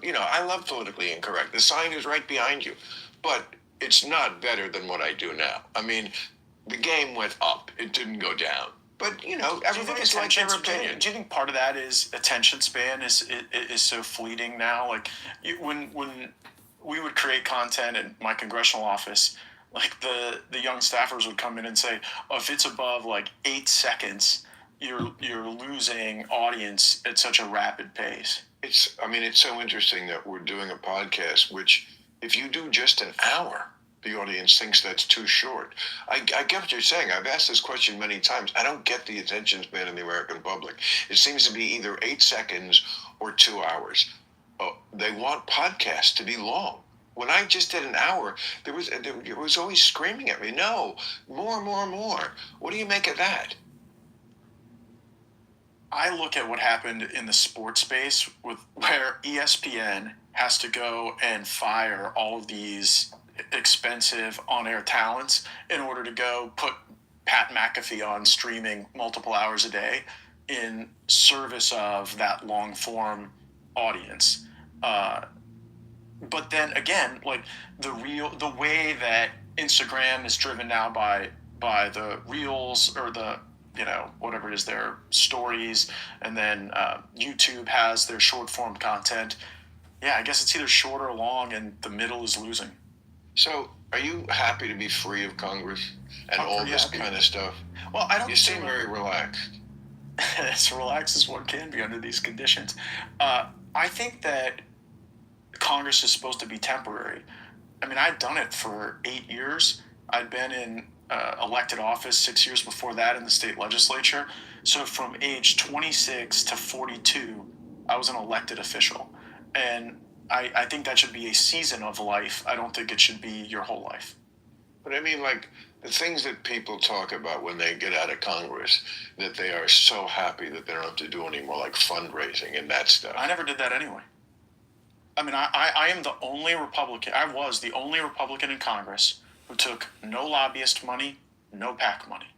I love politically incorrect. The sign is right behind you, but it's not better than what I do now. I mean, the game went up; it didn't go down. But everybody's like their opinion. Do you think part of that is attention span is so fleeting now? Like when we would create content in my congressional office, like the young staffers would come in and say, "Oh, if it's above like 8 seconds, you're losing audience at such a rapid pace." It's so interesting that we're doing a podcast, which if you do just an hour, the audience thinks that's too short. I get what you're saying. I've asked this question many times. I don't get the attention span in the American public. It seems to be either 8 seconds or 2 hours. They want podcasts to be long. When I just did an hour, there was always screaming at me, "No, more, more, more." What do you make of that? I look at what happened in the sports space where ESPN has to go and fire all of these expensive on-air talents in order to go put Pat McAfee on streaming multiple hours a day in service of that long-form audience. But then again, like the way that Instagram is driven now by the reels or the whatever it is, their stories, and then YouTube has their short form content. Yeah, I guess it's either short or long, and the middle is losing. So, are you happy to be free of Congress and all this kind of stuff? Well, I don't. You seem very relaxed. As relaxed as one can be under these conditions. I think that Congress is supposed to be temporary. I mean, I'd done it for 8 years. I'd been in elected office 6 years before that in the state legislature. So from age 26 to 42, I was an elected official. And I think that should be a season of life. I don't think it should be your whole life. But I mean, like, the things that people talk about when they get out of Congress, that they are so happy that they don't have to do anymore, like fundraising and that stuff. I never did that anyway. I mean, I am the only Republican. I was the only Republican in Congress who took no lobbyist money, no PAC money.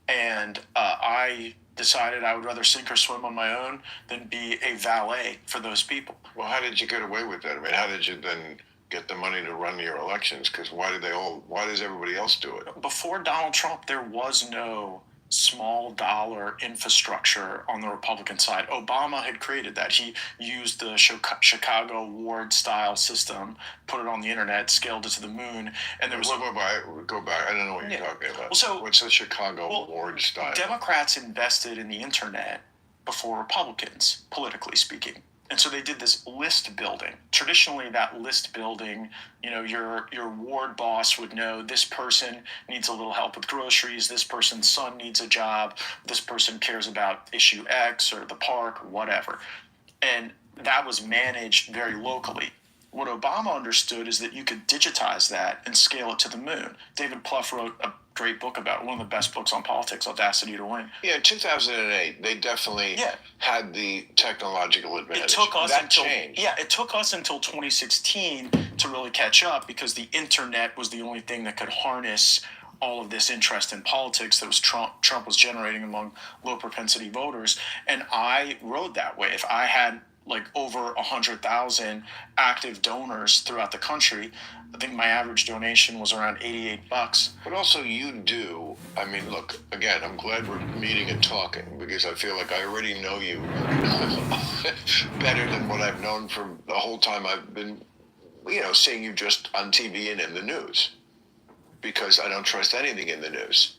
And I decided I would rather sink or swim on my own than be a valet for those people. Well, how did you get away with that? I mean, how did you then get the money to run your elections? Because why does everybody else do it? Before Donald Trump, there was no small dollar infrastructure on the Republican side. Obama had created that. He used the Chicago ward style system, put it on the internet, scaled it to the moon, and there was go back. I don't know what you're talking about. Well, so what's the Chicago ward style? Democrats invested in the internet before Republicans, politically speaking. And so they did this list building. Traditionally, that list building, your ward boss would know this person needs a little help with groceries, this person's son needs a job, this person cares about issue X or the park or whatever. And that was managed very locally. What Obama understood is that you could digitize that and scale it to the moon. David Plouffe wrote a great book about it, one of the best books on politics, Audacity to Win. Yeah, in 2008, they definitely had the technological advantage. It took us until 2016 to really catch up because the internet was the only thing that could harness all of this interest in politics that was Trump was generating among low propensity voters. And I rode that wave. I had like over 100,000 active donors throughout the country. I think my average donation was around $88. But also I mean, look, again, I'm glad we're meeting and talking because I feel like I already know you better than what I've known for the whole time I've been, seeing you just on TV and in the news because I don't trust anything in the news.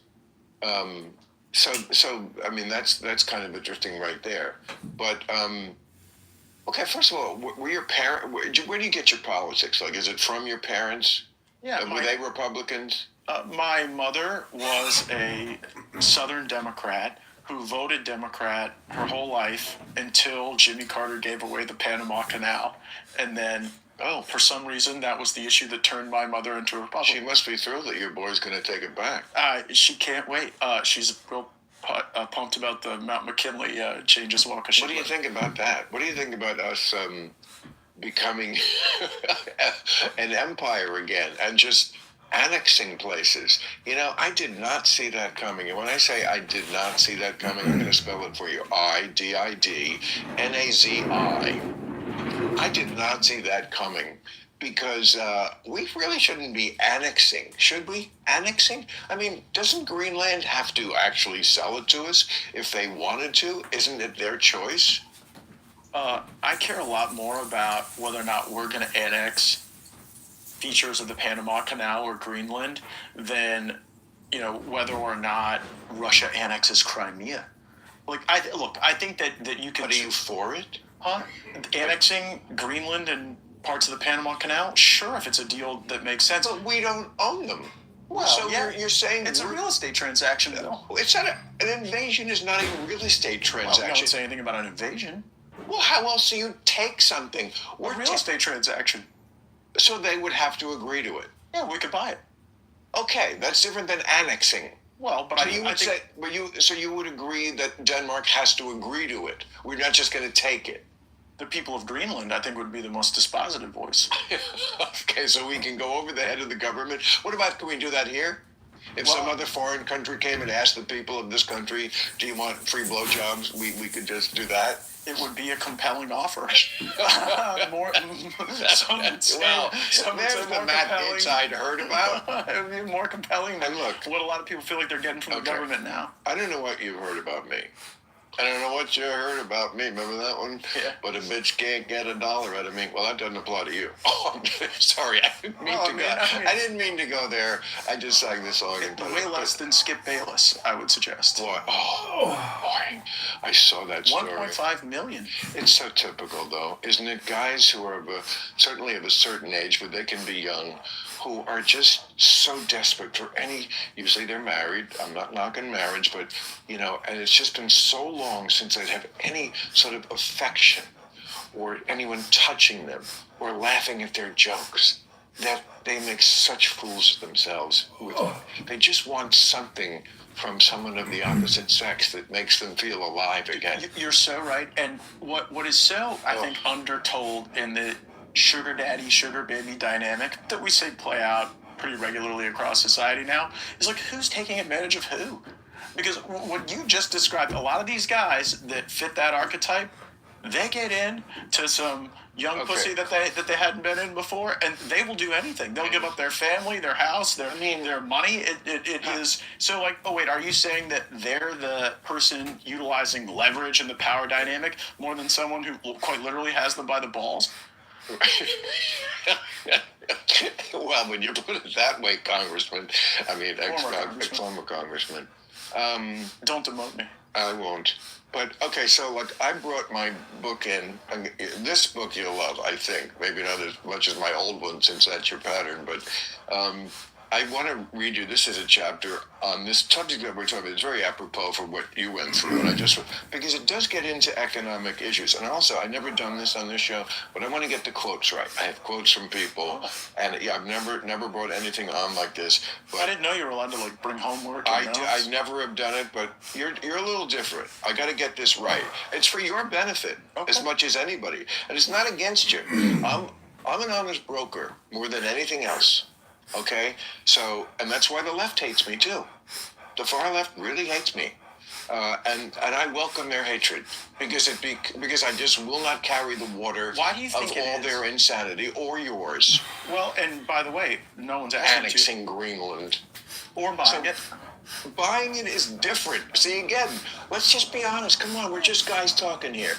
So I mean, that's kind of interesting right there. But, okay, first of all, were your parents? Where do you get your politics? Like, is it from your parents? Yeah. Were they Republicans? My mother was a Southern Democrat who voted Democrat her whole life until Jimmy Carter gave away the Panama Canal. And then, for some reason, that was the issue that turned my mother into a Republican. She must be thrilled that your boy's going to take it back. She can't wait. She's real pumped about the Mount McKinley change as well. What do you think about that? What do you think about us becoming an empire again and just annexing places? I did not see that coming. And when I say I did not see that coming, I'm going to spell it for you. IDIDNAZI. I did not see that coming because we really shouldn't be annexing, should we? Annexing? I mean, doesn't Greenland have to actually sell it to us if they wanted to? Isn't it their choice? I care a lot more about whether or not we're going to annex features of the Panama Canal or Greenland than, whether or not Russia annexes Crimea. I think that you can. But are you for it? Huh? Annexing Greenland and parts of the Panama Canal? Sure, if it's a deal that makes sense. But we don't own them. Well, so yeah, you're saying it's a real estate transaction, though. It's not an invasion is not a real estate Well, transaction. don't say anything about an invasion. Well, how else do you take something? A real estate transaction. So they would have to agree to it. Yeah, we could buy it. Okay, that's different than annexing. Well, but So you would agree that Denmark has to agree to it. We're not just going to take it. The people of Greenland, I think, would be the most dispositive voice. Okay, so we can go over the head of the government. What about, can we do that here? If some other foreign country came and asked the people of this country, do you want free blowjobs? We could just do that. It would be a compelling offer. There's the Matt Gaetz I'd heard about. It would be more compelling than And look, what a lot of people feel like they're getting from the government now. I don't know what you've heard about me. I don't know what you heard about me. Remember that one? Yeah. But a bitch can't get $1 out of me. Well, that doesn't apply to you. Oh, I'm sorry. I didn't mean to go there. I just sang this song. Way less than Skip Bayless, I would suggest. Boy, I saw that story. 1.5 million. It's so typical, though, isn't it? Guys who are certainly of a certain age, but they can be young, who are just so desperate for usually they're married. I'm not knocking marriage, but, and it's just been so long since they'd have any sort of affection or anyone touching them or laughing at their jokes that they make such fools of themselves with it. They just want something from someone of the opposite sex that makes them feel alive again. You're so right. And what is so, I think, undertold in the sugar daddy, sugar baby dynamic that we see play out pretty regularly across society now is like, who's taking advantage of who? Because what you just described, a lot of these guys that fit that archetype, they get in to some young pussy that they hadn't been in before, and they will do anything. They'll give up their family, their house, their money. It is so like, oh wait, are you saying that they're the person utilizing leverage in the power dynamic more than someone who quite literally has them by the balls? Well, when you put it that way, Congressman, former Congressman. Don't demote me. I won't. But, okay, so, I brought my book in. This book you'll love, I think. Maybe not as much as my old one, since that's your pattern. But I want to read you, this is a chapter on this subject that we're talking about. It's very apropos for what you went through. And because it does get into economic issues. And also, I've never done this on this show, but I want to get the quotes right. I have quotes from people. And, I've never brought anything on like this. But I didn't know you were allowed to, bring homework. I never have done it, but you're a little different. I got to get this right. It's for your benefit as much as anybody. And it's not against you. I'm an honest broker more than anything else. Okay, so, and that's why the left hates me too. The far left really hates me, and I welcome their hatred because I just will not carry the water Why do you think of all their insanity or yours. Well, and by the way, no one's asking annexing Greenland or buying it. Buying it is different. See, again, let's just be honest. Come on, we're just guys talking here.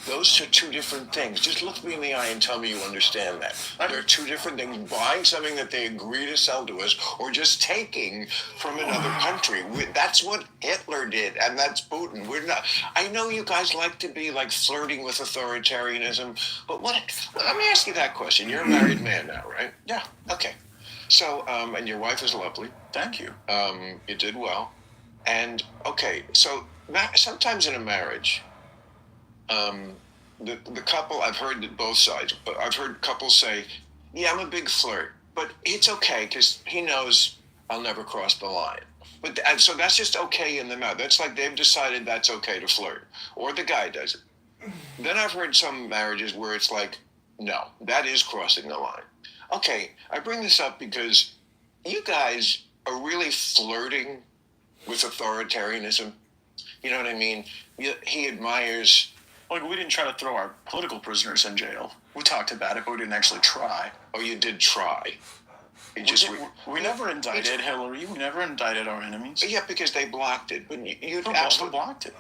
Those are two different things. Just look me in the eye and tell me you understand that. There are two different things. Buying something that they agree to sell to us or just taking from another country. That's what Hitler did, and that's Putin. We're not. I know you guys like to be flirting with authoritarianism, but let me ask you that question. You're a married man now, right? Yeah. Okay. So, and your wife is lovely. Thank you. You did well. And, okay, so sometimes in a marriage, the couple, I've heard both sides, but I've heard couples say, yeah, I'm a big flirt, but it's okay because he knows I'll never cross the line. And so that's just okay in the mouth. That's like they've decided that's okay to flirt, or the guy does it. Then I've heard some marriages where it's like, no, that is crossing the line. Okay, I bring this up because you guys are really flirting with authoritarianism. You know what I mean? He admires... We didn't try to throw our political prisoners in jail. We talked about it, but we didn't actually try. Oh, you did try. We never indicted Hillary. We never indicted our enemies. Yeah, because they blocked it. But you absolutely blocked it.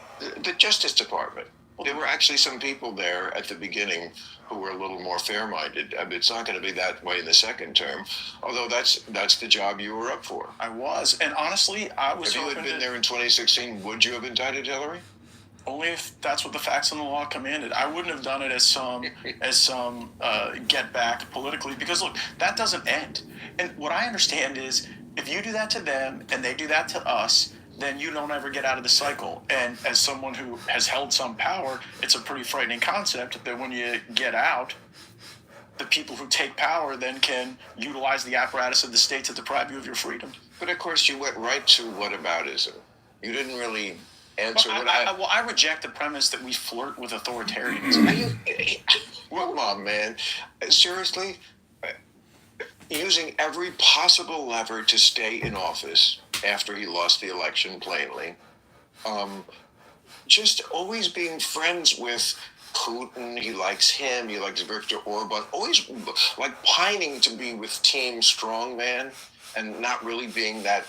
The Justice Department. There were actually some people there at the beginning who were a little more fair-minded. I mean, it's not going to be that way in the second term, although that's the job you were up for. I was, and honestly, I was. If you had been there in 2016, would you have indicted Hillary? Only if that's what the facts and the law commanded. I wouldn't have done it as some get back politically, because look, that doesn't end. And what I understand is, if you do that to them and they do that to us, then you don't ever get out of the cycle. And as someone who has held some power, it's a pretty frightening concept that when you get out, the people who take power then can utilize the apparatus of the state to deprive you of your freedom. But of course, you went right to whataboutism. You didn't really answer I reject the premise that we flirt with authoritarianism. Come on, man. Seriously? Using every possible lever to stay in office after he lost the election, plainly. Just always being friends with Putin. He likes him. He likes Viktor Orban. Always like pining to be with Team Strongman and not really that,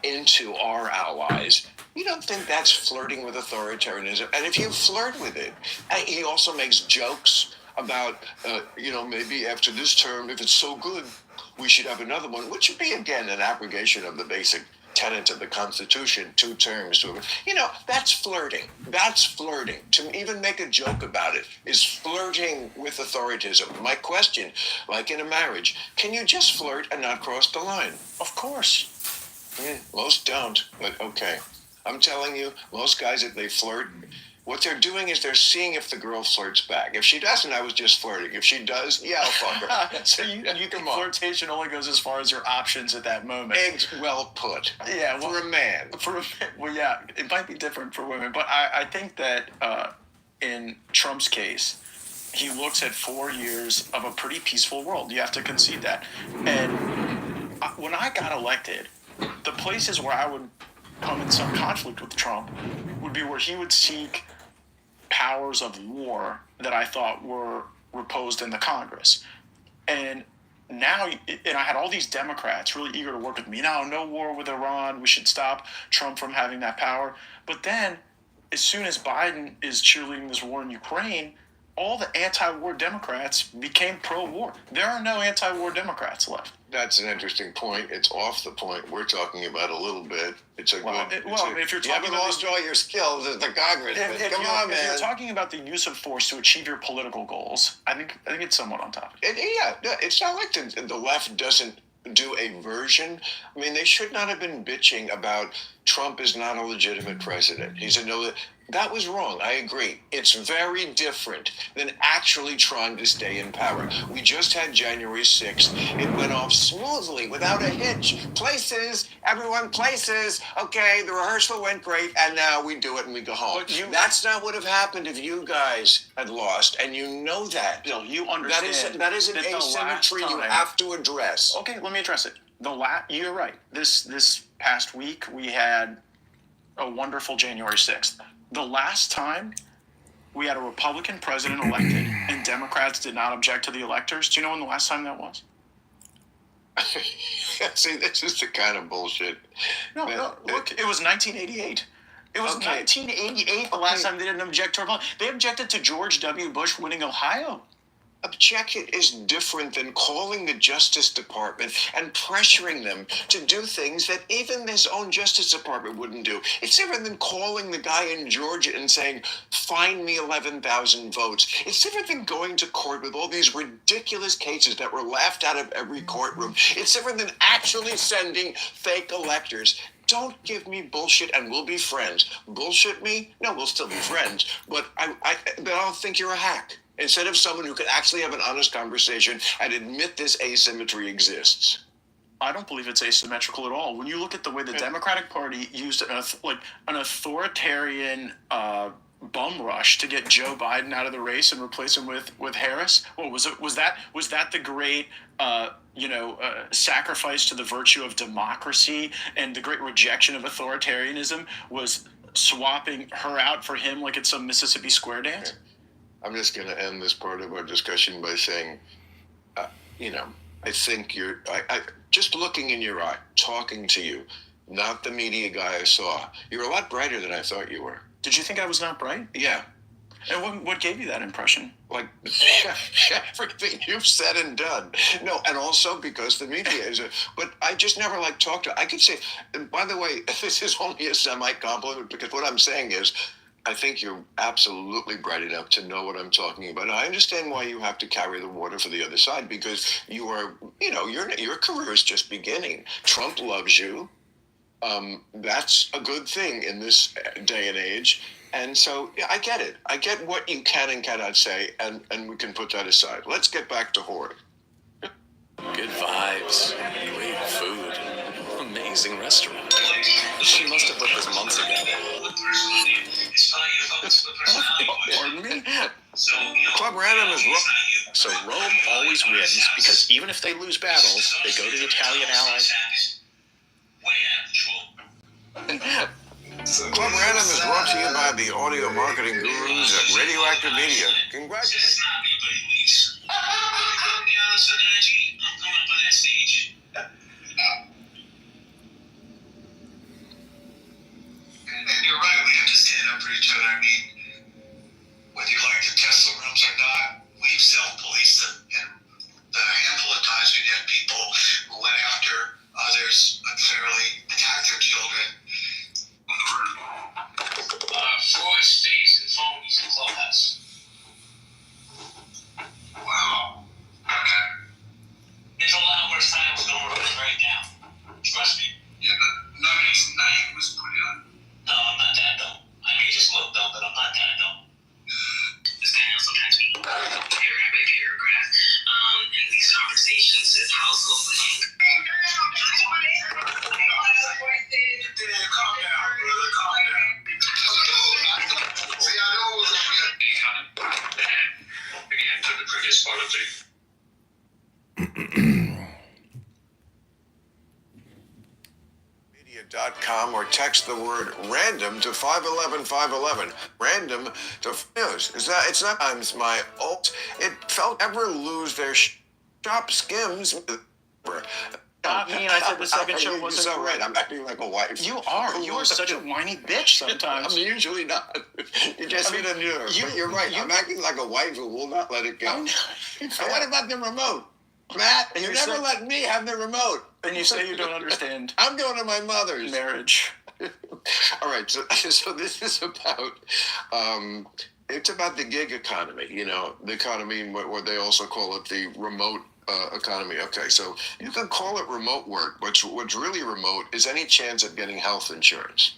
into our allies. You don't think that's flirting with authoritarianism? And if you flirt with it, he also makes jokes about, maybe after this term, if it's so good, we should have another one, which would be, again, an abrogation of the basic tenet of the Constitution, 2 terms. That's flirting. That's flirting. To even make a joke about it is flirting with authoritarianism. My question, like in a marriage, can you just flirt and not cross the line? Of course. Most don't, but okay. I'm telling you, most guys, if they flirt, what they're doing is they're seeing if the girl flirts back. If she doesn't, I was just flirting. If she does, yeah, I'll fuck her. So you think flirtation only goes as far as your options at that moment? Well put. Yeah, for a man. Well, yeah, it might be different for women, but I think that in Trump's case, he looks at 4 years of a pretty peaceful world. You have to concede that. And when I got elected, the places where I would come in some conflict with Trump would be where he would seek powers of war that I thought were reposed in the Congress. And now, and I had all these Democrats really eager to work with me. No war with Iran. We should stop Trump from having that power. But then, as soon as Biden is cheerleading this war in Ukraine, all the anti-war Democrats became pro-war. There are no anti-war Democrats left. That's an interesting point. It's off the point we're talking about a little bit. If you're talking, you haven't lost all your skills as the Congressman. Come on, man. If you're talking about the use of force to achieve your political goals, I think it's somewhat on topic. It's not like the left doesn't do a version. I mean, they should not have been bitching about Trump is not a legitimate president. He said, no, that was wrong. I agree. It's very different than actually trying to stay in power. We just had January 6th. It went off smoothly, without a hitch. Everyone places. Okay, the rehearsal went great, and now we do it and we go home. That's not what would have happened if you guys had lost, and you know that. Bill, you understand. That is an asymmetry you have to address. Okay, let me address it. You're right. This past week, we had a wonderful January 6th. The last time we had a Republican president elected and Democrats did not object to the electors, do you know when the last time that was? See, this is the kind of bullshit. No, look, it was 1988. It was 1988 the last time they didn't object to Republican. They objected to George W. Bush winning Ohio. Objection is different than calling the Justice Department and pressuring them to do things that even his own Justice Department wouldn't do. It's different than calling the guy in Georgia and saying, find me 11,000 votes. It's different than going to court with all these ridiculous cases that were laughed out of every courtroom. It's different than actually sending fake electors. Don't give me bullshit and we'll be friends. Bullshit me? No, we'll still be friends. But I'll think you're a hack. Instead of someone who could actually have an honest conversation and admit this asymmetry exists. I don't believe it's asymmetrical at all. When you look at the way the Democratic Party used an authoritarian bum rush to get Joe Biden out of the race and replace him with Harris, what was it? Was that the great sacrifice to the virtue of democracy and the great rejection of authoritarianism? Was swapping her out for him like it's some Mississippi Square dance? I'm just going to end this part of our discussion by saying, I think I just looking in your eye, talking to you, not the media guy I saw. You're a lot brighter than I thought you were. Did you think I was not bright? Yeah. And what gave you that impression? Like everything you've said and done. No, and also because the media is but I just never talked to. I could say, and by the way, this is only a semi-compliment because what I'm saying is, I think you're absolutely bright enough to know what I'm talking about. And I understand why you have to carry the water for the other side because you are, your career is just beginning. Trump loves you. That's a good thing in this day and age. And so I get it. I get what you can and cannot say, and we can put that aside. Let's get back to Horde. Good vibes, great food, amazing restaurant. She must have booked this months ago. Pardon me? Club Random is So Rome always wins because even if they lose battles, they go to the Italian allies. Club Random is brought to you by the audio marketing gurus at Radioactive Media. Congratulations. And you're right, we have to stand up for each other. I mean, whether you like the Tesla rooms or not, we've self-policed them. And the handful of times we've had people who went after others unfairly, attacked their children. Freud stays in phones in Clubhouse. Wow. Okay. There's a lot worse times going on right now. Trust me. Yeah, but nobody's name was put on. No, I'm not that dumb. I may just look dumb, but I'm not that dumb. This guy knows sometimes we paragraph by paragraph. In these conversations, his household was calm down, brother. Calm down. See, I know it was going to be again to the previous part of the media.com or text the word random to 511-511. Random to news. It's not times my alt. It felt ever lose their shop skims. Not me, and I said the second show wasn't so great. right. I'm acting like a wife. You are such a whiny bitch sometimes. I'm usually not. You just hit a nerve. But you're right. I'm acting like a wife who will not let it go. And what about the remote? Matt, you never let me have the remote. And you say you don't understand I'm going to my mother's. marriage. All right, so this is about it's about the gig economy. The economy, what they also call it, the remote economy. Okay, so you can call it remote work. What's really remote is any chance of getting health insurance.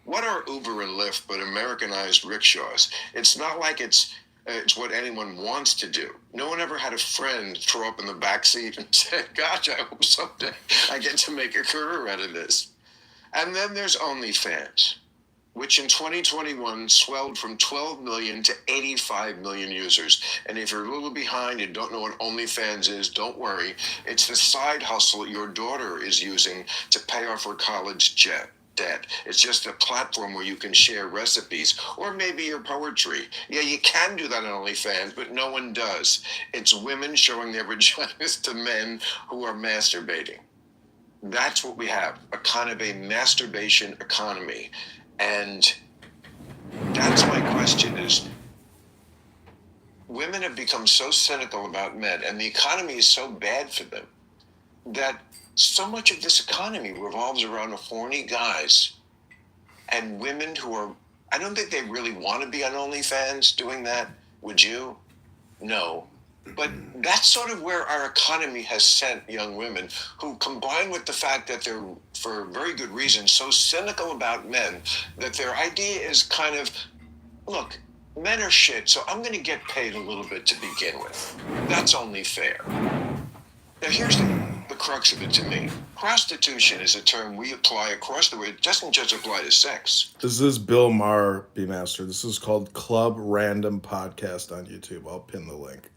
What are Uber and Lyft but Americanized rickshaws? It's not like it's what anyone wants to do. No one ever had a friend throw up in the back seat and say, gosh, I hope someday I get to make a career out of this. And then there's OnlyFans, which in 2021 swelled from 12 million to 85 million users. And if you're a little behind and don't know what OnlyFans is, don't worry. It's the side hustle your daughter is using to pay off her college debt. It's just a platform where you can share recipes or maybe your poetry. Yeah, you can do that on OnlyFans, but no one does. It's women showing their vaginas to men who are masturbating. That's what we have, a kind of a masturbation economy. And that's my question is, women have become so cynical about men and the economy is so bad for them that so much of this economy revolves around horny guys and women who are, I don't think they really want to be on OnlyFans doing that. Would you? No. But that's sort of where our economy has sent young women who, combined with the fact that they're, for very good reason, so cynical about men that their idea is kind of, look, men are shit, so I'm going to get paid a little bit to begin with. That's only fair. Now, here's the crux of it to me. Prostitution is a term we apply across the way. It doesn't just apply to sex. This is Bill Maher, B-Master. This is called Club Random Podcast on YouTube. I'll pin the link.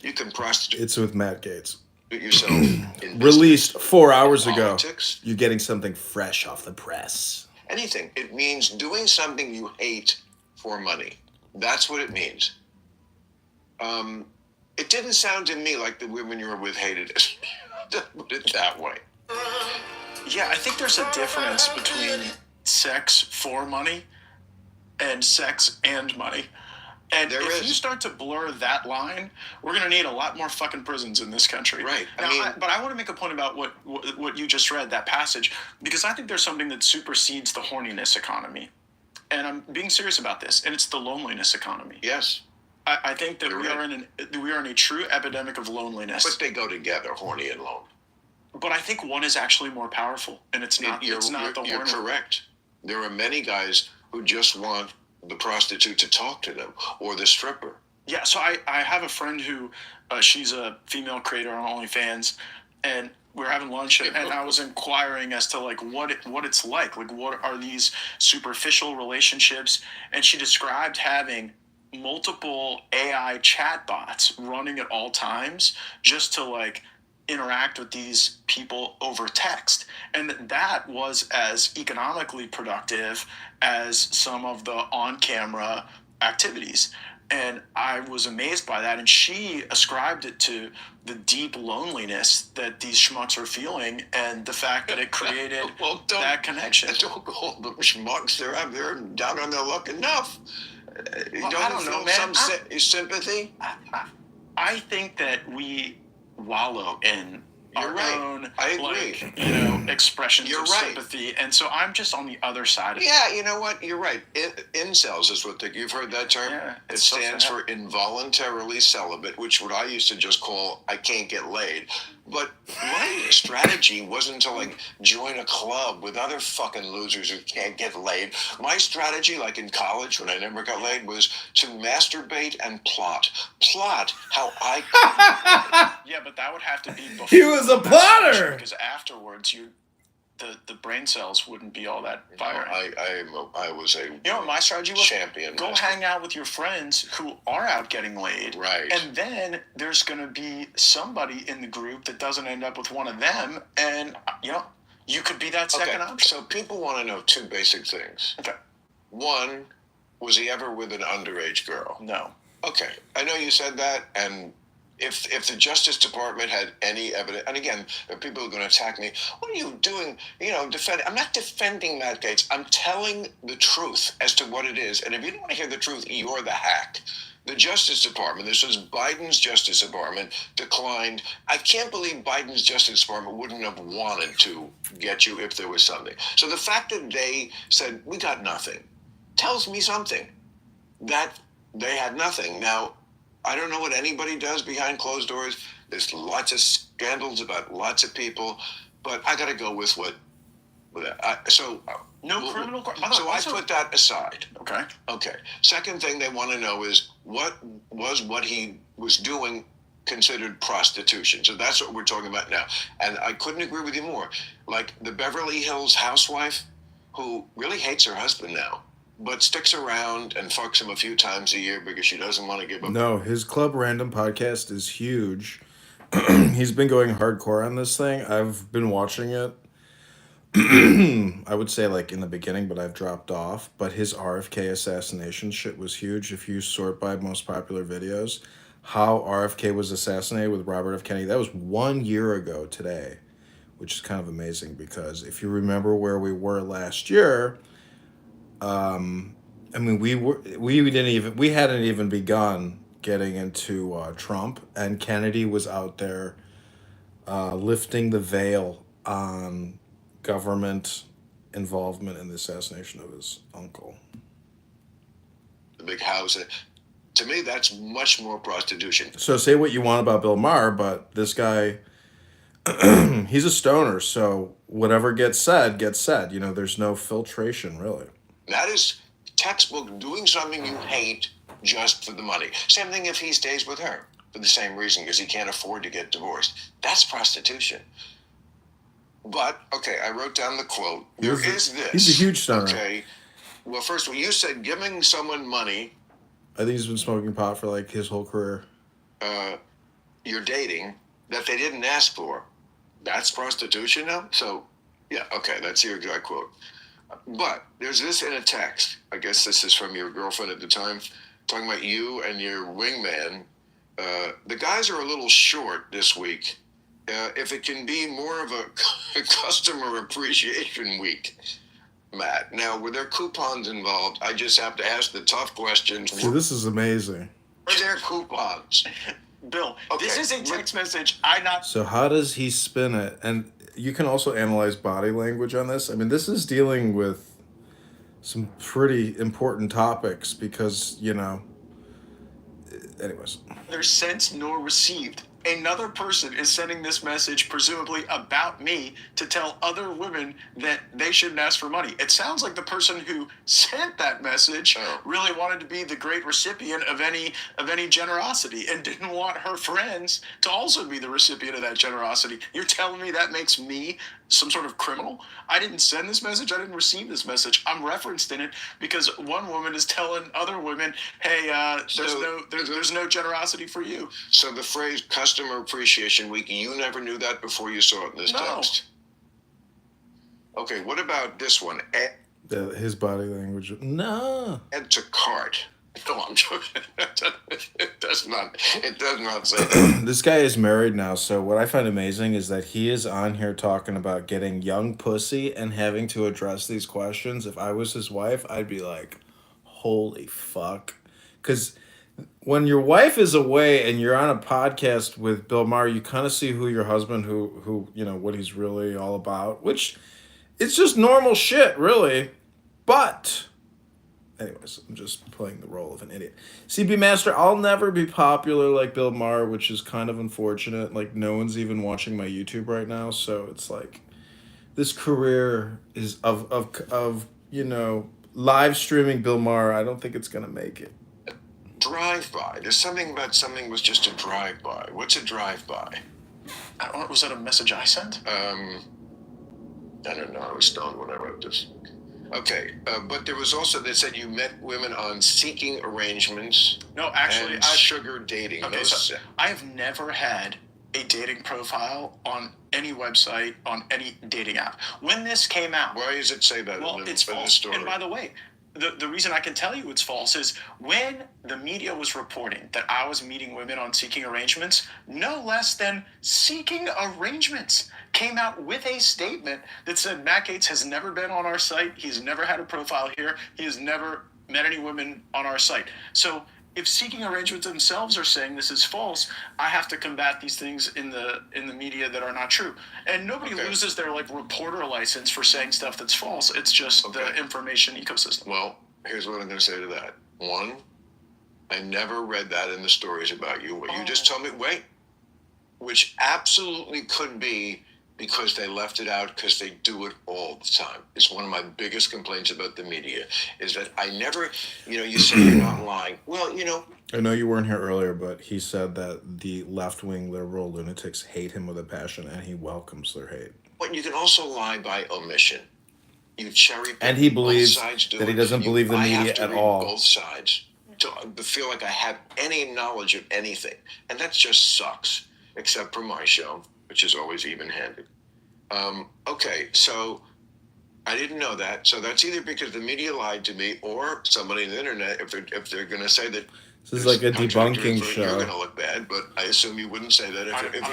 You can prostitute It's with Matt Gates. yourself in Released 4 hours ago. politics. You're getting something fresh off the press. anything. It means doing something you hate for money. That's what it means. It didn't sound to me like the women you were with hated it. Just put it that way. Yeah, I think there's a difference between sex for money and sex and money. And There if is. you start to blur that line, we're going to need a lot more fucking prisons in this country. Right. But I want to make a point about what you just read, that passage, because I think there's something that supersedes the horniness economy. And I'm being serious about this, and it's the loneliness economy. Yes. I think that You're we right. are in a true epidemic of loneliness. But they go together, horny and lone. But I think one is actually more powerful, and it's not. You're horny. correct. There are many guys who just want the prostitute to talk to them or the stripper. Yeah, so I have a friend who, she's a female creator on OnlyFans, and we were having lunch, and I was inquiring as to like what it's like what are these superficial relationships, and she described having multiple AI chatbots running at all times just to like interact with these people over text, and that was as economically productive as some of the on-camera activities. And I was amazed by that, and she ascribed it to the deep loneliness that these schmucks are feeling and the fact that it created that connection. Don't call them schmucks. They're down on their luck enough. I don't know, man. Some sympathy? I think that we wallow in You're our right. own I agree. expressions You're of right. sympathy, and so I'm just on the other side of it. Yeah, you know what? You're right. Incels is what you've heard that term. Yeah, it it's so stands sad. for involuntarily celibate, which what I used to just call I can't get laid. But my strategy wasn't to like join a club with other fucking losers who can't get laid. My strategy, like in college when I never got laid, was to masturbate and plot. Plot how I Yeah, but that would have to be before. He was a the plotter! masturbation, because afterwards the brain cells wouldn't be all that firing. I was a You know what my strategy was? champion. Go hang out with your friends who are out getting laid. Right. And then there's going to be somebody in the group that doesn't end up with one of them. And, you could be that second option. So people want to know two basic things. Okay. One, was he ever with an underage girl? No. Okay. I know you said that, and if the Justice Department had any evidence, and again, there are people who are going to attack me. What are you doing? Defending. I'm not defending Matt Gaetz. I'm telling the truth as to what it is. And if you don't want to hear the truth, you're the hack. The Justice Department, this was Biden's Justice Department, declined. I can't believe Biden's Justice Department wouldn't have wanted to get you if there was something. So the fact that they said, we got nothing, tells me something. That they had nothing. Now, I don't know what anybody does behind closed doors. There's lots of scandals about lots of people, but I got to go with what. Criminal court. So I put that aside. Okay. Okay. Second thing they want to know is what he was doing considered prostitution. So that's what we're talking about now. And I couldn't agree with you more. Like the Beverly Hills housewife who really hates her husband now, but sticks around and fucks him a few times a year because she doesn't want to give up. No, his Club Random podcast is huge. He's been going hardcore on this thing. I've been watching it. I would say like in the beginning, but I've dropped off. But his RFK assassination shit was huge. If you sort by most popular videos, how RFK was assassinated with Robert F. Kennedy, that was 1 year ago today, which is kind of amazing because if you remember where we were last year, we hadn't even begun getting into Trump, and Kennedy was out there lifting the veil on government involvement in the assassination of his uncle. The big house. To me, that's much more prostitution. So say what you want about Bill Maher, but this guy, he's a stoner, so whatever gets said, gets said. There's no filtration, really. That is textbook doing something you hate just for the money. Same thing if he stays with her for the same reason, because he can't afford to get divorced. That's prostitution. But, okay, I wrote down the quote. There is this. He's a huge stoner. Okay. Well, first of all, you said giving someone money. I think he's been smoking pot for like his whole career. You're dating that they didn't ask for. That's prostitution now? So, yeah, okay, that's your exact quote. But there's this in a text. I guess this is from your girlfriend at the time, talking about you and your wingman. The guys are a little short this week. If it can be more of a customer appreciation week, Matt. Now, were there coupons involved? I just have to ask the tough questions. See, this is amazing. Were there coupons? Bill, Okay. this is a text message. So how does he spin it? And you can also analyze body language on this. I mean, this is dealing with some pretty important topics because, anyways. Neither sent nor received. Another person is sending this message, presumably about me, to tell other women that they shouldn't ask for money. It sounds like the person who sent that message really wanted to be the great recipient of any generosity and didn't want her friends to also be the recipient of that generosity. You're telling me that makes me some sort of criminal? I didn't send this message. I didn't receive this message. I'm referenced in it because one woman is telling other women, "Hey, there's no generosity for you." So the phrase "Customer Appreciation Week," you never knew that before you saw it in this text? Okay, what about this one? His body language. No. Add to cart. No, I'm joking. It does not say that. This guy is married now, so what I find amazing is that he is on here talking about getting young pussy and having to address these questions. If I was his wife, I'd be like, holy fuck. Because when your wife is away and you're on a podcast with Bill Maher, you kind of see who your husband, who what he's really all about, which it's just normal shit, really. But anyways, I'm just playing the role of an idiot. CB Master, I'll never be popular like Bill Maher, which is kind of unfortunate. Like, no one's even watching my YouTube right now, so it's like this career is of live streaming Bill Maher. I don't think it's gonna make it. Drive-by. There's something about something was just a drive-by. What's a drive-by? Was that a message I sent? I don't know. I was stoned when I wrote this. Okay, but there was also, they said you met women on seeking arrangements. No, actually, and sugar dating. Okay, so I have never had a dating profile on any website, on any dating app. When this came out, why does it say that? Well, it's false. Story? And by the way, the reason I can tell you it's false is when the media was reporting that I was meeting women on seeking arrangements, no less than Seeking Arrangements came out with a statement that said Matt Gaetz has never been on our site. He's never had a profile here. He has never met any women on our site. So if Seeking Arrangements themselves are saying this is false, I have to combat these things in the media that are not true. And nobody loses their reporter license for saying stuff that's false. It's just the information ecosystem. Well, here's what I'm going to say to that. One, I never read that in the stories about you. What you just told me, which absolutely could be because they left it out because they do it all the time. It's one of my biggest complaints about the media is that I never, you say you're not lying. Well, I know you weren't here earlier, but he said that the left-wing liberal lunatics hate him with a passion and he welcomes their hate. But you can also lie by omission. You cherry pick. And he believes both sides do that he it. doesn't believe the I media have to at read all. Both sides to feel like I have any knowledge of anything. And that just sucks, except for my show, which is always even-handed. Okay, so I didn't know that. So that's either because the media lied to me or somebody on the internet, if they're going to say that. This is like a debunking show. You're going to look bad, but I assume you wouldn't say that.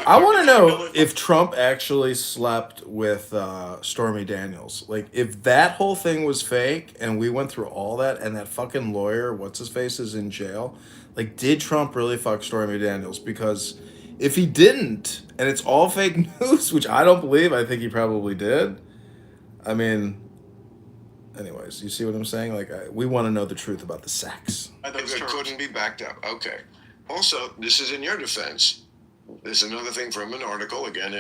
I want to know if Trump actually slept with Stormy Daniels. Like, if that whole thing was fake and we went through all that and that fucking lawyer, what's-his-face, is in jail, like, did Trump really fuck Stormy Daniels? Because if he didn't, and it's all fake news, which I don't believe, I think he probably did. I mean, anyways, you see what I'm saying? Like, we want to know the truth about the sex. If it couldn't be backed up. Okay. Also, this is in your defense. This is another thing from an article, again,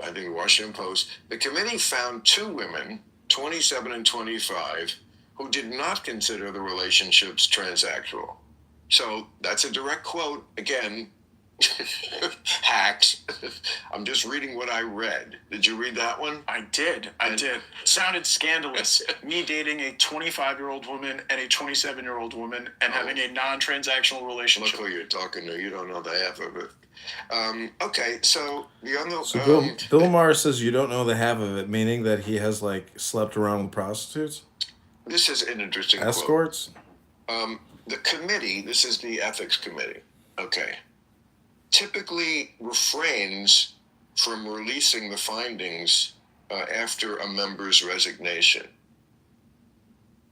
I think, the Washington Post. The committee found two women, 27 and 25, who did not consider the relationships transactional. So that's a direct quote. Again, hacks. I'm just reading what I read. Did you read that one? I did. Sounded scandalous. Me dating a 25-year-old woman and a 27-year-old woman and having a non-transactional Look relationship. who you're talking to. You don't know the half of it. Okay, so the other. So Bill Maher says you don't know the half of it, meaning that he has like slept around with prostitutes, This is an interesting quote. escorts. The committee, this is the ethics committee, okay, typically refrains from releasing the findings after a member's resignation.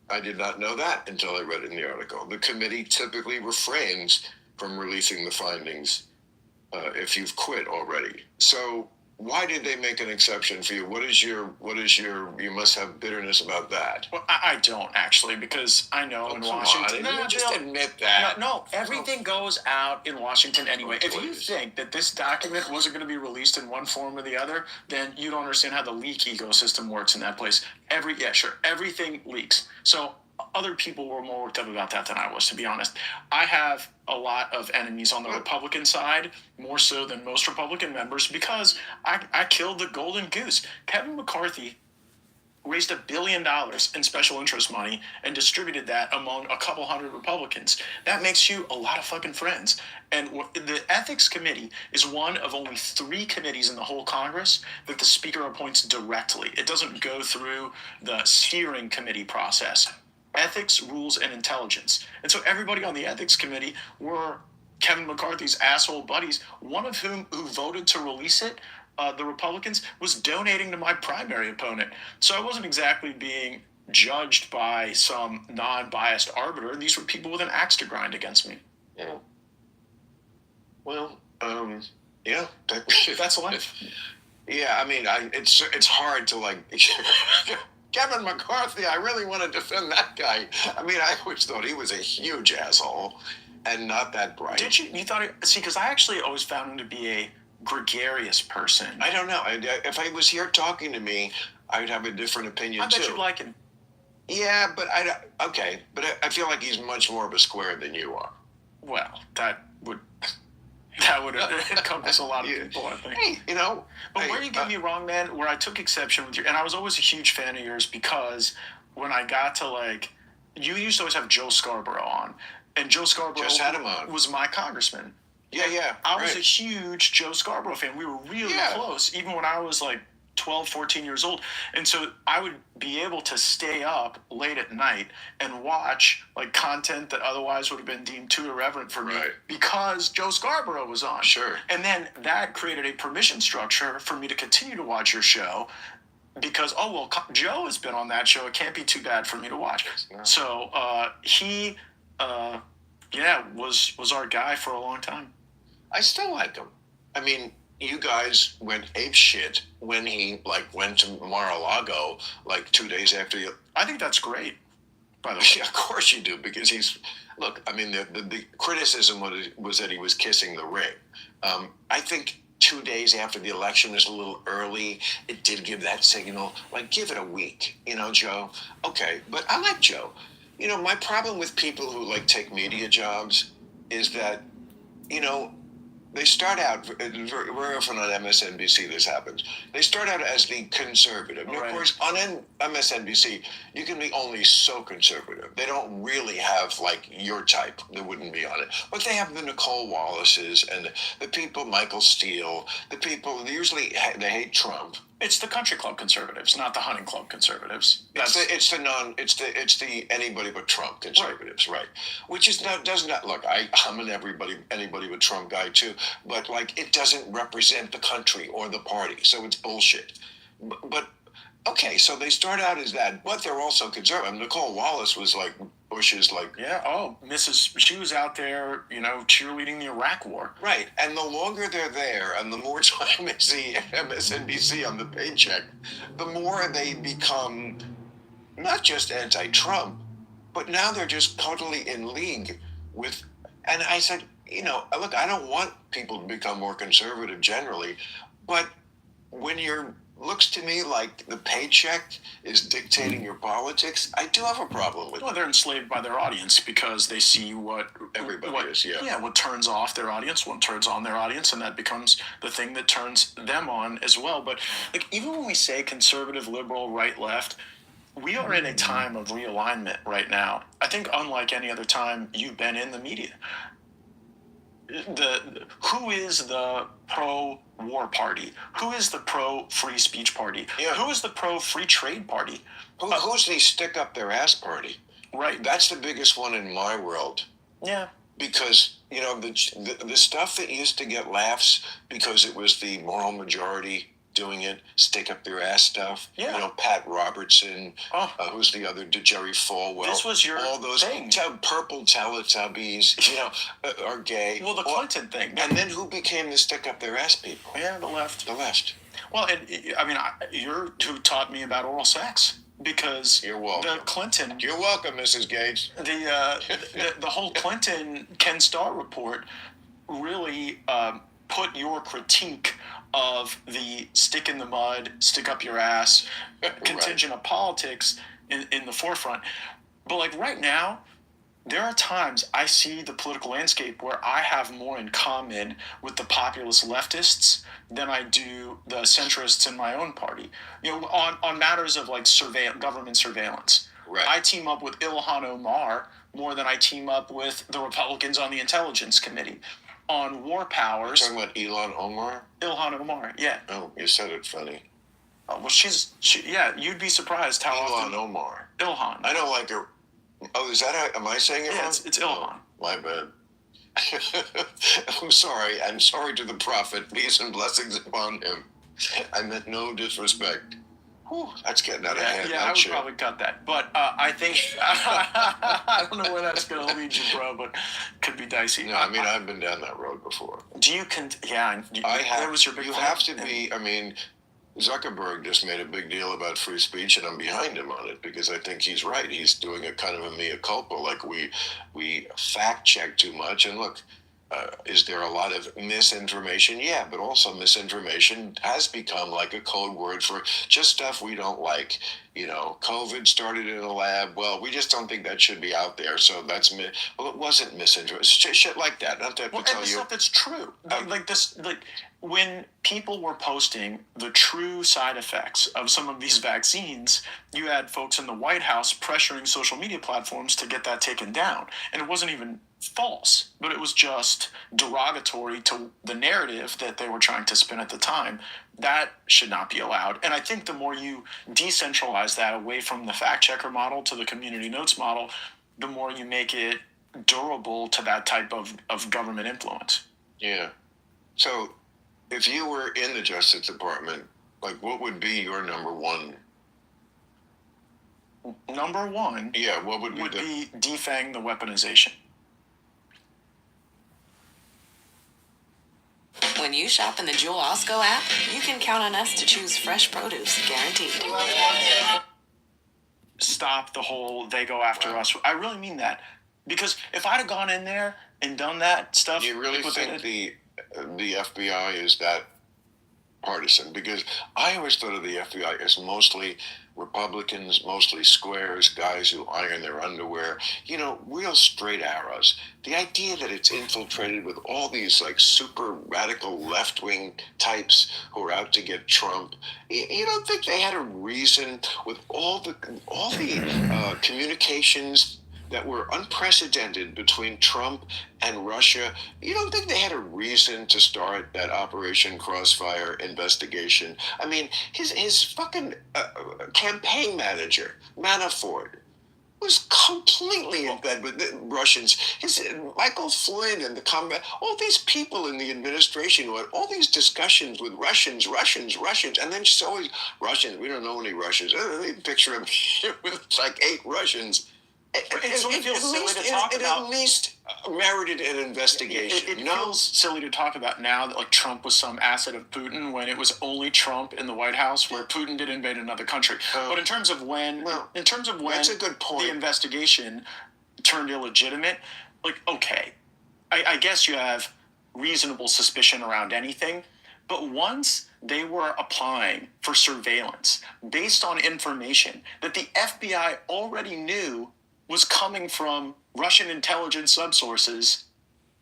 I did not know that until I read it in the article. The committee typically refrains from releasing the findings if you've quit already. So why did they make an exception for you? What is your, you must have bitterness about that. Well, I don't actually, because I know in Washington. No, just admit that. No, everything goes out in Washington anyway. If you Please. think that this document wasn't going to be released in one form or the other, then you don't understand how the leak ecosystem works in that place. Everything leaks. So other people were more worked up about that than I was, to be honest. I have a lot of enemies on the Republican side, more so than most Republican members, because I killed the golden goose. Kevin McCarthy raised $1 billion in special interest money and distributed that among a couple hundred Republicans. That makes you a lot of fucking friends. And the ethics committee is one of only 3 committees in the whole Congress that the speaker appoints directly. It doesn't go through the steering committee process. Ethics, rules, and intelligence. And so everybody on the ethics committee were Kevin McCarthy's asshole buddies, one of whom who voted to release it, the Republicans, was donating to my primary opponent. So I wasn't exactly being judged by some non-biased arbiter. These were people with an axe to grind against me. Yeah. Well, yeah. That's life. Yeah, I mean, it's hard to like. Kevin McCarthy, I really want to defend that guy. I mean, I always thought he was a huge asshole and not that bright. Did you? You thought it? See, because I actually always found him to be a gregarious person. I don't know. If he was here talking to me, I'd have a different opinion I bet too. you'd like him. Yeah, but I feel like he's much more of a square than you are. Well, that would encompass a lot of people, I think. Hey, you know. But where you get me wrong, man, where I took exception with you, and I was always a huge fan of yours, because when I got to like, you used to always have Joe Scarborough on, and Joe Scarborough Just had him on. was my congressman. Yeah. I was a huge Joe Scarborough fan. We were really close, even when I was like 12, 14 years old. And so I would be able to stay up late at night and watch like content that otherwise would have been deemed too irreverent for me because Joe Scarborough was on. Sure. And then that created a permission structure for me to continue to watch your show because, Joe has been on that show. It can't be too bad for me to watch. No. So he was our guy for a long time. I still like him. I mean, you guys went ape shit when he went to Mar-a-Lago 2 days after you. I think that's great, by the way. Yeah, of course you do, because look, I mean, the criticism was that he was kissing the ring. I think 2 days after the election is a little early. It did give that signal, give it a week, Joe. Okay, but I like Joe. My problem with people who take media jobs is that, they start out, very often on MSNBC this happens, they start out as the conservative. And of course, on MSNBC, you can be only so conservative. They don't really have, your type that wouldn't be on it. But they have the Nicole Wallaces and the people, Michael Steele, the people, they hate Trump. It's the country club conservatives, not the hunting club conservatives. It's the anybody but Trump conservatives, right? Which does not look. I'm an anybody but Trump guy too, but it doesn't represent the country or the party, so it's bullshit. But okay, so they start out as that, but they're also conservative. Nicole Wallace was Bush's Mrs. She was out there, cheerleading the Iraq War. Right, and the longer they're there, and the more time they see MSNBC on the paycheck, the more they become not just anti-Trump, but now they're just totally in league with. And I said, look, I don't want people to become more conservative generally, but when you're looks to me like the paycheck is dictating your politics, I do have a problem with Well, it. they're enslaved by their audience because they see what Everybody is, yeah. what turns off their audience, what turns on their audience, and that becomes the thing that turns them on as well. But like even when we say conservative, liberal, right, left, we are in a time of realignment right now. I think unlike any other time you've been in the media. Who is the pro-war party? Who is the pro-free speech party? Yeah. Who is the pro-free trade party? Who's the stick up their ass party? Right. That's the biggest one in my world. Yeah. Because, you know, the stuff that used to get laughs because it was the moral majority doing it, stick up their ass stuff. Yeah. You know, Pat Robertson, Oh. who's the other, Jerry Falwell. This was your all those thing. purple Teletubbies, you know, are gay. Well, the Clinton thing. And then who became the stick up their ass people? Yeah, the left. The left. Well, and I mean, you're who taught me about oral sex because You're welcome. the Clinton, You're welcome, Mrs. Gates. the whole Clinton Ken Starr report really put your critique of the stick in the mud, stick up your ass, contingent of politics in the forefront. But like right now, there are times I see the political landscape where I have more in common with the populist leftists than I do the centrists in my own party. You know, on matters of like government surveillance. Right. I team up with Ilhan Omar more than I team up with the Republicans on the Intelligence Committee. On war powers, Talking about Elon Omar? Ilhan Omar, yeah. Oh, you said it funny. Well, yeah, you'd be surped how Elon often Omar. Ilhan. I don't like her. Oh, is that how, am I saying it Yeah, wrong? it's Ilhan. My bad. I'm sorry. I'm sorry to the prophet. Peace and blessings upon him. I meant no disrespect. Whew, that's getting out of hand. Yeah, I would probably cut that. But I think I don't know where that's going to lead you, bro. But could be dicey. No, I mean I've been down that road before. Do you yeah? I have. What was your big you thing? have to be. I mean, Zuckerberg just made a big deal about free speech, and I'm behind him on it because I think he's right. He's doing a kind of a mea culpa, like we fact check too much. And look, is there a lot of misinformation? Yeah, but also misinformation has become like a code word for just stuff we don't like. You know, COVID started in a lab. Well, we just don't think that should be out there. So that's well, it wasn't misinformation. Shit like that. Not to have to Well, tell and the you. stuff that's true. Like this, like when people were posting the true side effects of some of these vaccines, you had folks in the White House pressuring social media platforms to get that taken down, and it wasn't even false, but it was just derogatory to the narrative that they were trying to spin at the time. That should not be allowed. And I think the more you decentralize that away from the fact checker model to the community notes model, the more you make it durable to that type of government influence. Yeah. So, if you were in the Justice Department, like, what would be your number one? Number one Yeah, what would be would the? be defang the weaponization. When you shop in the Jewel Osco app, you can count on us to choose fresh produce, guaranteed. Stop the whole they go after us. I really mean that. Because if I'd have gone in there and done that stuff, Do you really like what they think did- the FBI is that partisan? Because I always thought of the FBI as mostly Republicans, mostly squares, guys who iron their underwear, you know, real straight arrows. The idea that it's infiltrated with all these like super radical left-wing types who are out to get Trump, you don't think they had a reason with all the communications that were unprecedented between Trump and Russia? You don't think they had a reason to start that Operation Crossfire investigation? I mean, his fucking campaign manager, Manafort, was completely in bed with the Russians. Michael Flynn and the combat, all these people in the administration who had all these discussions with Russians, and then just always Russians. We don't know any Russians. They picture him with like 8 Russians. It sort of feels silly to talk It about. at least merited an investigation. It feels silly to talk about now that like Trump was some asset of Putin when it was only Trump in the White House where Putin did invade another country. But in terms of when, that's a good point. the investigation turned illegitimate, like okay, I guess you have reasonable suspicion around anything. But once they were applying for surveillance based on information that the FBI already knew was coming from Russian intelligence subsources,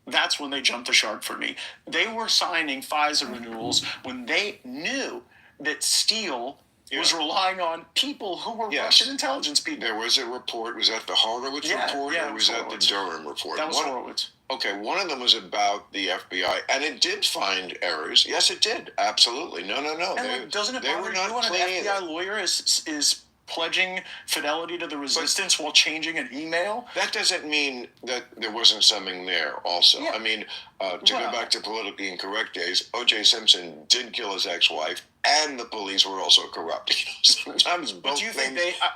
that's when they jumped the shark for me. They were signing FISA renewals when they knew that Steele was relying on people who were Russian intelligence people. There was a report. Was that the Horowitz report, or was that the Durham report? That was Horowitz. Okay, one of them was about the FBI, and it did find errors. Yes, it did. Absolutely. No. And doesn't it bother you when an FBI lawyer is pledging fidelity to the resistance while changing an email? That doesn't mean that there wasn't something there also. Yeah. I mean, to go back to politically incorrect days, O.J. Simpson did kill his ex-wife, and the police were also corrupt. Sometimes both things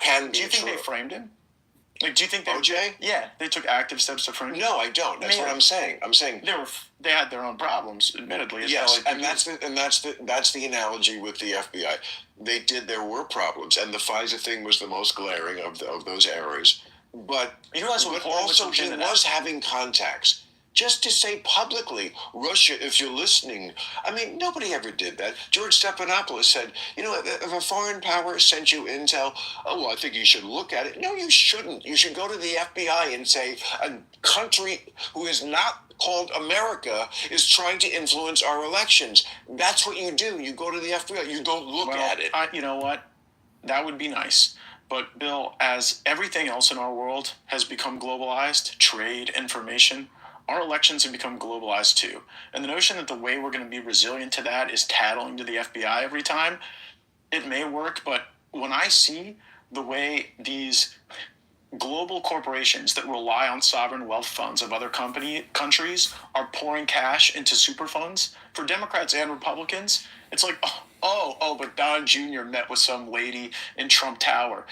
can be true. Do you think they framed him? Like, do you think OJ? Yeah, they took active steps to frame him. No, I don't. That's what I'm saying. I'm saying they had their own problems, admittedly. Yes, and that's the analogy with the FBI. There were problems, and the FISA thing was the most glaring of those errors. But also he was having contacts. Just to say publicly, Russia, if you're listening, I mean, nobody ever did that. George Stephanopoulos said, if a foreign power sent you intel, I think you should look at it. No, you shouldn't. You should go to the FBI and say, a country who is not called America is trying to influence our elections. That's what you do. You go to the FBI. You don't look at it. You know what? That would be nice. But, Bill, as everything else in our world has become globalized, trade, information, our elections have become globalized too. And the notion that the way we're going to be resilient to that is tattling to the FBI every time, it may work, but when I see the way these global corporations that rely on sovereign wealth funds of other countries are pouring cash into super funds, for Democrats and Republicans, it's like, but Don Jr. met with some lady in Trump Tower.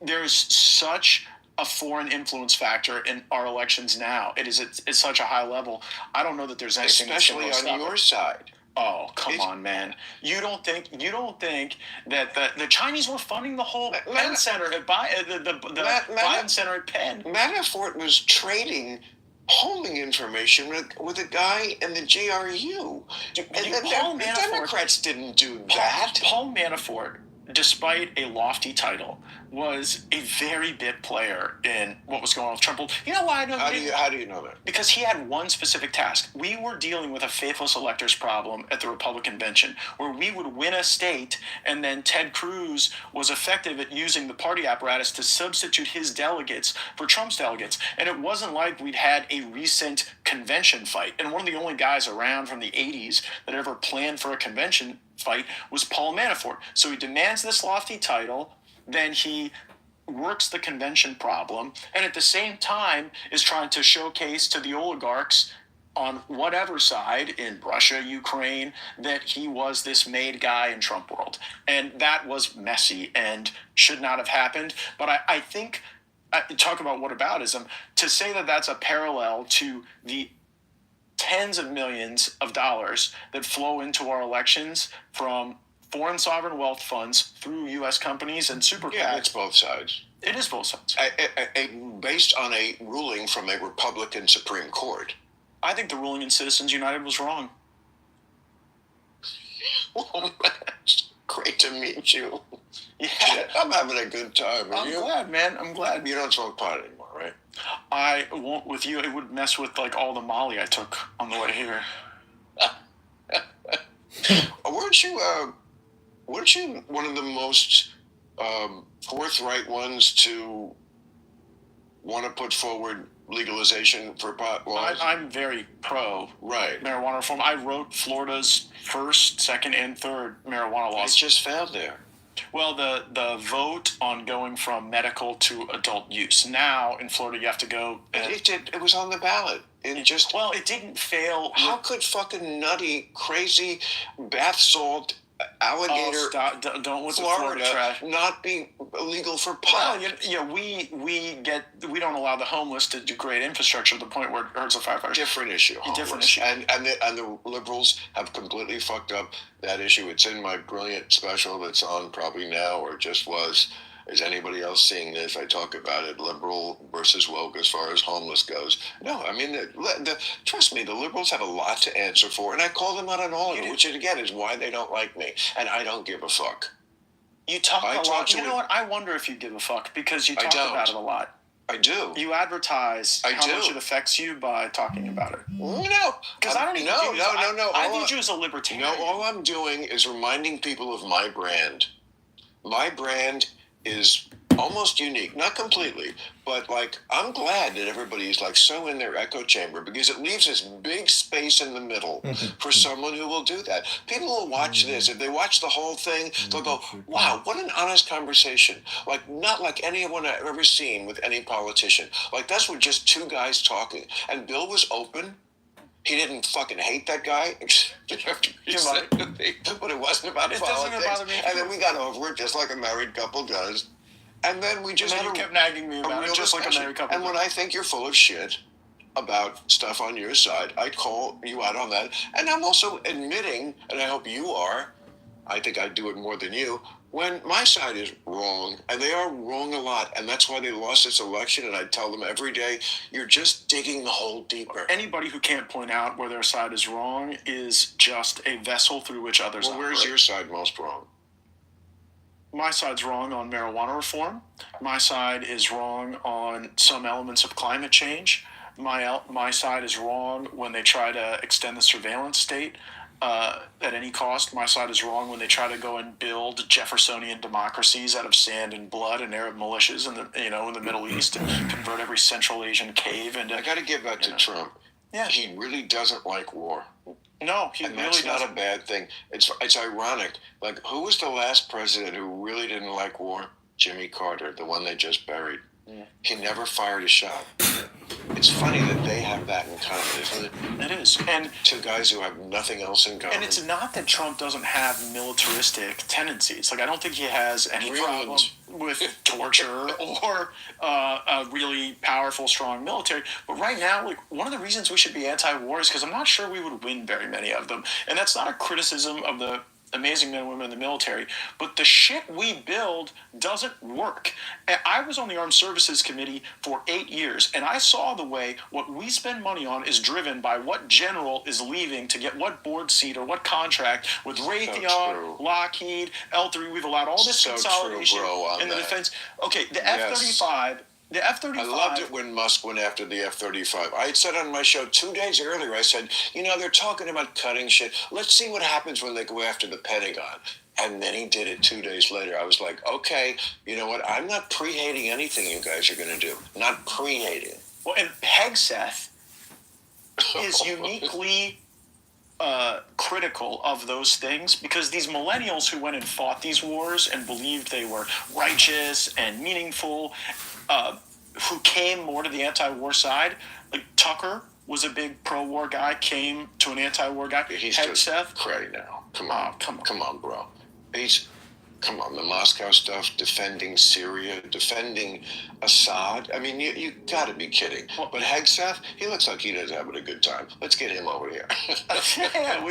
There's such a foreign influence factor in our elections now. It's such a high level. I don't know that there's anything, especially on your side. Oh, come on, man! You don't think that the Chinese were funding the whole Penn Center at the Biden Center at Penn? Manafort was trading polling information with a guy in the GRU. The Democrats didn't do that. Paul Manafort, despite a lofty title, was a very big player in what was going on with Trump. You know why I know that? How do you know that? Because he had one specific task. We were dealing with a faithless electors problem at the Republican convention, where we would win a state, and then Ted Cruz was effective at using the party apparatus to substitute his delegates for Trump's delegates. And it wasn't like we'd had a recent convention fight. And one of the only guys around from the 80s that ever planned for a convention fight was Paul Manafort. So he demands this lofty title, then he works the convention problem, and at the same time is trying to showcase to the oligarchs on whatever side, in Russia, Ukraine, that he was this made guy in Trump world. And that was messy and should not have happened. But I think, talk about whataboutism, to say that that's a parallel to the tens of millions of dollars that flow into our elections from foreign sovereign wealth funds through U.S. companies and super PACs. Yeah, it's both sides. It is both sides. Based on a ruling from a Republican Supreme Court. I think the ruling in Citizens United was wrong. Well, it's great to meet you. Yeah. I'm having a good time. I'm glad, man. I'm glad. You don't smoke pot anymore, right? I won't with you. It would mess with all the Molly I took on the way here. Weren't you one of the most forthright ones to want to put forward legalization for pot laws? I'm very pro marijuana reform. I wrote Florida's first, second, and third marijuana laws. It's just failed there. Well, the vote on going from medical to adult use. Now in Florida, you have to go. It was on the ballot. It didn't fail. How could fucking nutty, crazy, bath salt, alligator, don't with Florida the Florida trash not be illegal for pot? Well, we don't allow the homeless to do great infrastructure to the point where it hurts the firefighters. Different issue. And the liberals have completely fucked up that issue. It's in my brilliant special that's on probably now or just was. Is anybody else seeing this? I talk about it, liberal versus woke as far as homeless goes. No, I mean, trust me, the liberals have a lot to answer for, and I call them out on all of it, which again is why they don't like me, and I don't give a fuck. You talk I a talk lot. to You know it- what? I wonder if you give a fuck because you I talk don't. about it a lot. I do. You advertise I how do. much it affects you by talking about it. No, Because I don't even no, view you as, no. I viewed you as a libertarian. No, all I'm doing is reminding people of my brand. My brand is almost unique, not completely, but like I'm glad that everybody's like so in their echo chamber because it leaves this big space in the middle for someone who will do that. People will watch this. If they watch the whole thing, they'll go, wow, what an honest conversation. Like not like anyone I've ever seen with any politician. Like that's with just two guys talking. And Bill was open. He didn't fucking hate that guy, but it wasn't about It doesn't politics. bother me. And then we got over it just like a married couple does. And then we just And then had you kept nagging me about real it, just like a discussion. married couple. And when I think you're full of shit about stuff on your side, I call you out on that. And I'm also admitting, and I hope you are, I think I do it more than you, when my side is wrong, and they are wrong a lot, and that's why they lost this election, and I tell them every day, you're just digging the hole deeper. Anybody who can't point out where their side is wrong is just a vessel through which others Well, where's operate. your side most wrong? My side's wrong on marijuana reform. My side is wrong on some elements of climate change. My side is wrong when they try to extend the surveillance state at any cost. My side is wrong when they try to go and build Jeffersonian democracies out of sand and blood and Arab militias in the Middle East and convert every Central Asian cave into. I got to give that to Trump. Yeah. He really doesn't like war. No, he And really that's doesn't. not a bad thing. It's ironic. Like, who was the last president who really didn't like war? Jimmy Carter, the one they just buried. Yeah. He never fired a shot. It's funny that they have that in common, isn't it? It is, and Two guys who have nothing else in common. And it's not that Trump doesn't have militaristic tendencies. Like, I don't think he has any problem with torture or a really powerful, strong military. But right now, like, one of the reasons we should be anti-war is because I'm not sure we would win very many of them. And that's not a criticism of the amazing men and women in the military, but the shit we build doesn't work. And I was on the Armed Services Committee for 8 years, and I saw the way what we spend money on is driven by what general is leaving to get what board seat or what contract with Raytheon, Lockheed, L3. We've allowed all this So consolidation true, bro, on in the that. defense. Okay, the F-35. The F-35. I loved it when Musk went after the F-35. I had said on my show 2 days earlier, I said, they're talking about cutting shit. Let's see what happens when they go after the Pentagon. And then he did it 2 days later. I was like, okay, you know what? I'm not pre-hating anything you guys are going to do. Not pre-hating. Well, and Hegseth is uniquely critical of those things because these millennials who went and fought these wars and believed they were righteous and meaningful, who came more to the anti-war side, like Tucker was a big pro-war guy, came to an anti-war guy. He's Hegseth, just cray now. Come on. come on, bro. Come on, the Moscow stuff, defending Syria, defending Assad. I mean, you got to be kidding. But Hegseth, he looks like he does having a good time. Let's get him over here. yeah,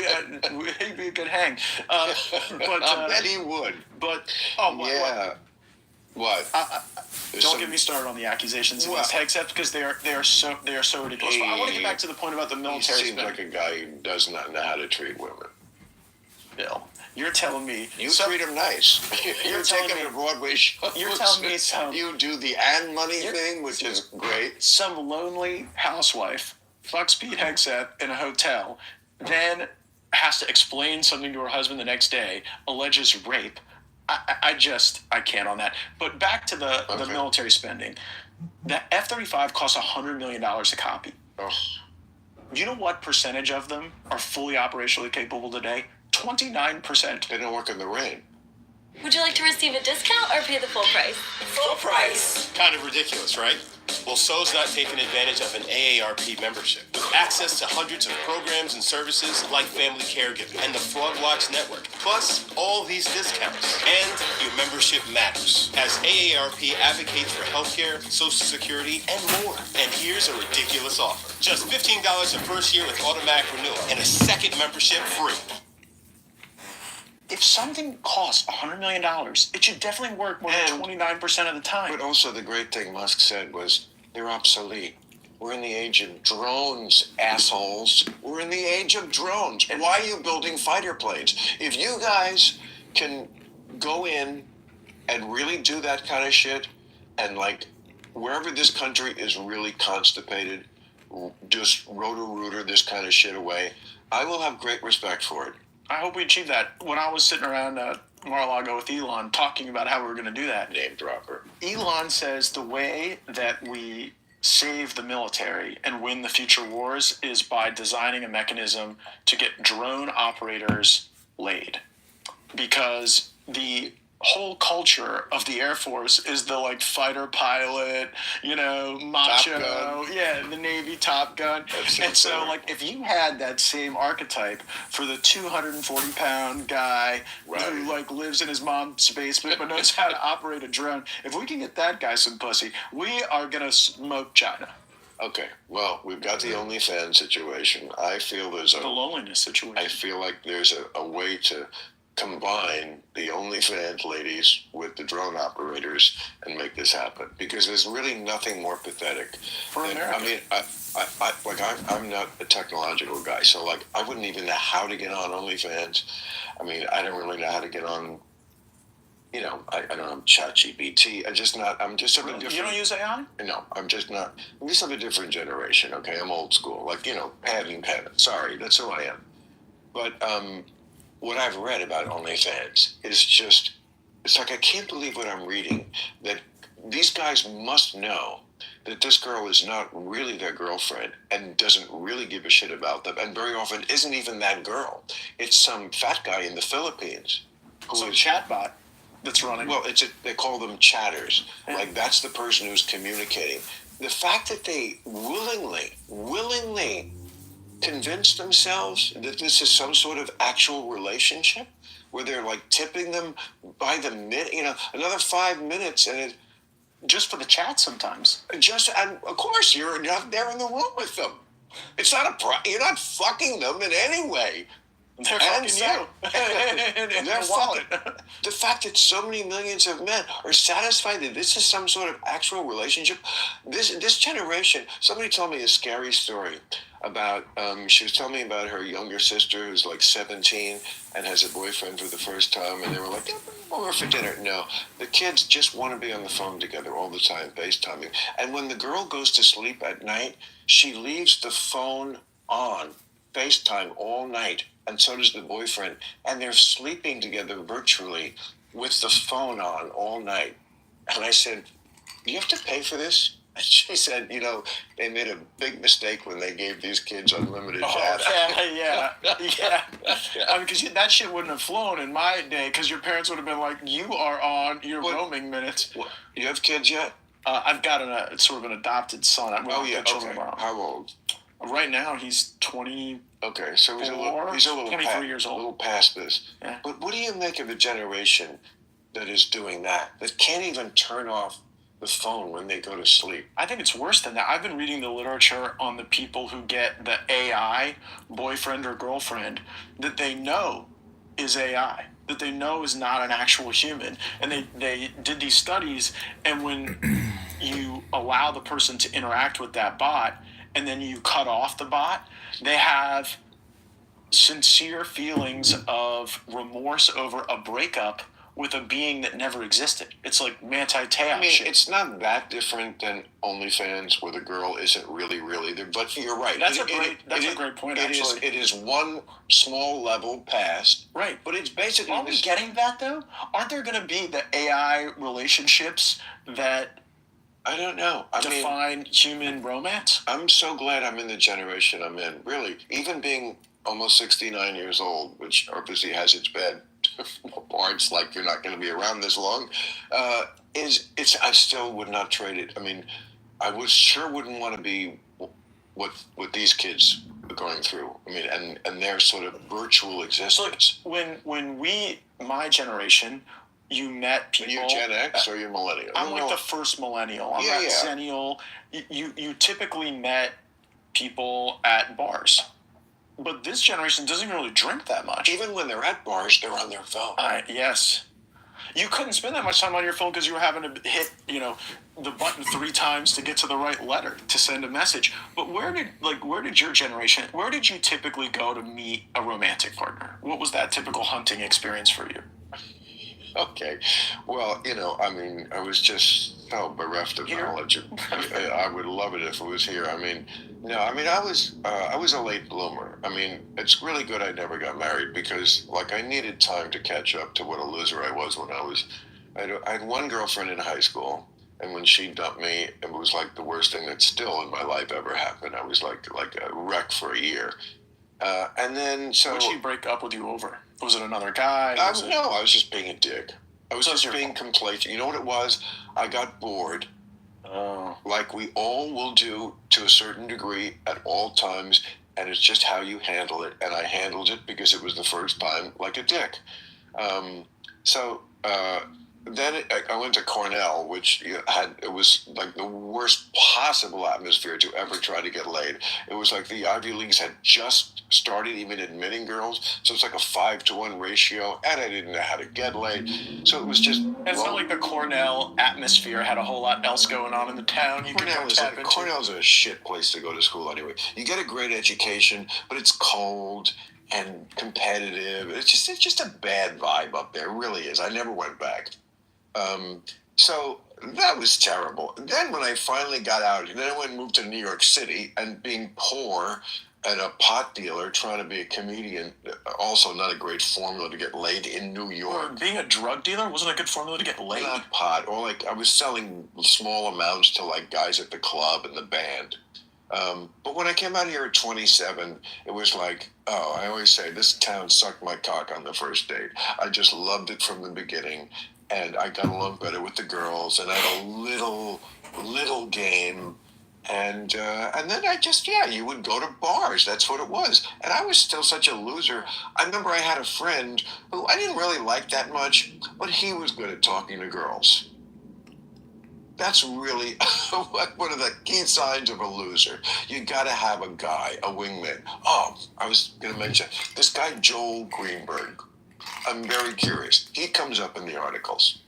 he'd be a good hang. But I bet he would. But Yeah. What? Don't get me started on the accusations against Hegseth because they are so ridiculous. But I want to get back to the point about the He military. seems like a guy who does not know how to treat women. Bill, you're telling me You treat him nice. You're telling taking me- a Broadway show. you're telling me some- You do the and money thing, which is great. some lonely housewife fucks Pete Hegseth in a hotel, then has to explain something to her husband the next day, alleges rape. I can't on that. But back to the military spending. The F-35 costs $100 million a copy. Oh. You know what percentage of them are fully operationally capable today? 29%. They don't work in the rain. Would you like to receive a discount or pay the full price? Full price. Kind of ridiculous, right? Well, so's not taking advantage of an AARP membership. Access to hundreds of programs and services like family caregiving and the Fraud Watch Network. Plus, all these discounts. And your membership matters, as AARP advocates for healthcare, Social Security, and more. And here's a ridiculous offer. Just $15 the first year with automatic renewal and a second membership free. if something costs $100 million, it should definitely work more than 29% of the time. But also the great thing Musk said was they're obsolete. We're in the age of drones, assholes. We're in the age of drones. Why are you building fighter planes? If you guys can go in and really do that kind of shit, and like wherever this country is really constipated, just roto-rooter this kind of shit away, I will have great respect for it. I hope we achieve that. When I was sitting around Mar-a-Lago with Elon talking about how we were going to do that, Name dropper. Elon says the way that we save the military and win the future wars is by designing a mechanism to get drone operators laid. Because the whole culture of the Air Force is the like fighter pilot, macho, the Navy Top Gun. And so like if you had that same archetype for the 240-pound guy who like lives in his mom's basement but knows how to operate a drone, if we can get that guy some pussy, we are gonna smoke China. Okay, well, we've got the OnlyFans situation. I feel there's The loneliness situation. I feel like there's a way to combine the OnlyFans ladies with the drone operators and make this happen, because there's really nothing more pathetic for America. I mean, I'm not a technological guy, so like I wouldn't even know how to get on OnlyFans. I mean, I don't really know how to get on. I don't know, ChatGPT. I'm just of a different. You don't use AI? No, I'm just not. I'm just of a different generation. Okay, I'm old school. Like pad and pen. Sorry, that's who I am. But what I've read about OnlyFans is just, it's like I can't believe what I'm reading, that these guys must know that this girl is not really their girlfriend and doesn't really give a shit about them, and very often isn't even that girl. It's some fat guy in the Philippines. Some chatbot that's running. Well, they call them chatters. Yeah. Like that's the person who's communicating. The fact that they willingly convince themselves that this is some sort of actual relationship where they're like tipping them by the minute, another 5 minutes, and it just for the chat sometimes. And of course you're not there in the room with them. It's not you're not fucking them in any way. They're fucking you. And they're fucking. The fact that so many millions of men are satisfied that this is some sort of actual relationship. This generation. Somebody told me a scary story about. She was telling me about her younger sister who's like 17 and has a boyfriend for the first time, and they were like, "Yeah, bring him over for dinner." No, the kids just want to be on the phone together all the time, FaceTiming. And when the girl goes to sleep at night, she leaves the phone on, FaceTime all night. And so does the boyfriend. And they're sleeping together virtually with the phone on all night. And I said, "Do you have to pay for this?" And she said, they made a big mistake when they gave these kids unlimited data. Yeah. I mean, because that shit wouldn't have flown in my day, because your parents would have been like, you are on your roaming minutes. What? You have kids yet? I've got sort of an adopted son. Okay. How old? Right now, he's 20. Okay, so he's a little 23 years old. A little past this. Yeah. But what do you make of a generation that is doing that can't even turn off the phone when they go to sleep? I think it's worse than that. I've been reading the literature on the people who get the AI boyfriend or girlfriend that they know is AI, that they know is not an actual human. And they did these studies, and when you allow the person to interact with that bot, and then you cut off the bot, they have sincere feelings of remorse over a breakup with a being that never existed. It's like Manti Te'o. I mean, shit. It's not that different than OnlyFans, where the girl isn't really there. But you're right. That's a great point. Actually, it is one small level past. Right, but it's basically. Are we getting that though? Aren't there going to be the AI relationships that? I don't know. Define human romance? I'm so glad I'm in the generation I'm in. Really, even being almost 69 years old, which obviously has its bad parts, like you're not going to be around this long, I still would not trade it. I mean, I wouldn't want to be what these kids are going through. I mean, and their sort of virtual existence. When my generation, you met people. Are you Gen X or you millennial? I'm like the first millennial. I'm not Zennial. You typically met people at bars. But this generation doesn't really drink that much. Even when they're at bars, they're on their phone. Yes. You couldn't spend that much time on your phone because you were having to hit, the button 3 times to get to the right letter to send a message. But where did your generation, where did you typically go to meet a romantic partner? What was that typical hunting experience for you? Okay. Well, I was just so bereft of knowledge. I would love it if it was here. I was a late bloomer. It's really good I never got married because, I needed time to catch up to what a loser I was when I had one girlfriend in high school, and when she dumped me, it was like the worst thing that still in my life ever happened. I was like a wreck for a year. And then, so. What'd she break up with you over? Was it another guy? No, I was just being a dick. I was just being complacent. You know what it was? I got bored. Like we all will do to a certain degree at all times, and it's just how you handle it. And I handled it because it was the first time like a dick. Then I went to Cornell, which it was like the worst possible atmosphere to ever try to get laid. It was like the Ivy Leagues had just started even admitting girls, so it's like a 5-to-1 ratio, and I didn't know how to get laid. So it was just. It's not like the Cornell atmosphere had a whole lot else going on in the town. Cornell's a shit place to go to school anyway. You get a great education, but it's cold and competitive. It's just a bad vibe up there. It really is. I never went back. So that was terrible. And then when I finally got out, then I went and moved to New York City, and being poor and a pot dealer trying to be a comedian, also not a great formula to get laid in New York. Or being a drug dealer wasn't a good formula to get laid. Not pot, or I was selling small amounts to guys at the club and the band. But when I came out here at 27, it was like, I always say, this town sucked my cock on the first date. I just loved it from the beginning. And I got along better with the girls, and I had a little game, and then you would go to bars. That's what it was. And I was still such a loser. I remember I had a friend who I didn't really like that much, but he was good at talking to girls. That's really one of the key signs of a loser. You got to have a guy, a wingman. Oh, I was going to mention this guy, Joel Greenberg. I'm very curious. He comes up in the articles.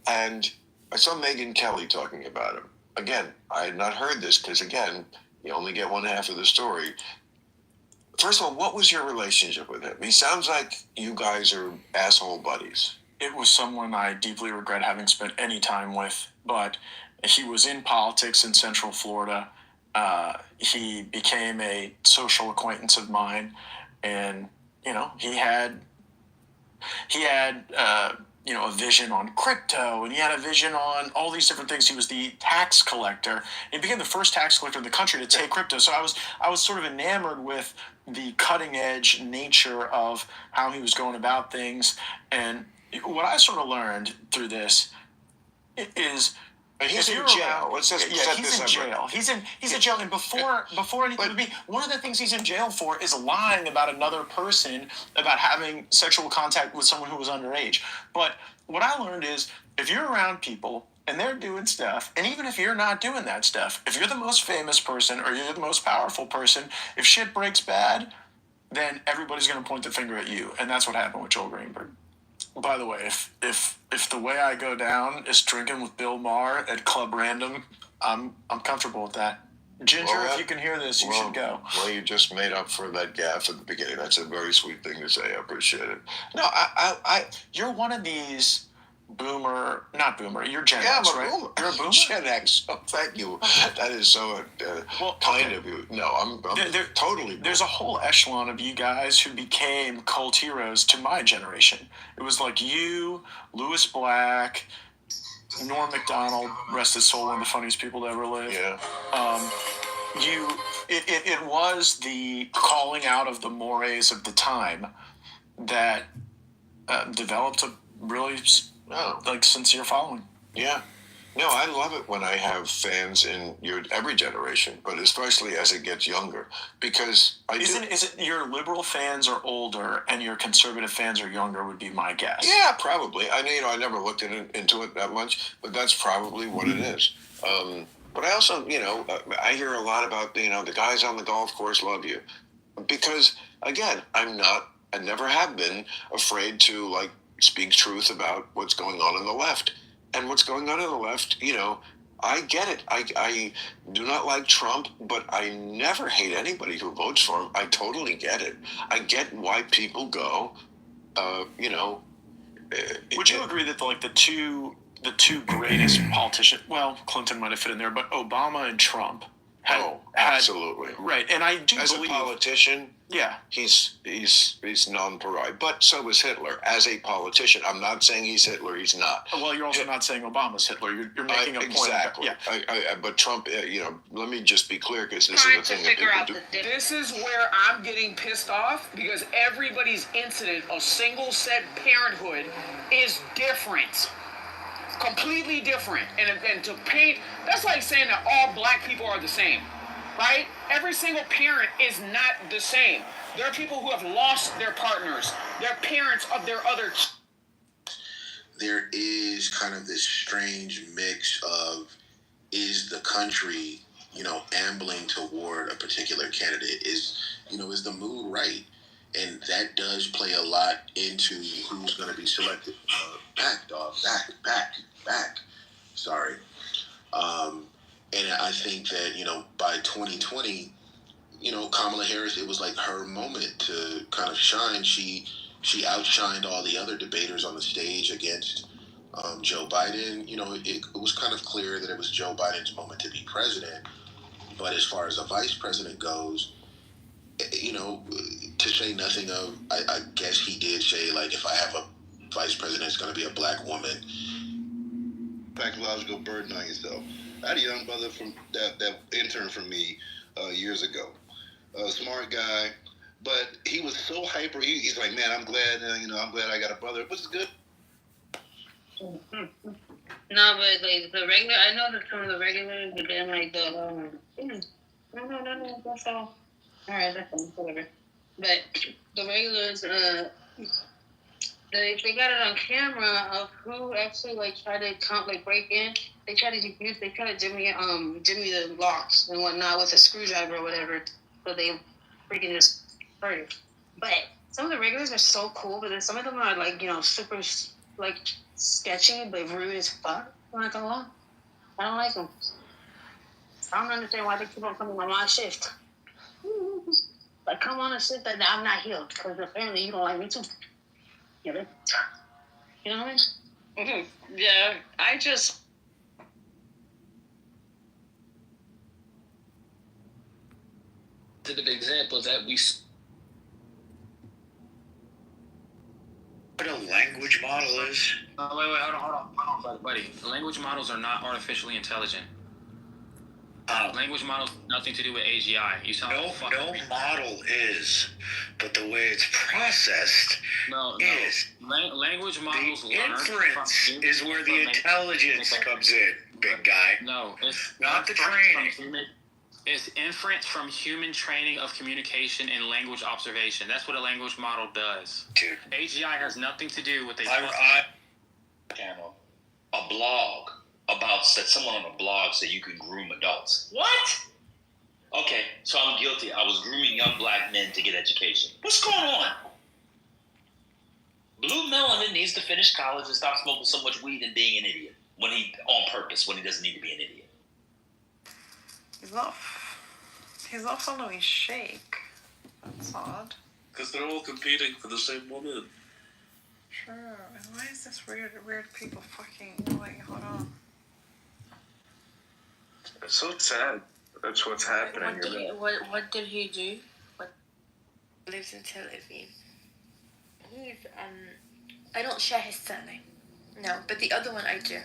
And I saw Megyn Kelly talking about him. Again, I had not heard this because, again, you only get one half of the story. First of all, what was your relationship with him? He sounds like you guys are asshole buddies. It was someone I deeply regret having spent any time with, but he was in politics in Central Florida. He became a social acquaintance of mine, and, he had a vision on crypto, and he had a vision on all these different things. He was the tax collector. He became the first tax collector in the country to take crypto. So I was sort of enamored with the cutting edge nature of how he was going about things. And what I sort of learned through this is. He's in jail. He's in jail. He's in jail, and before anything would be, one of the things he's in jail for is lying about another person, about having sexual contact with someone who was underage. But what I learned is, if you're around people and they're doing stuff, and even if you're not doing that stuff, if you're the most famous person or you're the most powerful person, if shit breaks bad, then everybody's going to point the finger at you, and that's what happened with Joel Greenberg. By the way, if the way I go down is drinking with Bill Maher at Club Random, I'm comfortable with that. Ginger, if you can hear this, you should go. Well, you just made up for that gaffe at the beginning. That's a very sweet thing to say. I appreciate it. No, you're one of these not boomer. You're Gen X, X, right? Boomer. You're a boomer. Gen X. Oh, thank you. That is so kind of you. No, I'm totally. There's a whole echelon of you guys who became cult heroes to my generation. It was like you, Lewis Black, Norm Macdonald, rest his soul, one of the funniest people to ever live. Yeah. It was the calling out of the mores of the time that developed a really sincere following. Yeah. No, I love it when I have fans in every generation, but especially as it gets younger, because is it your liberal fans are older and your conservative fans are younger would be my guess. Yeah, probably. I never looked into it that much, but that's probably what it is. But I also, I hear a lot about, the guys on the golf course love you. because again, I never have been afraid to like speak truth about what's going on the left. And what's going on the left, I get it. I do not like Trump, but I never hate anybody who votes for him. I totally get it. I get why people go, Would you agree that the two greatest politicians? Well, Clinton might have fit in there, but Obama and Trump. Absolutely. Right, and I do as believe, a politician, yeah, he's non-pariah. But so was Hitler. As a politician, I'm not saying he's Hitler. He's not. Well, you're also not saying Obama's Hitler. You're making a point. Exactly. Yeah. But Trump, let me just be clear, because this is the thing that people do. This is where I'm getting pissed off, because everybody's incident of single-set parenthood is different. Completely different. And to paint, that's like saying that all black people are the same, right? Every single parent is not the same. There are people who have lost their partners, their parents of their other. There is kind of this strange mix of, is the country, ambling toward a particular candidate? Is the mood right? And that does play a lot into who's going to be selected. Back. Sorry. And I think that, by 2020, Kamala Harris, it was like her moment to kind of shine. She outshined all the other debaters on the stage against Joe Biden. It was kind of clear that it was Joe Biden's moment to be president. But as far as a vice president goes, to say nothing of, I guess he did say, like, if I have a vice president, it's going to be a black woman. Psychological burden on yourself. I had a young brother from that intern from me years ago. A smart guy, but he was so hyper. He's like, man, I'm glad, I'm glad I got a brother. What's good? No, but like the regular, I know that some of the regulars, but then like the no, that's all. All right, that's fine, whatever. But the regulars, they got it on camera of who actually tried to break in. They tried to jimmy the locks and whatnot with a screwdriver or whatever. So they freaking just hurt it. But some of the regulars are so cool, but then some of them are super sketchy but rude as fuck. I'm not gonna lie. I don't like them. I don't understand why they keep on coming on my shift. Like, come on a shift that I'm not here because apparently you don't like me too. You know what I mean? Mm-hmm. Yeah, I just. The example that we. What a language model is. Wait, hold on, buddy. The language models are not artificially intelligent. Language models have nothing to do with AGI. You sound no model is, but the way it's processed is. Language models the inference is where the intelligence comes in, big guy. No, it's not the training. It's inference from human training of communication and language observation. That's what a language model does. Dude. AGI has nothing to do with channel, a blog about that someone on a blog said you can groom adults. What? Okay, so I'm guilty. I was grooming young black men to get education. What's going on? Blue Melanin needs to finish college and stop smoking so much weed and being an idiot on purpose when he doesn't need to be an idiot. He's not following Shake. That's odd. Because they're all competing for the same woman. True. And why is this weird people fucking hold on. It's so sad. That's what's happening. What did he do? What lives in Tel Aviv? He's I don't share his surname. No, but the other one I do.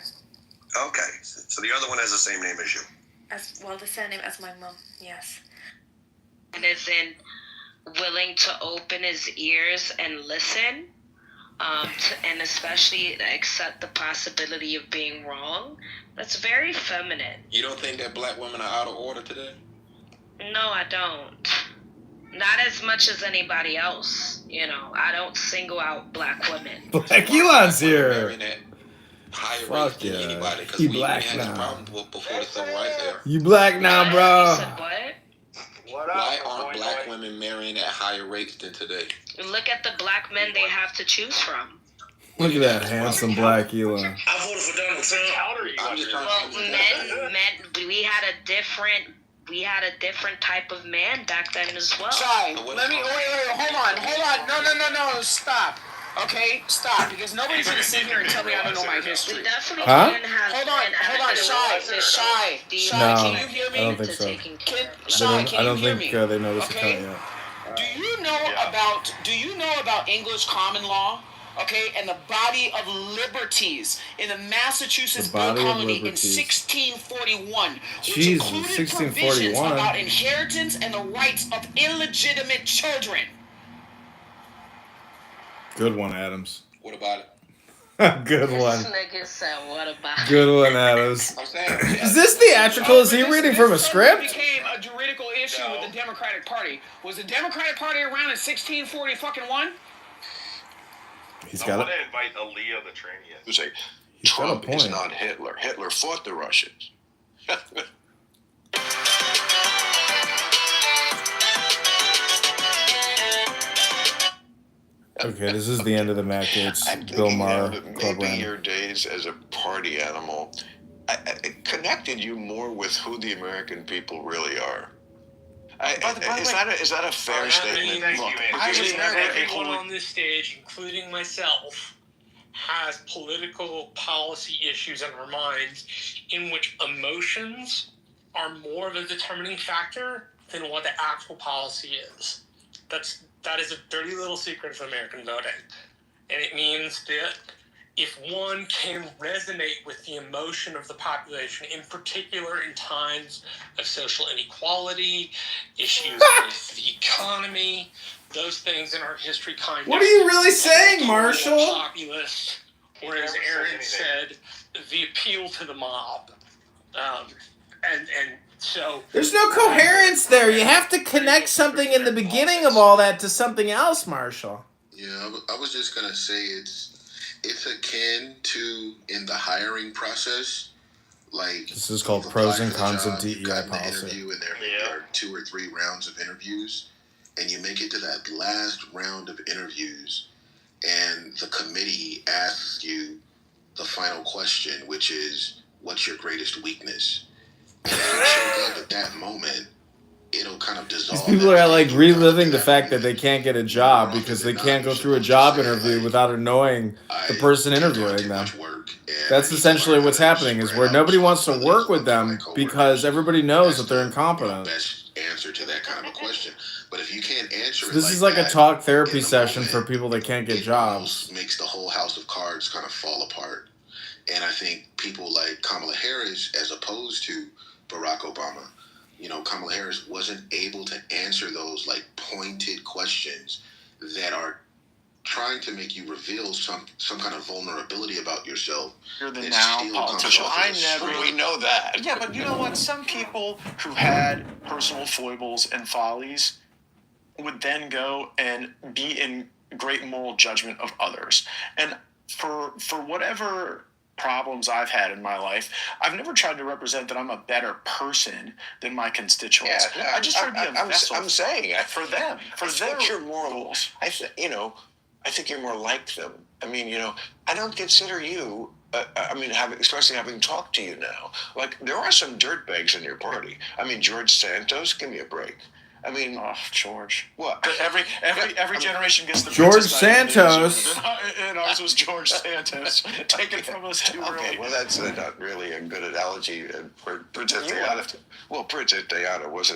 Okay, so the other one has the same name as you. The surname as my mom. Yes. And isn't willing to open his ears and listen, and especially accept the possibility of being wrong. That's very feminine. You don't think that black women are out of order today? No, I don't. Not as much as anybody else. I don't single out black women. Black Elon's here. Fuck yeah. You black now. Before the civil rights era. You black now, bro. What? What Why aren't black women marrying at higher rates than today? Look at the black men they have to choose from. Look at that handsome black Elon. I voted for Donald Trump. I'm just trying Well, men, we had a different type of man back then as well. Shy, let me, wait, hold on. No, stop. Okay, stop, because nobody's gonna sit here and tell me I don't know my history. We definitely Huh? can have Hold on, Shy, No, can you hear me? I don't think so. Can you hear me? They noticed the Okay. cut yet. Do you know about English common law? Okay, and the body of liberties in the Massachusetts The Bill body of Colony in liberties. 1641, which Jesus, included provisions 1641. about inheritance and the rights of illegitimate children. Good one, Adams. What about it? Good one. This nigga said, "What about?" Good one, Adams. I'm saying. Is this theatrical? Is he reading from a This script? became a juridical issue with the Democratic Party. Was the Democratic Party around in 1641? He's got it. invite Aaliyah the tranny. You say He's got a Trump is point. not Hitler. Hitler fought the Russians. Okay, this is the end of the Matt Gaetz, I'm Bill thinking Maher that club maybe run. your days as a party animal it connected you more with who the American people really are. Is that a fair statement? Look, I because was never everyone on this stage, including myself, has political policy issues in our minds in which emotions are more of a determining factor than what the actual policy is. That is a dirty little secret of American voting. And it means that if one can resonate with the emotion of the population, in particular in times of social inequality, issues with the economy, those things in our history kind What of... are you really saying, Marshall? Populist, or as Aaron said, the appeal to the mob. And so... There's no coherence there. You have to connect something in the beginning of all that to something else, Marshall. Yeah, I was just gonna say it's akin to in the hiring process, like This is called you've pros applied and for the cons of job, you've DEI gotten the policy. interview, and there are 2 or 3 rounds of interviews, and you make it to that last round of interviews, and the committee asks you the final question, which is, "What's your greatest weakness?" And if you choke up at that moment, it'll kind of dissolve. These people are like reliving the fact that they can't get a job because they can't go through a job interview without annoying the person interviewing them. That's essentially what's happening, is where nobody wants to work with them because everybody knows that they're incompetent. Best answer to that kind of a question. But if you can't answer So it this like is like a that, talk therapy in the session moment, for people that can't get it jobs. almost makes the whole house of cards kind of fall apart. And I think people like Kamala Harris, as opposed to Barack Obama, Kamala Harris wasn't able to answer those like pointed questions that are trying to make you reveal some kind of vulnerability about yourself. You're the that now still comes politician. off I as a never. strength. We know that. Yeah, but you know what? Some people who had personal foibles and follies would then go and be in great moral judgment of others. And for whatever problems I've had in my life, I've never tried to represent that I'm a better person than my constituents. Yeah, I just try to be a vessel I'm saying for them, for their you're more. goals. I think you're more like them. I mean, I don't consider you. Especially having talked to you now, like there are some dirtbags in your party. I mean, George Santos, give me a break. I mean, George. What? Every generation gets the George Princess Diana Santos. and ours was George Santos. Taken from us too early. Okay, well, that's not really a good analogy. Princess Diana. Well, Princess Diana was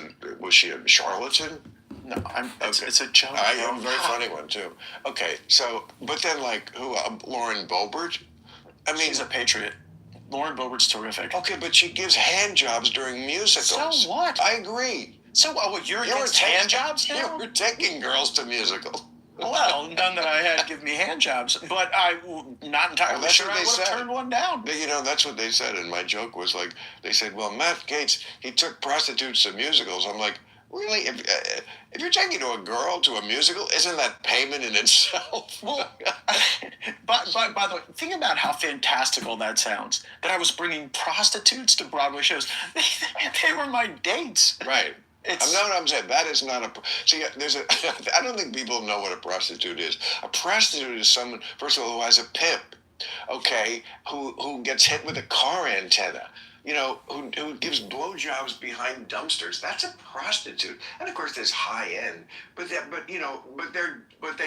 she a charlatan? No, it's a joke. A very funny one too. Okay, so but then like who? Lauren Boebert. I mean, she's a patriot. Lauren Boebert's terrific. Okay, but she gives hand jobs during musicals. So what? I agree. So you're against hand jobs now? You're taking girls to musicals. Well, none that I had give me hand jobs, but not entirely sure I would have turned one down. That's what they said, and my joke was like, they said, well, Matt Gaetz, he took prostitutes to musicals. I'm like, really? If you're taking a girl to a musical, isn't that payment in itself? Well, by the way, think about how fantastical that sounds. That I was bringing prostitutes to Broadway shows. They were my dates. Right. I'm saying that is not a. See, there's a. I don't think people know what a prostitute is. A prostitute is someone, first of all, who has a pimp, okay, who gets hit with a car antenna, who gives blowjobs behind dumpsters. That's a prostitute. And of course, there's high end, but they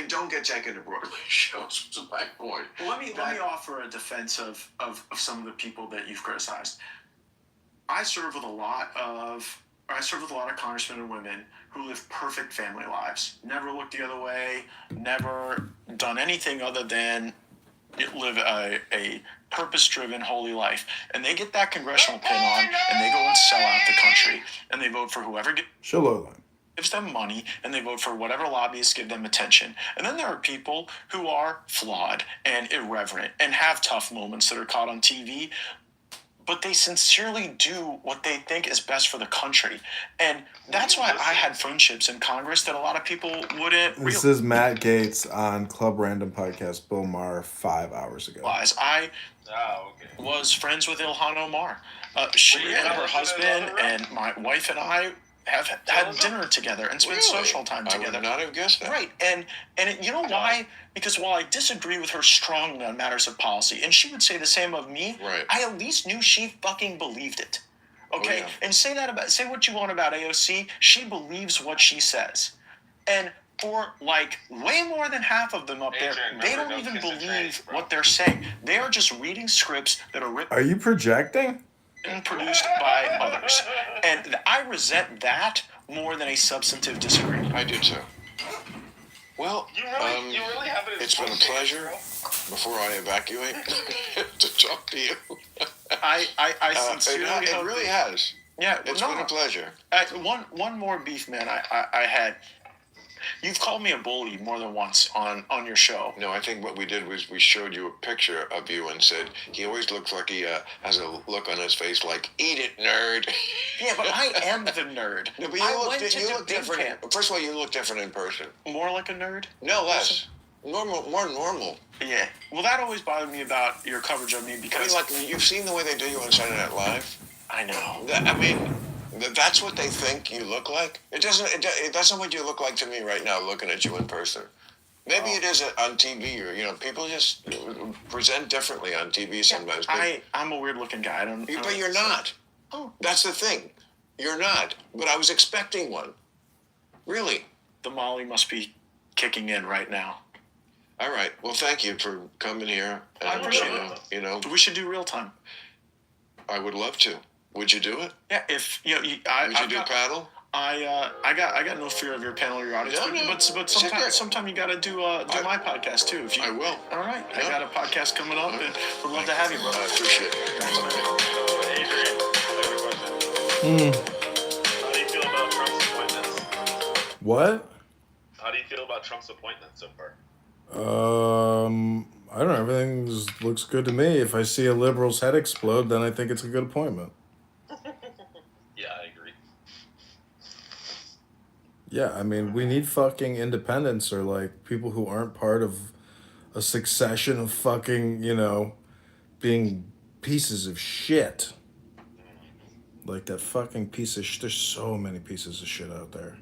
don't get taken to Broadway shows. Is my point. Well, let me offer a defense of some of the people that you've criticized. I serve with a lot of congressmen and women who live perfect family lives. Never looked the other way. Never done anything other than live a purpose-driven, holy life. And they get that congressional pin on, and they go and sell out the country. And they vote for whoever gives them money, and they vote for whatever lobbyists give them attention. And then there are people who are flawed and irreverent and have tough moments that are caught on TV, but they sincerely do what they think is best for the country. And that's why I had friendships in Congress that a lot of people wouldn't This is Matt Gates on Club Random Podcast, Bill Maher, 5 hours ago. I was friends with Ilhan Omar. She and her husband and my wife and I have had dinner together and spent social time together. I would not have guessed that. Right, and you know why? Because while I disagree with her strongly on matters of policy, and she would say the same of me, right. I at least knew she fucking believed it. Okay, and say what you want about AOC, she believes what she says, and for like way more than half of them up there, they don't even believe what they're saying. They are just reading scripts that are written. Are you projecting? And produced by others. And I resent that more than a substantive disagreement. I do too. Well, You really have it. it's been a pleasure, before I evacuate, to talk to you. I sincerely it hope really that- has. Yeah, It's been a pleasure. One more beef, man. I had. You've called me a bully more than once on your show. No, I think what we did was we showed you a picture of you and said, he always looks like he has a look on his face like, eat it, nerd. Yeah, but I am the nerd. No, but I you went to look big different. camp. First of all, you look different in person. More like a nerd? No, less. More normal. Yeah. Well, that always bothered me about your coverage of me because... I mean, like, you've seen the way they do you on Saturday Night Live? I know. That's what they think you look like. That's not what you look like to me right now, looking at you in person. Maybe it is on TV, or people just present differently on TV sometimes. I'm a weird looking guy. But you're not. Oh, that's the thing. You're not. But I was expecting one. Really. The Molly must be kicking in right now. All right. Well, thank you for coming here. I appreciate it. We should do real time. I would love to. Would you do it? Yeah, if would you do paddle? I got no fear of your panel or your audience, but sometime you got to do my podcast too. I will. All right, I got a podcast coming up, and we'd love to have you, bro. I appreciate Adrian, how do you feel about Trump's appointments? What? How do you feel about Trump's appointment so far? I don't know. Everything looks good to me. If I see a liberal's head explode, then I think it's a good appointment. Yeah, I agree. Yeah, I mean, we need fucking independents or like people who aren't part of a succession of fucking, being pieces of shit. Like that fucking piece of shit. There's so many pieces of shit out there.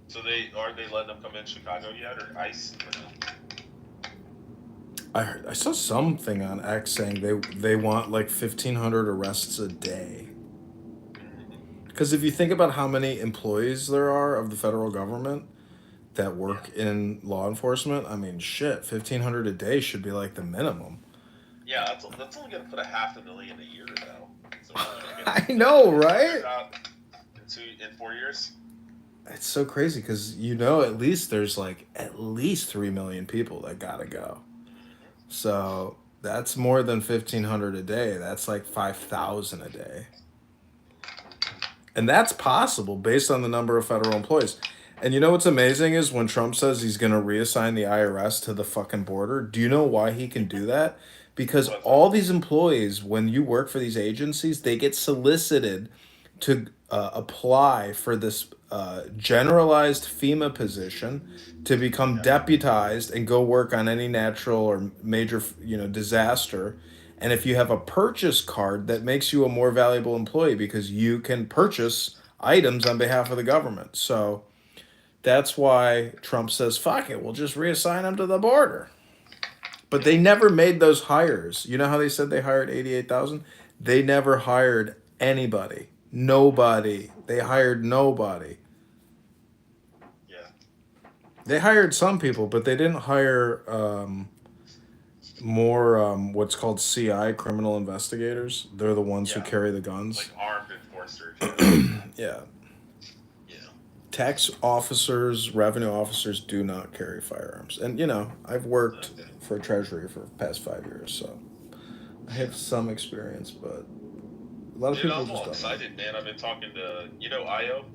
So are they letting them come in Chicago yet, or ICE? I saw something on X saying they want like 1,500 arrests a day. Because if you think about how many employees there are of the federal government that work in law enforcement, I mean, shit, 1,500 a day should be like the minimum. Yeah, that's only going to put $500,000 a year though. So I know, right? In 4 years. It's so crazy because at least there's like at least 3 million people that gotta go. So that's more than 1,500 a day. That's like 5,000 a day. And that's possible based on the number of federal employees. And you know what's amazing is when Trump says he's going to reassign the IRS to the fucking border, do you know why he can do that? Because all these employees, when you work for these agencies, they get solicited to apply for this generalized FEMA position to become deputized and go work on any natural or major disaster. And if you have a purchase card, that makes you a more valuable employee because you can purchase items on behalf of the government. So that's why Trump says, fuck it, we'll just reassign them to the border. But they never made those hires. You know how they said they hired 88,000? They never hired anybody. Nobody. They hired nobody. Yeah. They hired some people, but they didn't hire more what's called CI, criminal investigators. They're the ones who carry the guns. Like armed enforcers. Yeah. Yeah. Tax officers, revenue officers do not carry firearms. And, you know, I've worked for Treasury for the past 5 years, so I have some experience, but a lot of Dude, people I'm just all don't. excited, man. I've been talking to, IO,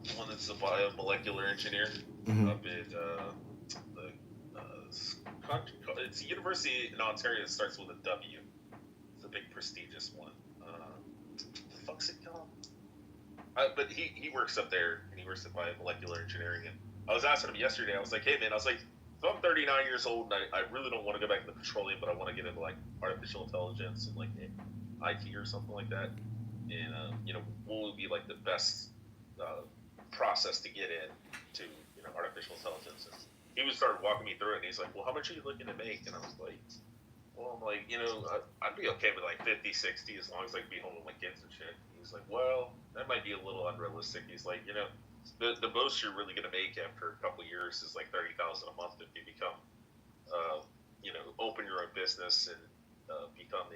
the one that's a biomolecular engineer Mhm. up at it's a university in Ontario that starts with a W. It's a big prestigious one. The fuck's it called? But he works up there, and he works at biomolecular engineering. And I was asking him yesterday. I was like, "Hey, man," I was like, "So I'm 39 years old, and I really don't want to go back into petroleum, but I want to get into like artificial intelligence and like IT or something like that. And what would be like the best process to get in to artificial intelligence?" And he would start walking me through it, and he's like, "Well, how much are you looking to make?" And I was like, "Well, I'm like, I'd be okay with like 50, 60 as long as I could be home with my kids and shit." He's like, "Well, that might be a little unrealistic." He's like, the most you're really gonna make after a couple of years is like 30,000 a month if you become, open your own business and become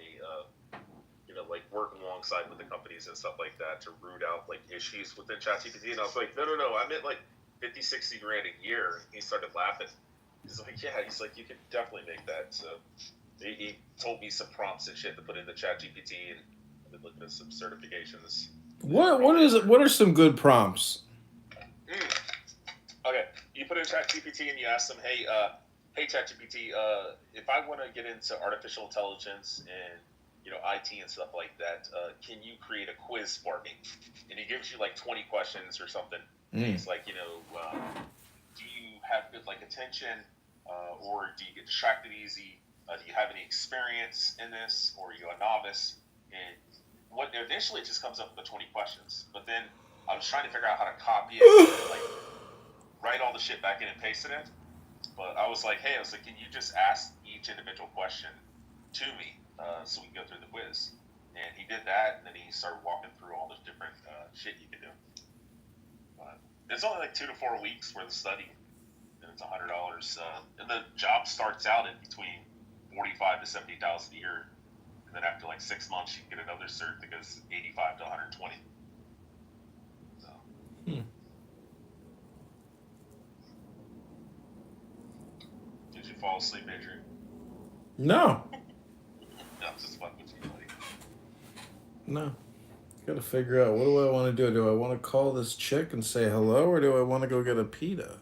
like work alongside with the companies and stuff like that to root out like issues within ChatGPT." And I was like, no, I meant like 50, 60 grand a year. And he started laughing. He's like, "Yeah," he's like, "You could definitely make that." So he told me some prompts and shit to put into ChatGPT, and I've been looking at some certifications. What are some good prompts? Okay, you put in ChatGPT and you ask them, "Hey, ChatGPT, if I want to get into artificial intelligence and IT and stuff like that, can you create a quiz for me?" And he gives you like 20 questions or something. And he's like, do you have good like attention, or do you get distracted easy? Do you have any experience in this, or are you a novice? And what initially it just comes up with the 20 questions, but then I was trying to figure out how to copy it, and, like write all the shit back in and paste it in. But I was like, "Hey," I was like, "can you just ask each individual question to me so we can go through the quiz?" And he did that, and then he started walking through all the different shit you can do. It's only like 2 to 4 weeks worth of study, and it's $100. And the job starts out at between 45 to 70,000 a year, and then after like 6 months, you can get another cert that goes 85 to 120. So. Did you fall asleep, Adrian? No. No, I'm just fucking with you, buddy. No. Gotta figure out, what do I want to do? Do I want to call this chick and say hello, or do I want to go get a pita?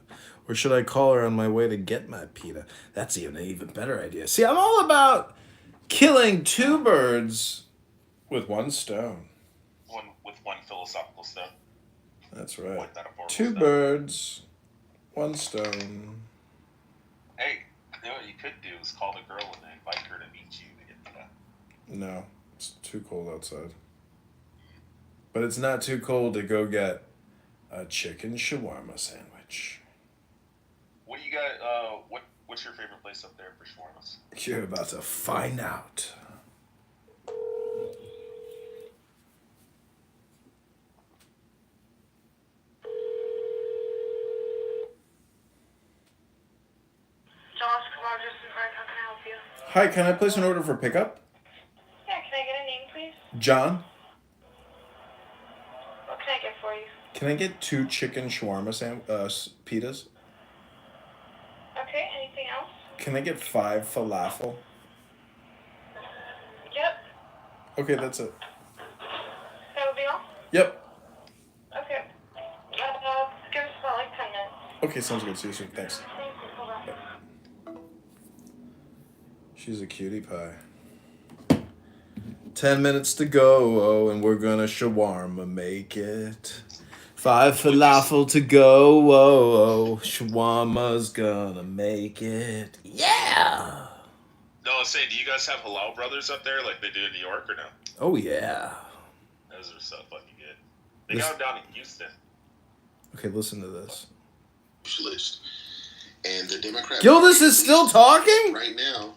Or should I call her on my way to get my pita? That's an even better idea. See, I'm all about killing two birds with one stone. With one philosophical stone. That's right. One metaphorical Two stone. birds, one stone. Hey, what you could do is call the girl and invite her to meet you to get that. No, it's too cold outside. But it's not too cold to go get a chicken shawarma sandwich. What do you got? What's your favorite place up there for shawarmas? You're about to find out. Hi, can I place an order for pickup? Yeah, can I get a name, please? John? What can I get for you? Can I get 2 chicken shawarma pitas? Okay, anything else? Can I get 5 falafel? Yep. Okay, that's it. That would be all? Yep. Okay. Give us about like 10 minutes. Okay, sounds good. See you soon. Thanks. Thank you. Hold on. She's a cutie pie. 10 minutes to go, and we're gonna shawarma make it. 5 falafel to go, shawarma's gonna make it. Yeah! No, I was saying, do you guys have halal brothers up there like they do in New York or no? Oh, yeah. Those are so fucking good. They got him down in Houston. Okay, listen to this. List. And the Democrats... Gildas is still talking? Right now,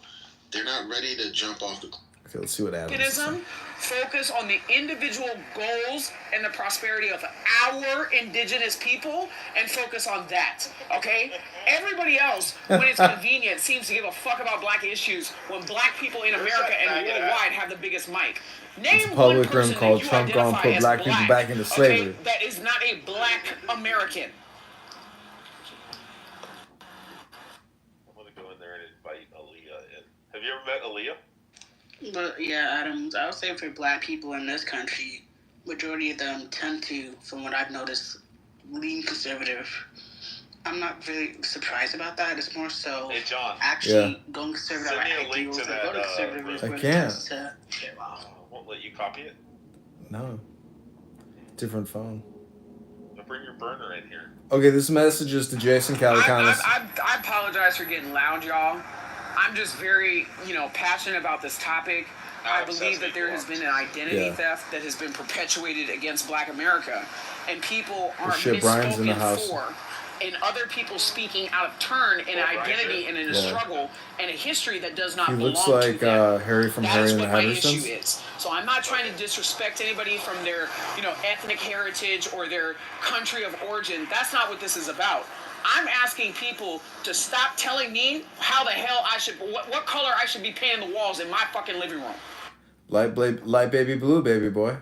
they're not ready to jump off the... Okay, let's see what Adams is saying. Focus on the individual goals and the prosperity of our indigenous people and focus on that, okay? Everybody else, when it's convenient, seems to give a fuck about black issues when black people in America and worldwide have the biggest mic. It's a public room called Trump gonna put black people back into slavery. Okay, that is not a black American. I'm going to go in there and invite Aaliyah in. Have you ever met Aaliyah? But yeah, Adams, I would say for black people in this country, majority of them tend to, from what I've noticed, lean conservative. I'm not really surprised about that. It's more so actually going conservative. Send me a link to that. I can't. I won't let you copy it. No. Different phone. Bring your burner in here. Okay, this message is to Jason Calacanis. I apologize for getting loud, y'all. I'm just very, passionate about this topic. I believe that there has been an identity theft that has been perpetuated against Black America, and people are misspoken for, and other people speaking out of turn in an identity and in a struggle and a history that does not belong to them. He looks like Harry from Harry and the Hendersons. Issue is. So I'm not trying to disrespect anybody from their, ethnic heritage or their country of origin. That's not what this is about. I'm asking people to stop telling me how the hell I should, what color I should be painting the walls in my fucking living room. Light baby blue, baby boy.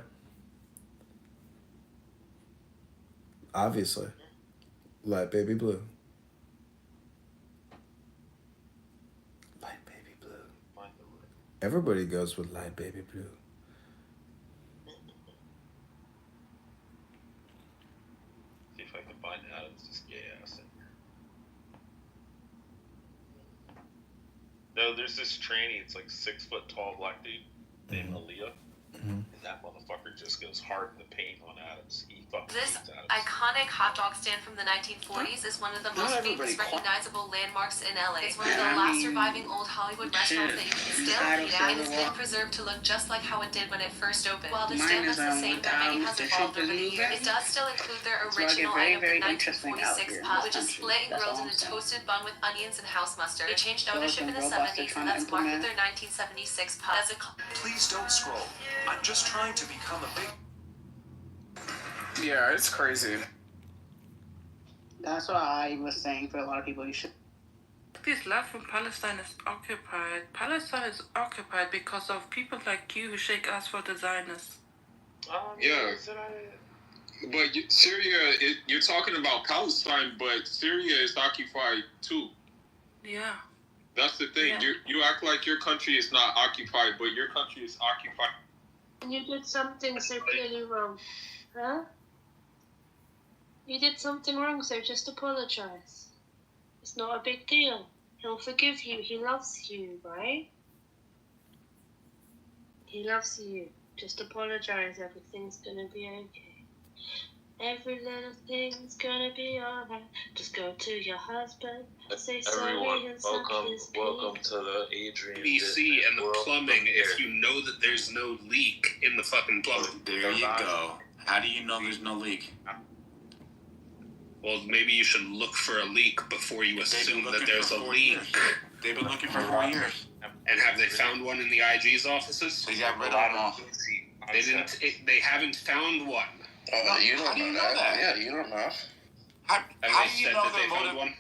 Obviously. Light baby blue. Light baby blue. Everybody goes with light baby blue. See if I can find Adam's just gay ass in here. No, there's this tranny. It's like 6 foot tall black dude named Aaliyah. And that motherfucker just goes hard in the paint on Adams. He fucking This hates Adams. iconic hot dog stand from the 1940s is one of the most famous recognizable landmarks in LA. It's one of the last surviving old Hollywood restaurants that you can still eat at, and it's been preserved to look just like how it did when it first opened. While the stand looks the same, the menu has evolved over the years. It does still include their original item, the 1946 pub, which is split and grilled in a toasted bun with onions and house mustard. They changed ownership in the 70s, and that's marked with their 1976 pub. Please don't scroll. I'm just trying to become a big... Yeah, it's crazy. That's why I was saying for a lot of people you should... This land from Palestine is occupied. Palestine is occupied because of people like you who shake ass for the Zionists. Yeah. But Syria, you're talking about Palestine, but Syria is occupied too. Yeah. That's the thing. Yeah. You act like your country is not occupied, but your country is occupied. You did something so clearly wrong. Huh? You did something wrong, so just apologize. It's not a big deal. He'll forgive you. He loves you, right? He loves you. Just apologize. Everything's gonna be okay. Every little thing's gonna be alright. Just go to your husband, say sorry and suck his Welcome to the Adrian BC and the plumbing if you know that there's no leak in the fucking plumbing. There you go. How do you know there's no leak? Well, maybe you should look for a leak before you assume that there's a leak. They've been looking for 4 years. And have they found one in the IG's offices? They got rid of them all. They didn't. They haven't found one. You don't How do you know know that? Yeah, you don't know. How Have do they you said know that they they're found voting? one?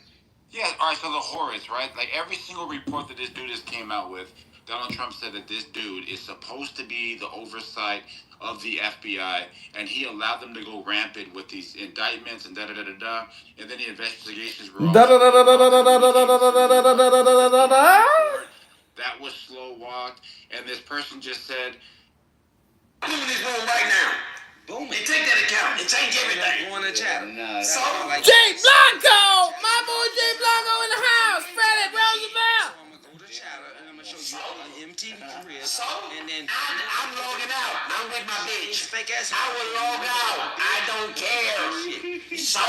Yeah, alright, so the horrors, right? Like every single report that this dude just came out with, Donald Trump said that this dude is supposed to be the oversight of the FBI, and he allowed them to go rampant with these indictments and da-da-da-da-da, and then the investigations were all... That was slow walked, and this person just said... Boom this room right now. Boom. And take that account and change everything. Go on the chat. So, Jay Blanco! My boy Jay Blanco in the house! Freddie Roosevelt! So, I'm logging out. I'm with my bitch. I will log out. I don't care. So,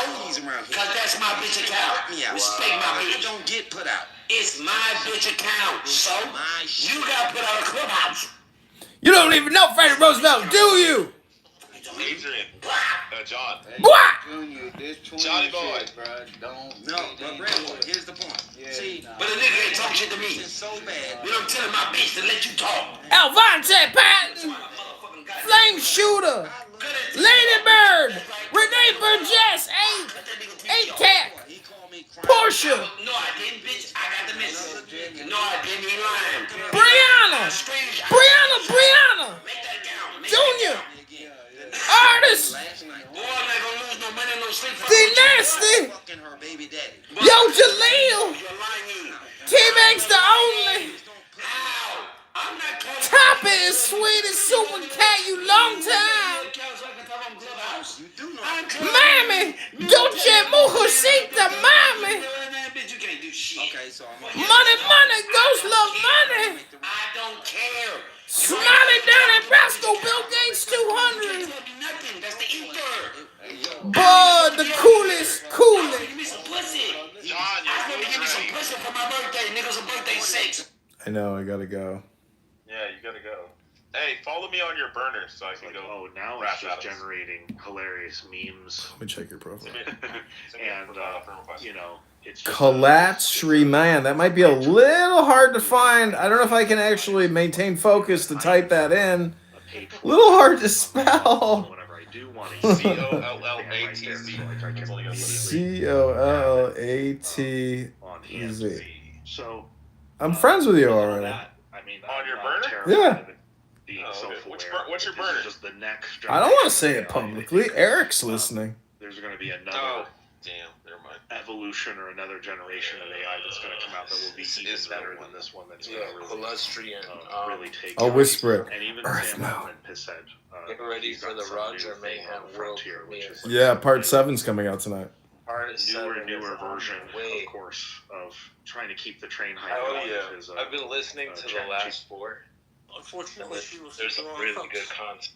because that's my bitch account. Respect my bitch. Don't get put out. It's my bitch account. So, you got put out of Clubhouse. You don't even know Freddie Roosevelt, do you? Adrian. John. Junior, this Johnny boy. shit, bro. No, but Brandon, here's the point. Yeah, See, but a nigga ain't talking shit to me. it's so bad. You don't tell my bitch to let you talk. Alvante Patton, Flame Shooter, Lady Bird, Renee Burgess, 8-Tack, Portia, No, I didn't, bitch. I got the message. No, I didn't. He lying. Brianna, Junior, Artist, Boy, I'm not gonna lose no money, no sleep. D Nasty, Fucking her baby daddy. Yo Jaleel, T-Max the Only, I'm not Toppy is sweet as Super Cat, you long time. You do know. Mami, Dolce Mujosita, Mami. Bitch, you can't do shit. Okay, so I'm Money, Ghost Love Money. I don't care. Smiley down at Brasco, Bill Gates 200. Nothing. That's the ether. Bud, the coolest. Give me some pussy. John, you're supposed to give me some pussy for my birthday. Niggas, a birthday sex. I know, I gotta go. Yeah, you gotta go. Hey, follow me on your burner so I can go. Oh, now it's just generating hilarious memes. Let me check your profile. And, you know, it's just Kalat Shri Man. That might be a little hard to find. I don't know if I can actually maintain focus to type that in. A little hard to spell. whenever I do want to COLLATZ. So I'm friends with you already. I mean, on your burner? Yeah. Being What's your burner? Just the next I don't want to say it publicly. Eric's listening. There's going to be another damn, never mind. evolution or another generation of AI that's going to come out that will be even better than this one. That's going to really take. I'll whisper it. And even Earth Sam Mount. Altman has said, Get ready for the Roger Mayhem World Frontier, which is Yeah, part 7's coming out tonight. newer version, of course, of trying to keep the train high. Oh yeah, I've been listening to the last 4. Unfortunately, she was There's some really good content.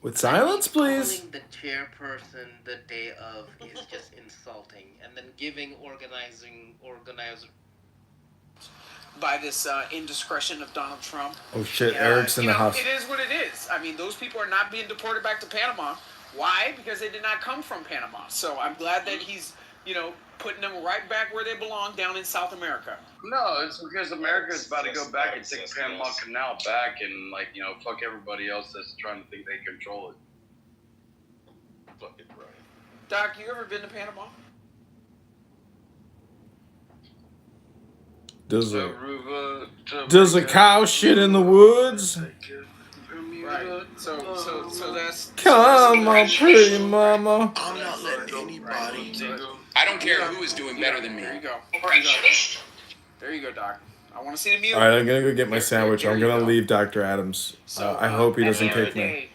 With silence, please. Calling the chairperson the day of is just insulting, and then giving organizer by this indiscretion of Donald Trump. Oh shit, Eric's in the house. It is what it is. I mean, those people are not being deported back to Panama. Why? Because they did not come from Panama. So I'm glad that he's, putting them right back where they belong, down in South America. No, it's because America's about to go back and take the Panama Canal back and, fuck everybody else that's trying to think they control it. Fucking right. Doc, you ever been to Panama? Does a cow shit in the woods? Right. So that's. Come on, pretty mama. I'm not letting anybody. I don't care who is doing better than me. There you go. There you go, Doc. I want to see the mute. All right, I'm gonna go get my sandwich. I'm gonna leave Dr. Adams. I hope he doesn't kick me.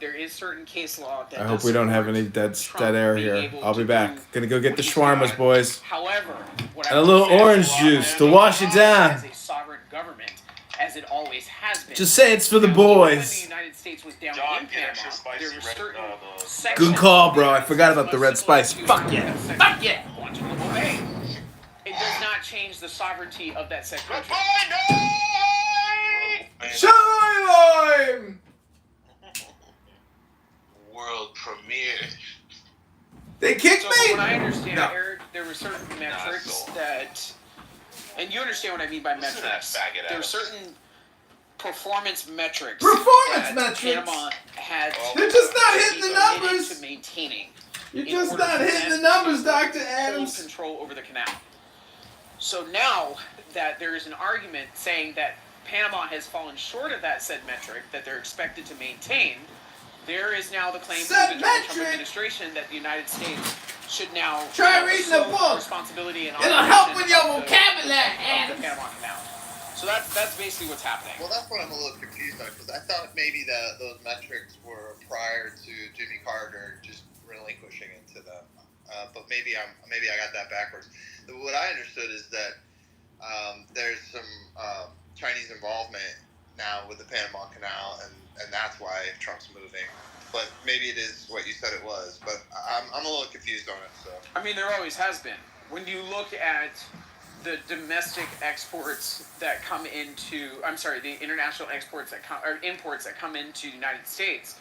There is certain case law that I hope we don't have any dead air here. I'll be back. Gonna go get the shawarmas, boys. However, And a little orange juice to wash it down. As a sovereign government, as it always has been. Just say it's for the When the boys. United States was down in Panama, there were certain sections. Good call, bro. I forgot about the red spice. Fuck yeah. Fuck yeah. Obey. It does not change the sovereignty of that said country. Shine! World premiere. They kicked So me? what I understand, No. Eric, there were certain metrics that, and you understand what I mean by metrics. There were certain performance metrics. that Panama had. You're just not hitting the committed numbers. To maintaining. You're in just order not to hitting the then numbers, Dr. hold Adams. control over the canal. So now that there is an argument saying that Panama has fallen short of that said metric that they're expected to maintain, there is now the claim Said from the Donald Trump metric? administration that the United States should now Try reading the assume book. responsibility and It'll help operation with your of the- vocabulary, of Adams. the Panama Canal. So that's basically what's happening. Well, that's what I'm a little confused on, because I thought maybe that those metrics were prior to Jimmy Carter just relinquishing it to them. But maybe I got that backwards. What I understood is that there's some Chinese involvement now with the Panama Canal, and that's why Trump's moving. But maybe it is what you said it was. But I'm a little confused on it. So I mean, there always has been. When you look at the domestic exports that come into, the international exports that come, or imports that come into the United States,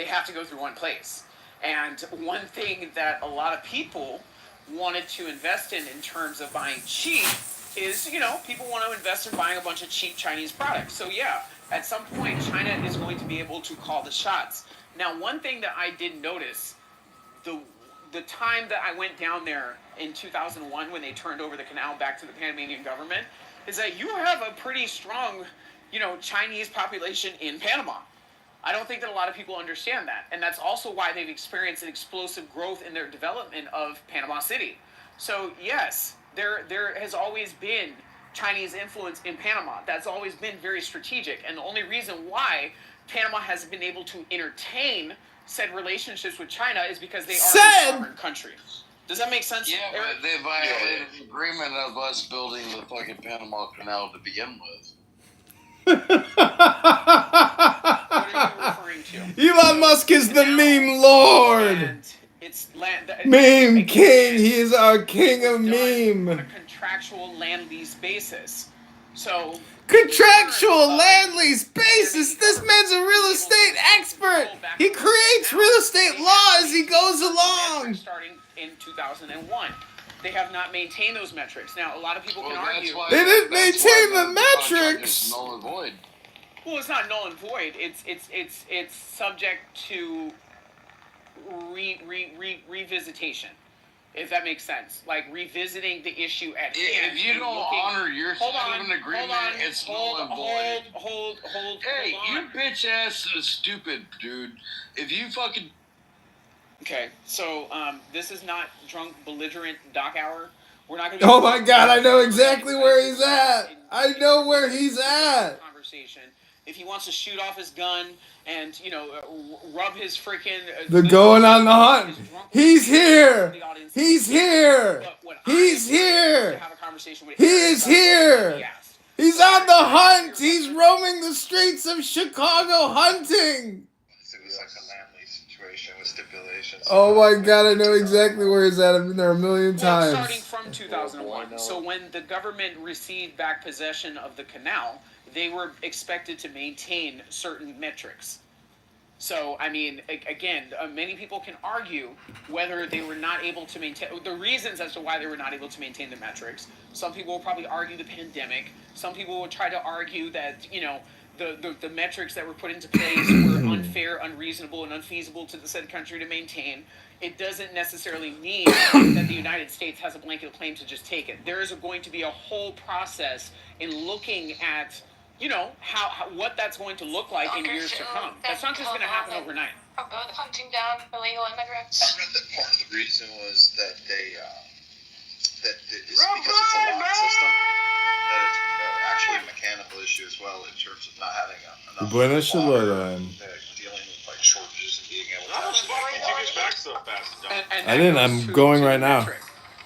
they have to go through one place. And one thing that a lot of people wanted to invest in terms of buying cheap is, people want to invest in buying a bunch of cheap Chinese products. So yeah, at some point, China is going to be able to call the shots. Now, one thing that I did notice, the time that I went down there in 2001 when they turned over the canal back to the Panamanian government, is that you have a pretty strong, Chinese population in Panama. I don't think that a lot of people understand that. And that's also why they've experienced an explosive growth in their development of Panama City. So yes, there has always been Chinese influence in Panama. That's always been very strategic. And the only reason why Panama has been able to entertain said relationships with China is because they are a sovereign country. Does that make sense? Yeah, but they violated the agreement of us building the fucking Panama Canal to begin with. What are you referring to? Elon Musk is the meme lord. And it's Meme king. He is our king of meme. On a contractual land lease basis. So contractual land lease basis. This man's a real estate expert. He creates real estate law as he goes along. Starting in 2001. They have not maintained those metrics. Now, a lot of people can argue. They didn't maintain the metrics. Null and void. Well, it's not null and void. It's subject to revisitation, if that makes sense. Like revisiting the issue at hand. If you don't honor your side of an agreement, it's null and void. Hold Hey, on. you bitch ass is stupid, dude. If you fucking. Okay, so this is not drunk belligerent doc hour. We're not gonna. Oh my God! I know exactly where he's at. I know where he's at. Conversation. If he wants to shoot off his gun and rub his freaking the going on the hunt. He's here. He's here. He's here. He is here. He's on the hunt. He's roaming the streets of Chicago hunting. It was like a land lease situation with stipulations. Oh my God, I know exactly where he's at. I've been there a million times. Starting from 2001. So when the government received back possession of the canal, they were expected to maintain certain metrics. So, I mean, again, many people can argue whether they were not able to maintain, the reasons as to why they were not able to maintain the metrics. Some people will probably argue the pandemic. Some people will try to argue that, the metrics that were put into place were unfair, unreasonable, and unfeasible to the said country to maintain. It doesn't necessarily mean that the United States has a blanket claim to just take it. There is going to be a whole process in looking at, how what that's going to look like in years to come. That's not just going to happen overnight. Hunting down illegal immigrants. I read that part of the reason was that they it's because it's a lot system. That it's actually a mechanical issue as well in terms of not having enough water. Dealing with like shortages and being able to actually get back so fast. I didn't. I'm going right now.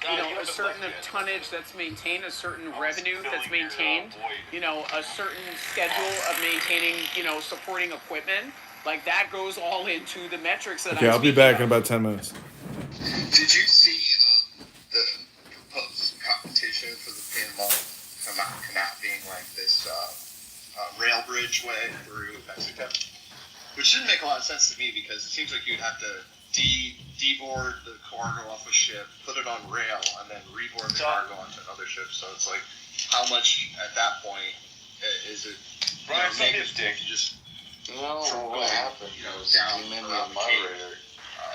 A certain tonnage that's maintained, a certain revenue that's maintained, a certain schedule of maintaining, supporting equipment, like that goes all into the metrics that Okay, I'll be back in about 10 minutes. Did you see the proposed competition for the Panama Canal being like this rail bridge way through Mexico? Which didn't make a lot of sense to me because it seems like you'd have to deboard the cargo off a ship, put it on rail, and then reboard the cargo onto another ship. So it's like, how much at that point is it? Brian, negative dick. Just what happened was he made me a moderator.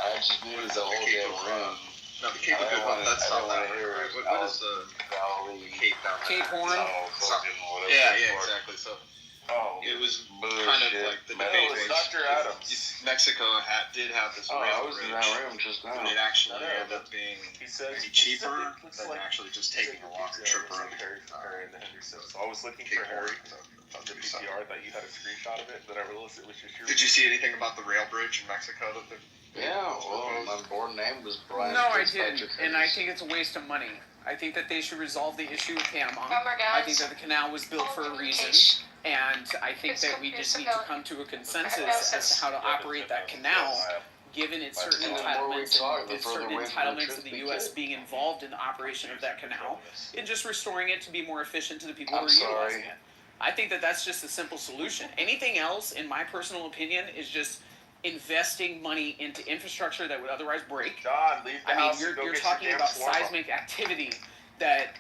I just needed the whole damn room. No, the Cape of Good Hope, that's not that right. What is the Cape down there? Cape Horn? Yeah, exactly. So it was kind of like the debate. Dr. Adams. Mexico did have this rail I was in that bridge, room just now. but it actually ended up being any cheaper than actually just taking a longer trip around. So I was looking for Harry on the PCR. I thought you had a screenshot of it, but I realized it was just your. Did you see anything about the rail bridge in Mexico? Yeah, well, my board name was Brian. No, I didn't, and I think it's a waste of money. I think that they should resolve the issue with Panama. I think that the canal was built for a reason, and I think that we just need to come to a consensus as to how to operate that canal, given its certain entitlements and its certain entitlements of the U.S. being involved in the operation of that canal, and just restoring it to be more efficient to the people who are utilizing it. I think that that's just a simple solution. Anything else, in my personal opinion, is just investing money into infrastructure that would otherwise break. John, leave the house and go You're get talking your damn about shawarma. seismic activity that,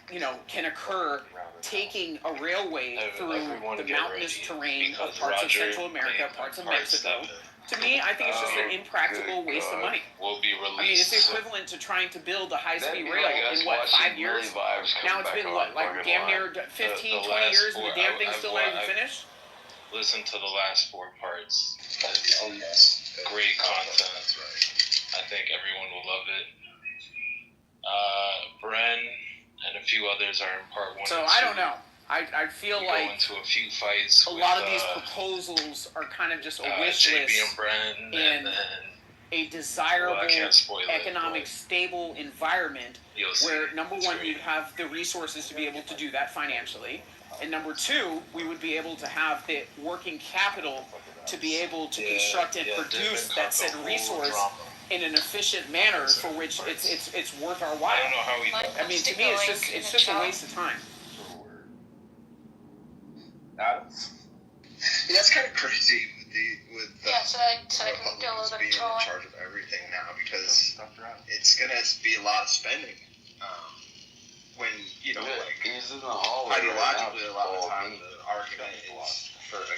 can occur taking a railway through the mountainous terrain of parts of Central America, parts of Mexico. To me, I think it's just an impractical waste of money. Will be I mean, it's released. equivalent to trying to build a high-speed That'd be rail like us in, what, 5 watching years? Millie Vibes come Now it's back been, on what, like fucking damn near line. 15, The 20 last years and the four- damn thing's I've still not even I've finished? Listen to the last 4 parts. Oh, yes. Great content. That's right. I think everyone will love it. Bren and a few others are in part 1 So and 2. I don't know. I feel We like go into a few fights a with, lot of these proposals are kind of just a wish JB list and Bren, in and then a desirable, Well, I can't spoil it, economic, but stable environment you'll see. where, number It's one, great. you'd have the resources to be able to do that financially, and number two, we would be able to have the working capital to be able to construct and produce that said resource in an efficient manner for which it's worth our while. I don't know how we. I mean, to me, it's just a waste of time. Adams? That's kind of crazy with so I can do a little being bit in of charge of everything now because it's gonna be a lot of spending. When He's in the hallway. ideologically, a lot of the time the argument is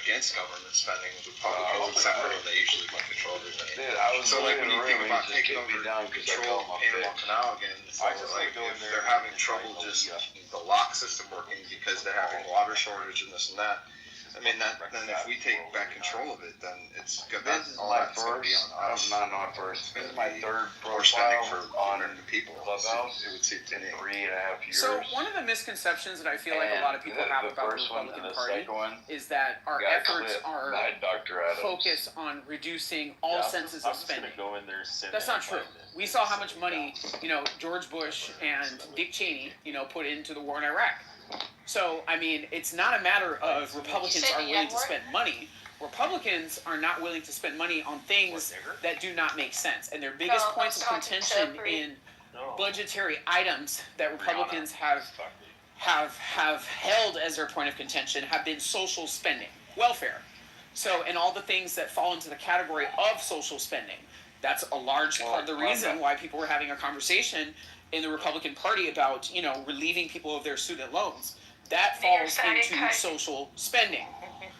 against government spending with Republicans, except for when they usually want control of everything. Dude, I was So like in when the you room, think about he just taking kicked over me down 'cause I control called of my Panama bitch. Canal again, so I just like like going if there they're having trouble just the lock system working because they're having water shortage and this and that. I mean then if we take back control of it, then it's good. This is my first. Not first. This is my third profile on American people. Clubhouse. It would seem to me. 3.5 years. So one of the misconceptions that I feel like a lot of people have about the Republican Party is that our efforts are focused on reducing all senses of spending. Go in there, sit That's there not true. and find it. We saw how much money, George Bush and Dick Cheney, put into the war in Iraq. So, I mean, it's not a matter of Republicans are willing to spend money. Republicans are not willing to spend money on things that do not make sense. And their biggest points of contention in budgetary items that Republicans have held as their point of contention have been social spending, welfare. So, and all the things that fall into the category of social spending. That's a large part of the reason why people were having a conversation in the Republican Party about, relieving people of their student loans. That falls into social spending.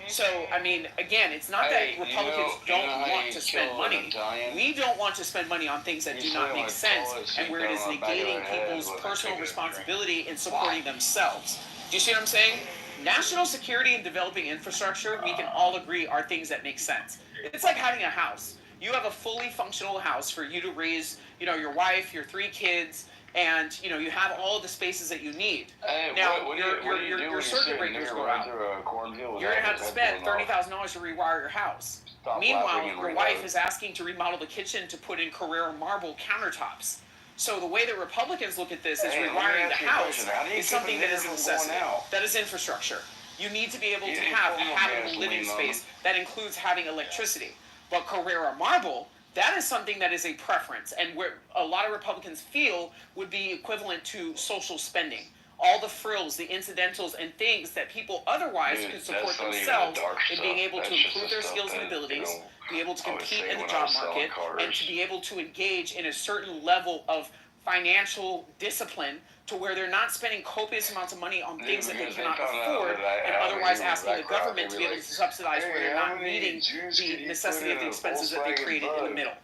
So, I mean, again, it's not that Republicans don't want to spend money. We don't want to spend money on things that do not make sense and where it is negating people's personal responsibility in supporting themselves. Do you see what I'm saying? National security and developing infrastructure, we can all agree, are things that make sense. It's like having a house. You have a fully functional house for you to raise, your wife, your 3 kids, and you have all the spaces that you need. Now, your circuit breakers go out. You're gonna have to spend $30,000 to rewire your house. Meanwhile, your wife is asking to remodel the kitchen to put in Carrera marble countertops. So the way that Republicans look at this is rewiring the house is something that is a necessity. That is infrastructure. You need to be able to have a habitable living space that includes having electricity. But Carrera marble, that is something that is a preference, and where a lot of Republicans feel would be equivalent to social spending. All the frills, the incidentals, and things that people otherwise could support themselves in being able to improve their skills and abilities, be able to compete in the job market, and to be able to engage in a certain level of financial discipline to where they're not spending copious amounts of money on things that they cannot afford and otherwise asking the government to be able to subsidize where they're not meeting the necessity of the expenses that they created in the middle.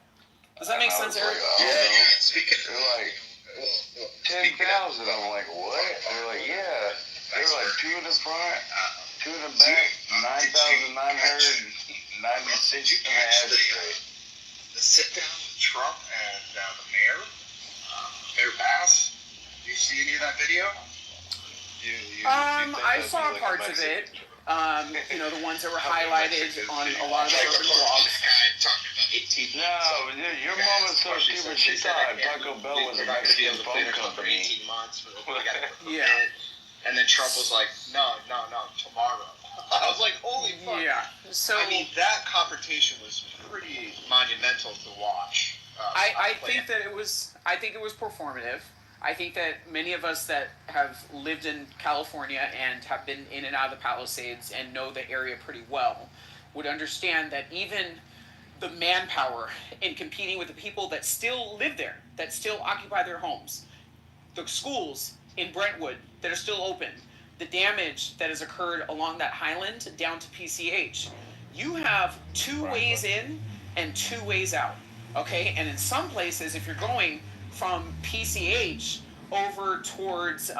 Does that make sense, Eric? Yeah. They're like 10,000. I'm like, what? They're like, yeah. They're like 2 in the front, 2 in the back, 9,996 in the ashtray. The sit down with Trump and the mayor, Mayor Bass. Do you see any of that video? I saw parts of it. The ones that were highlighted on a lot of the urban blogs. No, but your mom is so stupid. She thought Taco Bell was a Mexican phone company. Yeah. And then Trump was like, no, tomorrow. I was like, holy fuck. Yeah. So I mean, that confrontation was pretty monumental to watch. I think it was performative. I think that many of us that have lived in California and have been in and out of the Palisades and know the area pretty well would understand that even the manpower in competing with the people that still live there, that still occupy their homes, the schools in Brentwood that are still open, the damage that has occurred along that highland down to PCH. You have two ways in and two ways out, okay? And in some places, if you're going from PCH over towards,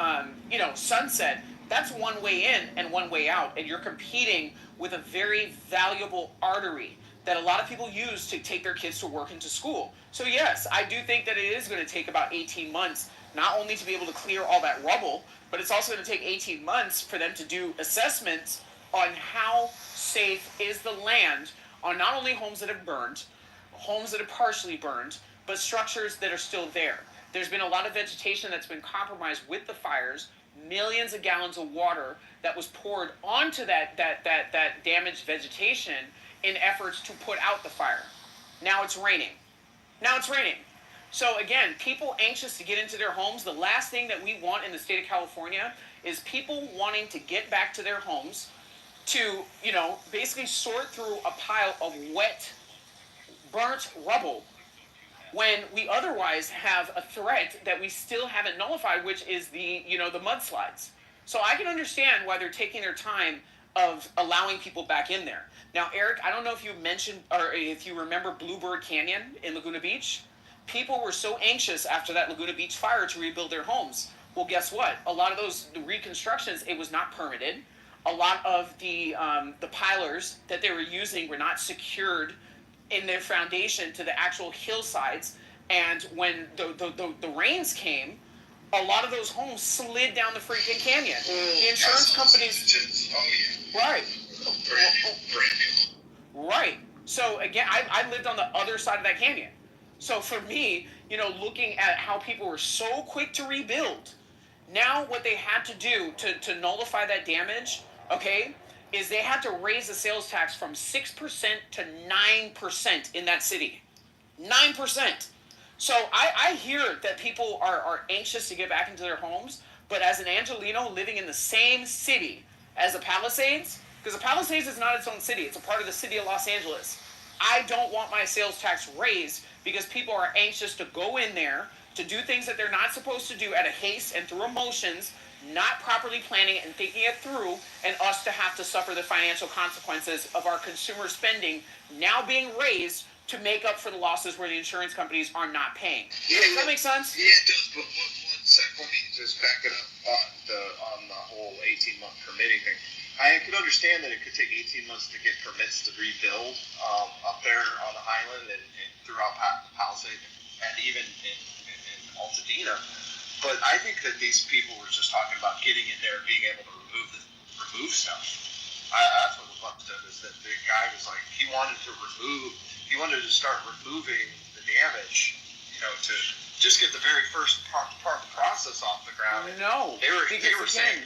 Sunset, that's one way in and one way out, and you're competing with a very valuable artery that a lot of people use to take their kids to work and to school. So yes, I do think that it is going to take about 18 months, not only to be able to clear all that rubble, but it's also going to take 18 months for them to do assessments on how safe is the land on not only homes that have burned, homes that are partially burned, but structures that are still there. There's been a lot of vegetation that's been compromised with the fires, millions of gallons of water that was poured onto that damaged vegetation in efforts to put out the fire. Now it's raining. So again, people anxious to get into their homes, the last thing that we want in the state of California is people wanting to get back to their homes to, basically sort through a pile of wet, burnt rubble when we otherwise have a threat that we still haven't nullified, which is the mudslides. So I can understand why they're taking their time of allowing people back in there. Now, Eric, I don't know if you mentioned or if you remember Bluebird Canyon in Laguna Beach. People were so anxious after that Laguna Beach fire to rebuild their homes. Well, guess what? A lot of those reconstructions, it was not permitted. A lot of the pilers that they were using were not secured in their foundation to the actual hillsides, and when the rains came, a lot of those homes slid down the freaking canyon. The insurance companies, right. So again, I lived on the other side of that canyon. So for me, looking at how people were so quick to rebuild, now what they had to do to nullify that damage, okay, is they had to raise the sales tax from 6% to 9% in that city. 9%. So I hear that people are anxious to get back into their homes, but as an Angelino living in the same city as the Palisades, because the Palisades is not its own city, it's a part of the city of Los Angeles. I don't want my sales tax raised because people are anxious to go in there to do things that they're not supposed to do at a haste and through emotions, not properly planning and thinking it through, and us to have to suffer the financial consequences of our consumer spending now being raised to make up for the losses where the insurance companies are not paying. Does that make sense? Yeah, it does, but one sec, let me just back it up on the whole 18-month permitting thing. I could understand that it could take 18 months to get permits to rebuild up there on the Highland and throughout Palisades and even in Altadena. But I think that these people were just talking about getting in there and being able to remove stuff. That's what the fuck said, is that the guy was like, he wanted to start removing the damage, to just get the very first part of the process off the ground. No, they were saying,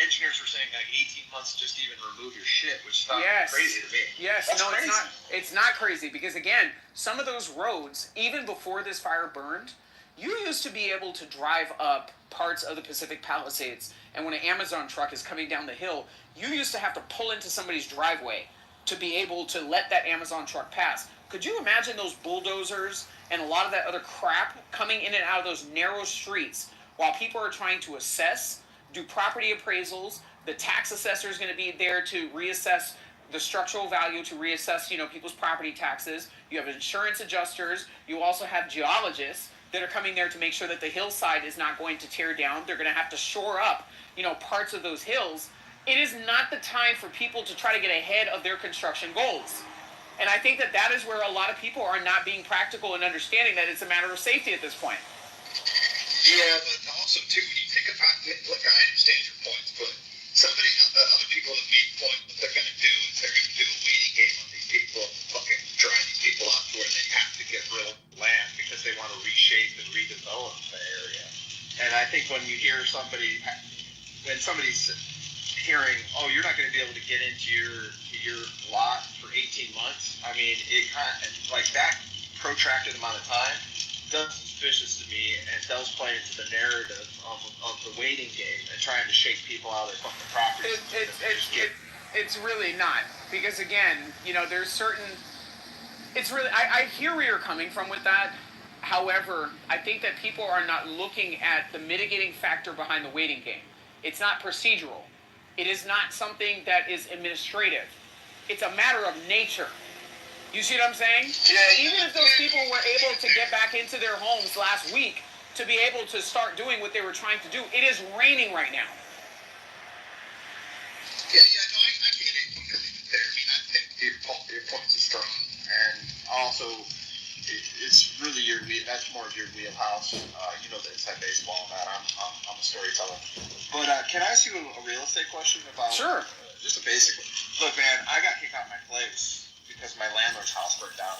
engineers were saying like 18 months just to even remove your shit, which sounds crazy to me. Yes, That's no, crazy. it's not crazy because again, some of those roads, even before this fire burned, you used to be able to drive up parts of the Pacific Palisades, and when an Amazon truck is coming down the hill, you used to have to pull into somebody's driveway to be able to let that Amazon truck pass. Could you imagine those bulldozers and a lot of that other crap coming in and out of those narrow streets while people are trying to assess, do property appraisals, the tax assessor is going to be there to reassess the structural value, to reassess, people's property taxes. You have insurance adjusters. You also have geologists that are coming there to make sure that the hillside is not going to tear down. They're going to have to shore up, parts of those hills. It is not the time for people to try to get ahead of their construction goals. And I think that is where a lot of people are not being practical and understanding that it's a matter of safety at this point. Yeah, but also too, when you think about it, look, I understand your points, but other people have made points. What they're going to do is they're going to do a waiting game on these people, fucking drive these people out to where they have to get real land because they want to reshape and redevelop the area. And I think when you hear somebody's hearing, oh, you're not going to be able to get into your lot for 18 months. I mean, it kind of, like that protracted amount of time does suspicious to me and does play into the narrative of the waiting game and trying to shake people out of their fucking property. It's really not, because again, there's certain. It's really, I hear where you're coming from with that. However, I think that people are not looking at the mitigating factor behind the waiting game. It's not procedural. It is not something that is administrative. It's a matter of nature. You see what I'm saying? Yeah. Even if those people were able to get back into their homes last week to be able to start doing what they were trying to do, it is raining right now. Yeah, no, I get it completely there. I mean, I think your points are strong, and also it's really that's more of your wheelhouse. You know the inside baseball and that. I'm a storyteller. But can I ask you a real estate question about? Sure. Just a basic one. Look, man, I got kicked out of my place because my landlord's house burned down,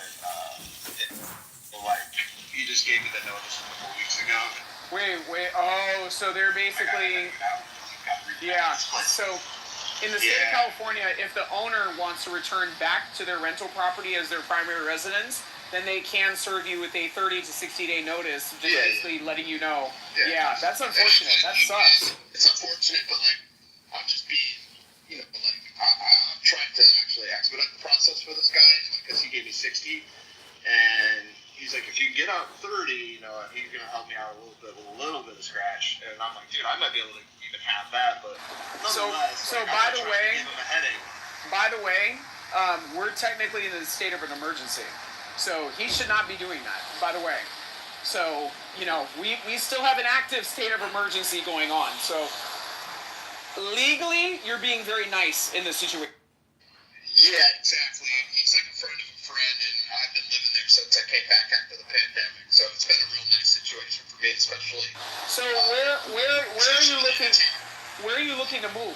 like he just gave me the notice a couple weeks ago. Wait. Oh, so they're basically. Yeah. So. In the state of California, if the owner wants to return back to their rental property as their primary residence, then they can serve you with a 30 to 60-day notice, just basically letting you know. Yeah, that's unfortunate. That sucks. It's unfortunate, but like, I'm just being, I'm trying to actually expedite the process for this guy, because he gave me 60, and he's like, if you get out 30, he's gonna help me out a little bit of scratch, and I'm like, dude, I might be able to even have that, but nonetheless, by the way, we're technically in the state of an emergency, so he should not be doing that. By the way, so we still have an active state of emergency going on. So legally, you're being very nice in this situation. Yeah, exactly. He's like a friend of a friend, and I've been living there since I came back after the pandemic. So it's been a real nice situation for me, especially. So where are you looking? Where are you looking to move?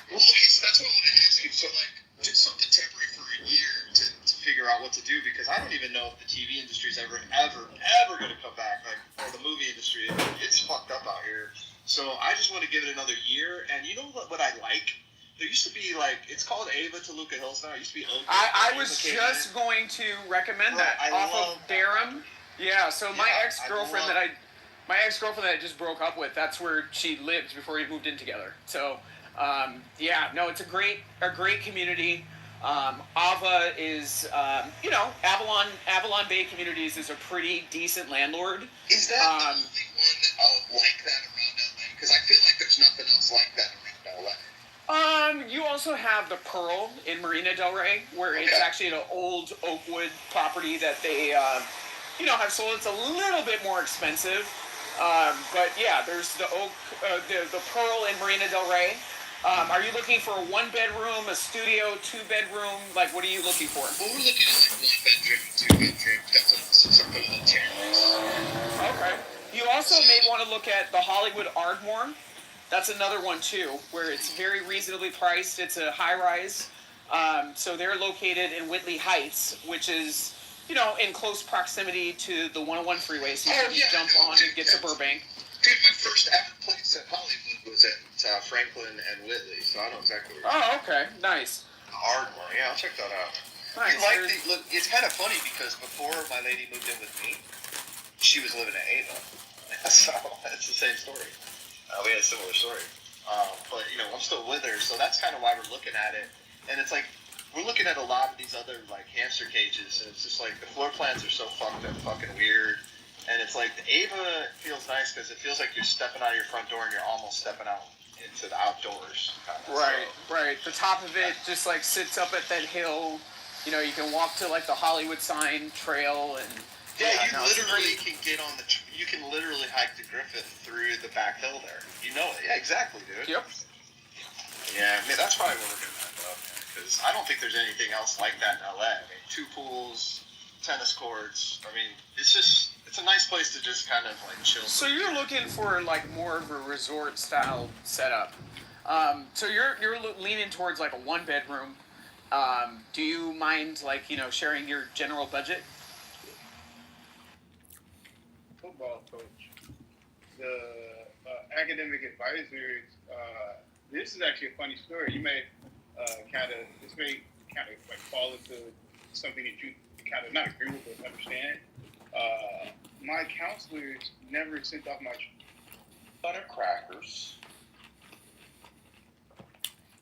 Well, okay, so that's what I want to ask you. So like, just something temporary for a year to figure out what to do, because I don't even know if the TV industry is ever going to come back, like, or the movie industry. It's fucked up out here. So I just want to give it another year. And you know what I like? There used to be, like, it's called Ava Toluca Hills now. It used to be Oak. I was just going to recommend that off of Durham. Yeah, so my ex-girlfriend that I just broke up with, that's where she lived before we moved in together. So, it's a great community. Ava is, Avalon Bay Communities is a pretty decent landlord. Is that the only one like that around LA? Because I feel like there's nothing else like that around LA. You also have the Pearl in Marina Del Rey, where it's actually an old Oakwood property that they, have sold. It's a little bit more expensive, but yeah, there's the the Pearl in Marina Del Rey. Are you looking for a 1-bedroom, a studio, 2-bedroom? Like, what are you looking for? Well, we're looking at like 1-bedroom, 2-bedroom. That's something in the terrace. Okay. You also may want to look at the Hollywood Ardmore. That's another one too, where it's very reasonably priced. It's a high-rise. So they're located in Whitley Heights, which is, in close proximity to the 101 freeway. So you can jump on and get to Burbank. Dude, my first ever place at Hollywood was at Franklin and Whitley, so I know exactly where you're okay, nice. Ardmore, yeah, I'll check that out. Nice. Look, it's kind of funny because before my lady moved in with me, she was living at Ava. So it's the same story. We had a similar story. But, I'm still with her, so that's kind of why we're looking at it. And it's like, we're looking at a lot of these other, like, hamster cages, and it's just like, the floor plans are so fucking weird. And it's like, the Ava feels nice because it feels like you're stepping out of your front door and you're almost stepping out into the outdoors. Right. The top of it just, like, sits up at that hill. You can walk to, like, the Hollywood sign trail and... Yeah, you literally can get on you can literally hike to Griffith through the back hill there. You know it. Yeah, exactly, dude. Yep. Yeah, I mean, that's probably what we're looking at, though, because I don't think there's anything else like that in LA. I mean, 2 pools, tennis courts. I mean, it's a nice place to just kind of, like, chill. So you're looking for, like, more of a resort-style setup. So you're leaning towards, like, a 1-bedroom. Do you mind, like, sharing your general budget? Football coach. The academic advisors. This is actually a funny story. You may this may kind of like fall into something that you kind of not agree with but understand. My counselors never sent off my butter crackers.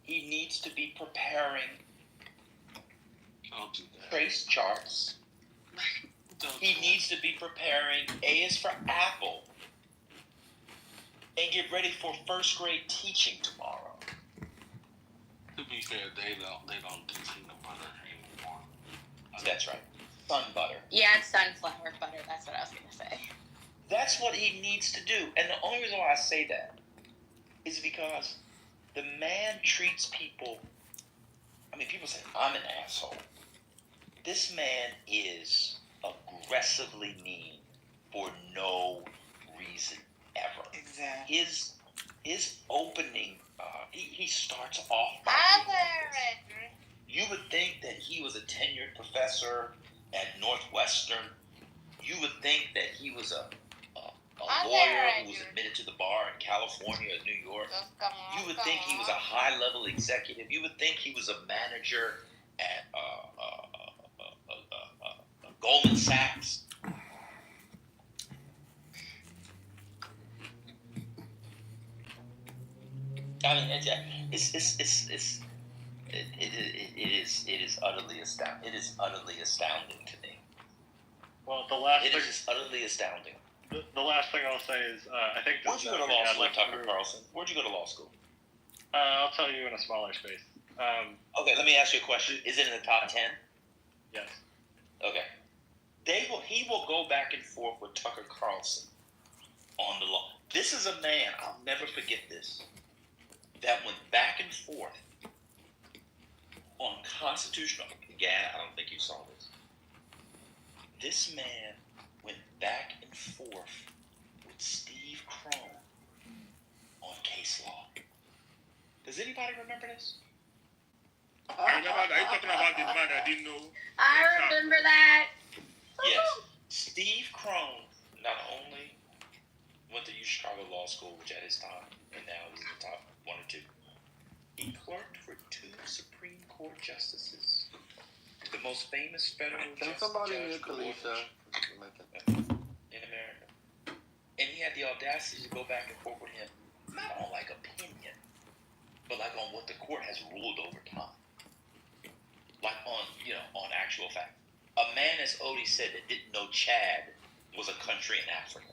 He needs to be preparing trace charts He needs to be preparing. A is for Apple. And get ready for first grade teaching tomorrow. To be fair, they don't do peanut butter anymore. That's right. Sun butter. Yeah, it's sunflower butter. That's what I was gonna say. That's what he needs to do. And the only reason why I say that is because the man treats people. I mean, people say, I'm an asshole. This man is aggressively mean for no reason ever. Exactly. His opening, he starts off by you would think that he was a tenured professor at Northwestern. You would think that he was a lawyer who was admitted to the bar in California or New York. You would think he was a high-level executive. You would think he was a manager at Goldman Sachs. I mean, it is utterly astounding. It is utterly astounding to me. Well, the last It thing, is just utterly astounding. the last thing I'll say is, I think Where'd you go to law school, Tucker Carlson? Where'd you go to law school? I'll tell you in a smaller space. Okay, let me ask you a question. Is it in the top 10? Yes. Okay. He will go back and forth with Tucker Carlson on the law. This is a man, I'll never forget this, that went back and forth on constitutional. Again, I don't think you saw this. This man went back and forth with Steve Crone on case law. Does anybody remember this? I remember that. Are you talking about this man I didn't know? I remember that. Yes. Steve Crone not only went to Chicago Law School, which at his time, and now he's in the top 1 or 2. He clerked for 2 Supreme Court justices. The most famous federal Can somebody mute Kalisha? in America. And he had the audacity to go back and forth with him, not on like opinion, but like on what the court has ruled over time. Like on actual fact. A man, as Odie said, that didn't know Chad was a country in Africa.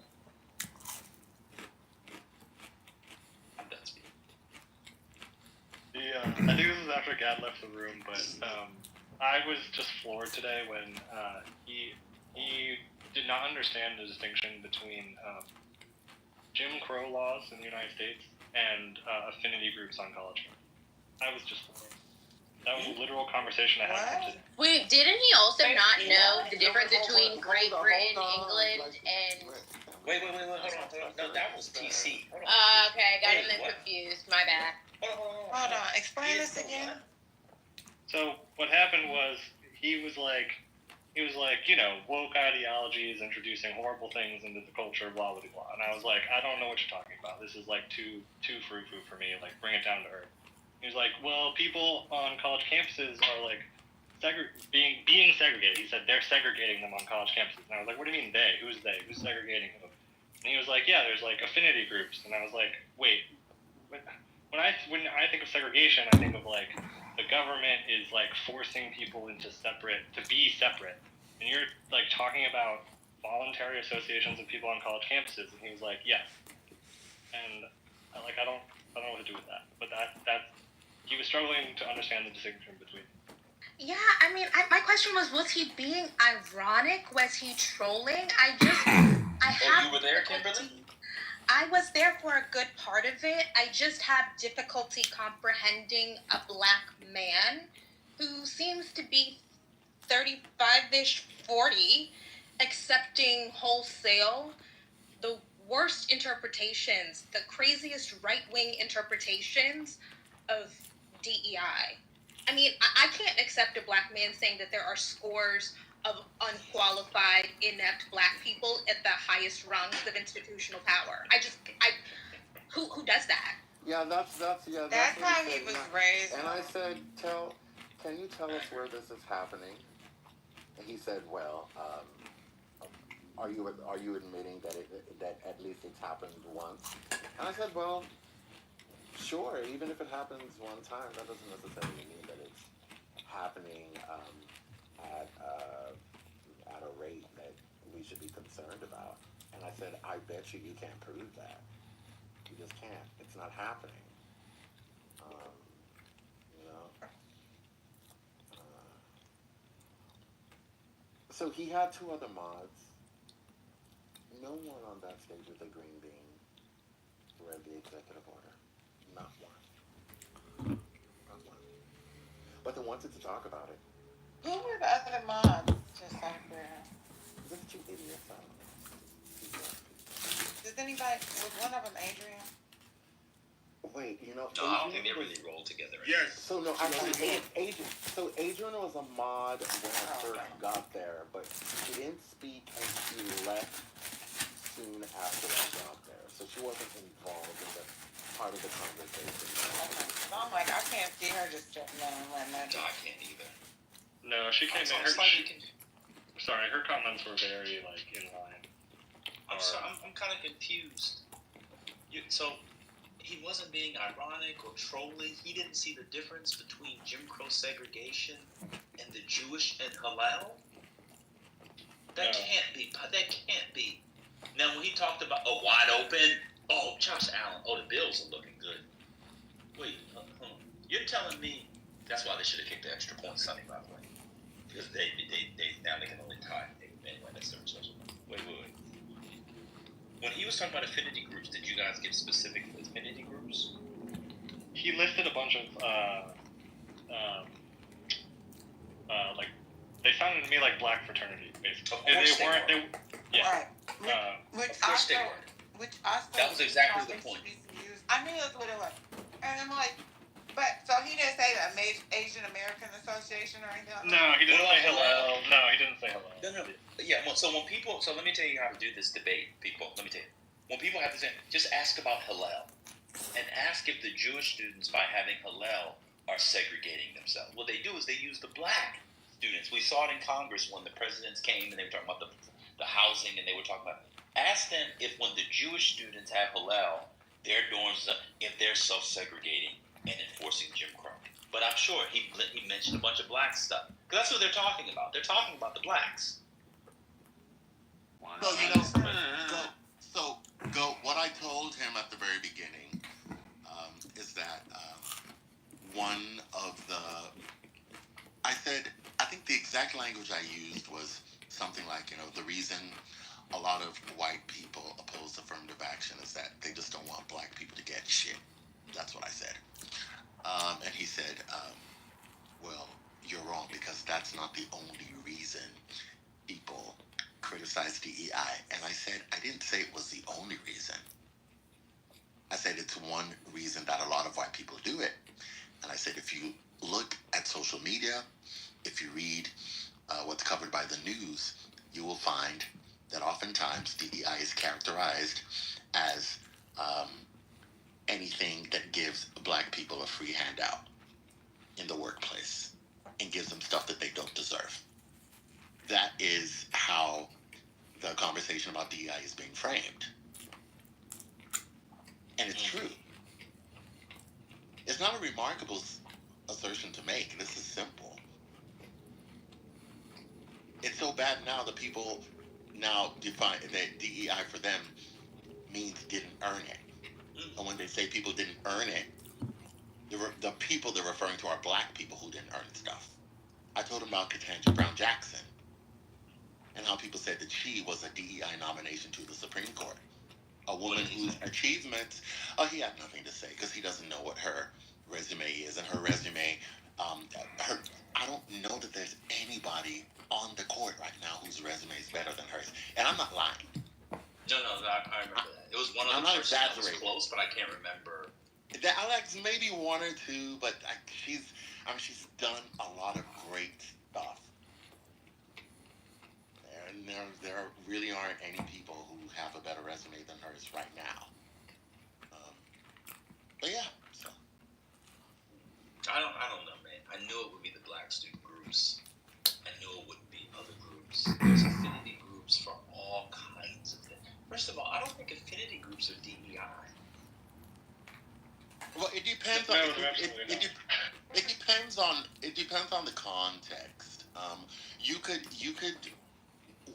I'm done speaking. I think this is after Gad left the room, but I was just floored today when he did not understand the distinction between Jim Crow laws in the United States and affinity groups on college. I was just floored. That was a literal conversation I had today. Wait, didn't he also not know the difference between Great Britain, England, and... Wait, hold on. No, that was TC. Hold on. Okay, I got him confused. My bad. Hold on. Explain this again. So what happened was he was like, woke ideology is introducing horrible things into the culture, blah, blah, blah. And I was like, I don't know what you're talking about. This is like too frou-frou for me. Like, bring it down to earth. He was like, well, people on college campuses are like being segregated. He said they're segregating them on college campuses. And I was like, what do you mean they? Who's they? Who's segregating them? And he was like, yeah, there's like affinity groups. And I was like, wait, when I think of segregation, I think of like the government is like forcing people to be separate. And you're like talking about voluntary associations of people on college campuses. And he was like, yes. And I don't know what to do with that. But that he was struggling to understand the distinction between. Yeah, I mean, my question was he being ironic? Was he trolling? You were there, Kimberly? I was there for a good part of it. I just have difficulty comprehending a black man who seems to be 35-ish, 40, accepting wholesale the worst interpretations, the craziest right-wing interpretations of DEI. I mean, I can't accept a black man saying that there are scores of unqualified, inept black people at the highest rungs of institutional power. Who does that? Yeah, that's how he was raised. And I said, can you tell us where this is happening? And he said, well, are you admitting that at least it's happened once? And I said, well, sure. Even if it happens one time, that doesn't necessarily mean that it's happening at a rate that we should be concerned about. And I said, I bet you can't prove that. You just can't. It's not happening. You know. So he had two other mods. No one on that stage with a green bean read the executive order. Not one. Not one. But they wanted to talk about it. Who were the other moms? Just out there. Look at you idiots. I don't know. Does anybody, was one of them Adrian? Wait, you know. No, I don't think they really roll together. Yes. So no, actually, Adrian was a mod when I first got there, but she didn't speak and she left soon after I got there, so she wasn't involved in the part of the conversation. Okay. So I'm like, I can't see her just sitting there and letting that. No, I can't either. No, she came in. Sorry, her comments were very like in line. I'm sorry, I'm kind of confused. So he wasn't being ironic or trolling. He didn't see the difference between Jim Crow segregation and the Jewish and halal. That can't be. That can't be. Now, when he talked about wide open, Josh Allen, the Bills are looking good. Wait, you're telling me that's why they should have kicked the extra point Sunday, by the way, because they now they can only tie. Anyway, that's their result. Wait. When he was talking about affinity groups, did you guys give specific affinity groups? He listed a bunch of like they sounded to me like black fraternity, basically. Of course they were. Right. Of course they were. That was exactly the point. I knew that's what it was. And I'm like, but, so he didn't say the Asian American Association or anything like that? No, he didn't say hello. No, he didn't say hello. No. Yeah, well, so let me tell you how to do this debate, people. Let me tell you. When people have to say, just ask about Hillel. And ask if the Jewish students, by having Hillel, are segregating themselves. What they do is they use the black students. We saw it in Congress when the presidents came and they were talking about the housing and they were talking about. Ask them if when the Jewish students have Hillel, their dorms, if they're self-segregating and enforcing Jim Crow. But I'm sure he mentioned a bunch of black stuff. Because that's what they're talking about. They're talking about the blacks. So, what I told him at the very beginning is that one of I think the exact language I used was something like, the reason a lot of white people oppose affirmative action is that they just don't want black people to get shit. That's what I said. And he said, well, you're wrong, because that's not the only reason people criticize DEI. And I said, I didn't say it was the only reason. I said it's one reason that a lot of white people do it. And I said, if you look at social media, if you read what's covered by the news, you will find that oftentimes DEI is characterized as anything that gives black people a free handout in the workplace and gives them stuff that they don't deserve. That is how the conversation about DEI is being framed. And it's true. It's not a remarkable assertion to make. This is simple. It's so bad now that people now define that DEI for them means didn't earn it. And when they say people didn't earn it, the people they're referring to are black people who didn't earn stuff. I told them about Ketanji Brown Jackson and how people said that she was a DEI nomination to the Supreme Court. A woman whose achievements, he had nothing to say because he doesn't know what her resume is. And her resume, I don't know that there's anybody on the court right now whose resume is better than hers. And I'm not lying. No, I remember that. It was one of the persons that was close, but I can't remember. Alex, maybe one or two, but she's done a lot of great stuff. And there really aren't any people who have a better resume than hers right now. But yeah, so. I don't know, man. I knew it would be the black student groups. I knew it wouldn't be other groups. There's affinity groups for all kinds of things. First of all, I don't think affinity groups are DEI. Well, it depends on it depends on the context. You could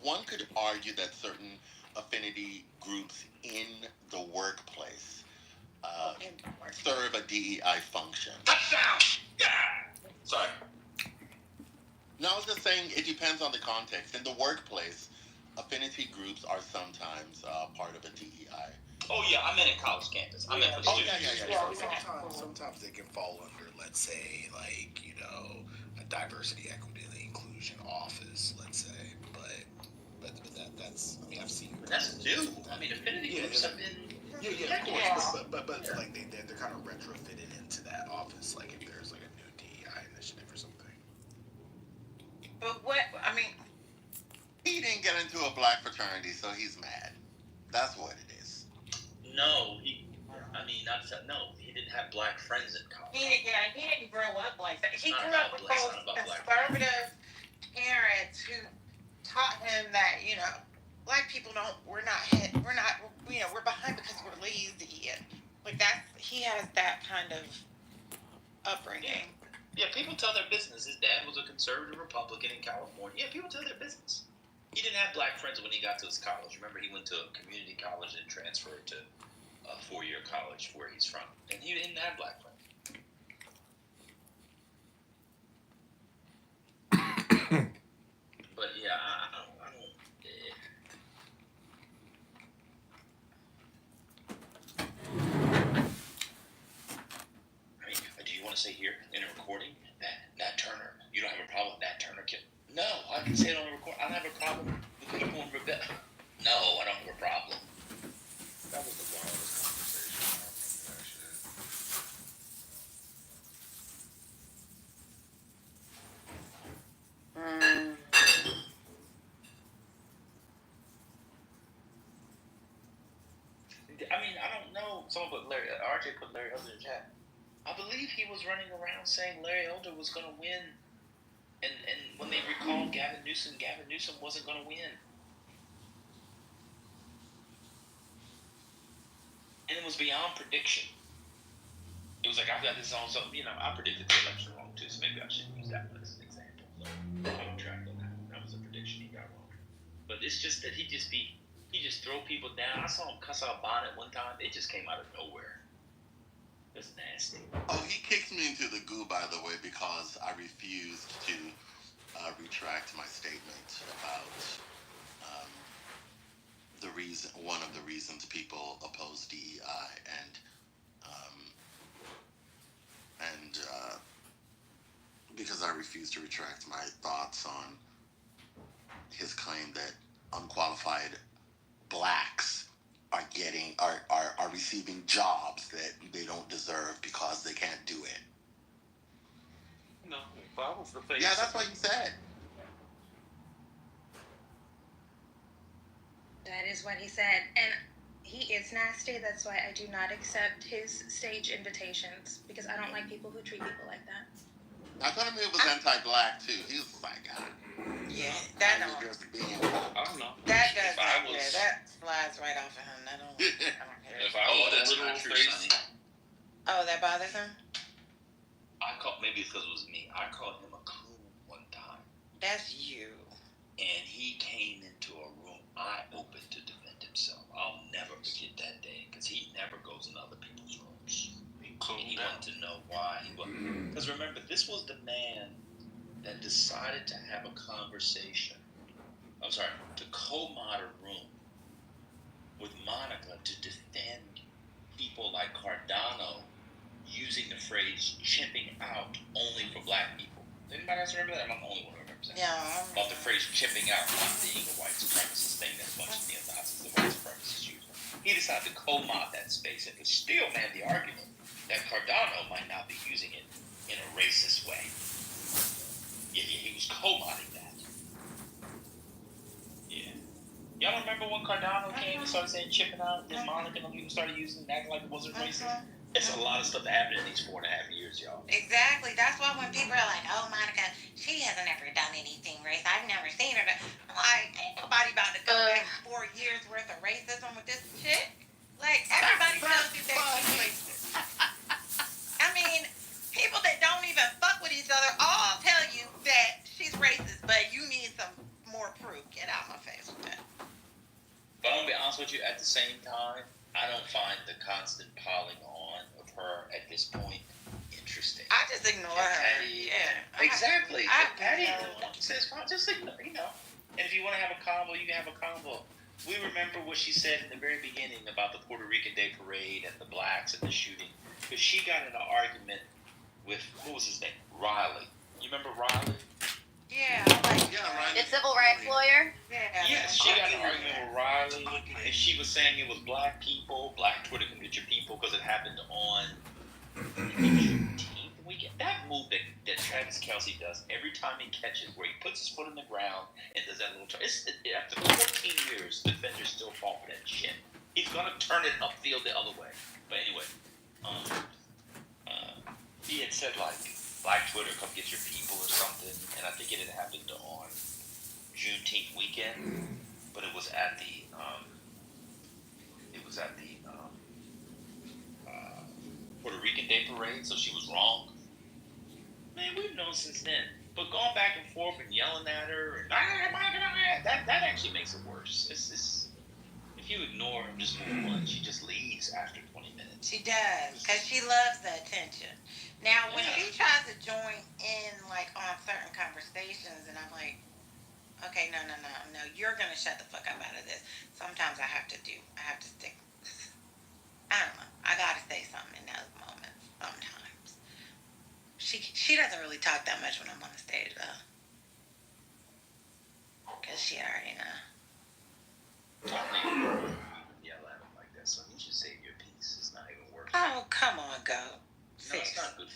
one could argue that certain affinity groups in the workplace serve a DEI function. Touchdown! Yeah! Sorry. No, I was just saying it depends on the context. In the workplace, affinity groups are sometimes part of a DEI. Oh yeah, I meant in college campus. I meant for students. Sometimes they can fall under, let's say, like, you know, a diversity, equity, and inclusion office, let's say. But that's, I mean, I've seen. But that's new. I mean, affinity groups have been. Yeah, of course. But it's like they're kind of retrofitted into that office, like if there's like a new DEI initiative or something. But what, I mean, he didn't get into a black fraternity, so he's mad. That's what it is. No, he didn't have black friends in college. He didn't grow up like that. He grew up with those conservative parents who taught him that, you know, black people we're behind because we're lazy. And like he has that kind of upbringing. Yeah, people tell their business. His dad was a conservative Republican in California. Yeah, people tell their business. He didn't have black friends when he got to his college. Remember, he went to a community college and transferred to a 4-year college where he's from. And he didn't have black friends. But yeah, I don't I mean, do you want to say here in a recording that Nat Turner, you don't have a problem with Nat Turner kid? No, I can say it on the record. I don't have a problem with people in rebellion. No, I don't have a problem. That was the wildest conversation. I remember that shit. I mean, I don't know. Someone put RJ put Larry Elder in the chat. I believe he was running around saying Larry Elder was going to win. And when they recalled Gavin Newsom wasn't going to win. And it was beyond prediction. It was like, I've got this on, so, you know, I predicted the election wrong too, so maybe I shouldn't use that one as an example. So I'm on track on that. That was a prediction he got wrong. But it's just that he just throw people down. I saw him cuss out Bonnet one time. It just came out of nowhere. It's nasty. Oh, he kicked me into the goo, by the way, because I refused to retract my statement about one of the reasons people oppose DEI, and because I refused to retract my thoughts on his claim that unqualified blacks are receiving jobs that they don't deserve because they can't do it. No, if I was the face. Yeah, that's what he said. That is what he said. And he is nasty. That's why I do not accept his stage invitations, because I don't like people who treat people like that. I thought him was anti-black too. He was like, yeah, that don't. I don't know. That does not. Yeah, that slides right off of him. I don't care. If I was a literal face. Oh, that bothers him? Maybe it's because it was me. I called him a coon one time. That's you. And he came into a room eye open to defend himself. I'll never forget that day, because he never goes in other people's rooms. He wanted to know why. Because remember, this was the man that decided to have a conversation. To co-mod a room with Monica to defend people like Cardano using the phrase chimping out only for black people. Anybody else remember that? I'm not the only one who remembers that. Yeah. About the phrase chimping out not being a white supremacist thing that a bunch of neo-Nazis and white supremacists use. He decided to co-mod that space and could still man the argument that Cardano might not be using it in a racist way. Yeah, he was co-modding that. Yeah. Y'all remember when Cardano came and started saying chipping out, then Monica and people started using it, acting like it wasn't racist? It's a lot of stuff that happened in these 4.5 years, y'all. Exactly. That's why when people are like, oh, Monica, she hasn't ever done anything racist. I've never seen her. I'm like, ain't nobody about to go back 4 years worth of racism with this chick. Like, everybody tells you that she's racist. I mean, people that don't even fuck with each other all tell you that she's racist, but you need some more proof. Get out my face. same time, I don't find the constant piling on of her at this point interesting. I just ignore her. Yeah. Exactly. Patty ignore says, just ignore, And if you want to have a convo, you can have a convo. We remember what she said in the very beginning about the Puerto Rican Day Parade and the blacks and the shooting. Because she got in an argument with, what was his name? Riley. You remember Riley? Yeah. The civil rights lawyer? Yeah. Yes, she got in an argument with Riley, and she was saying it was black Twitter community people, because it happened on Juneteenth weekend. That move that Travis Kelce does every time he catches, where he puts his foot in the ground and does that little turn. After 14 years, defenders still fall for that shit. He's going to turn it upfield the other way. But anyway, he had said, like, Black Twitter, come get your people or something, and I think it had happened on Juneteenth weekend, but it was at the Puerto Rican Day Parade, so she was wrong. Man, we've known since then. But going back and forth and yelling at her, and that actually makes it worse. It's if you ignore her, just move on. She just leaves after 20 minutes. She does, because she loves the attention. Now, when she tries to join in, like, on certain conversations, and I'm like, okay, no, you're going to shut the fuck up out of this. Sometimes I have to stick. I don't know. I got to say something in those moments sometimes. She doesn't really talk that much when I'm on the stage, though. Because she already know. Yell at him like that, so you should save your peace. It's not even working. Oh, come on, go. No, it's not good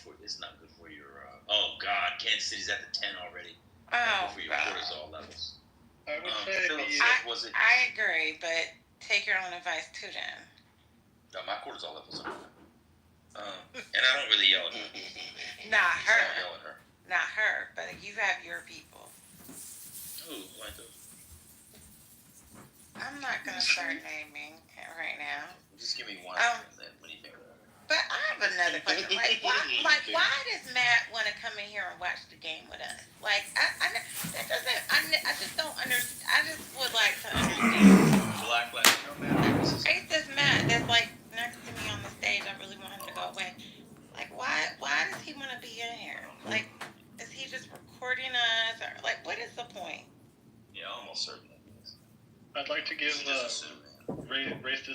for your. Oh God, Kansas City's at the 10 already. Oh, for your cortisol levels. I would say I agree, but take your own advice too, then. No, my cortisol levels are high. And I don't really yell at her. Not her. I don't yell at her. Not her, but you have your people. Who? Like who? I'm not gonna start naming right now. Just give me one. And then when you hear that. But I have another question. Why does Matt want to come in here and watch the game with us? Like, I just don't understand. I just would like to understand. Black Latino man. It's this Matt that's like next to me on the stage. I really want him to go away. Like, why does he want to be in here? Like, is he just recording us, or like, what is the point? Yeah, almost certainly. I'd like to give race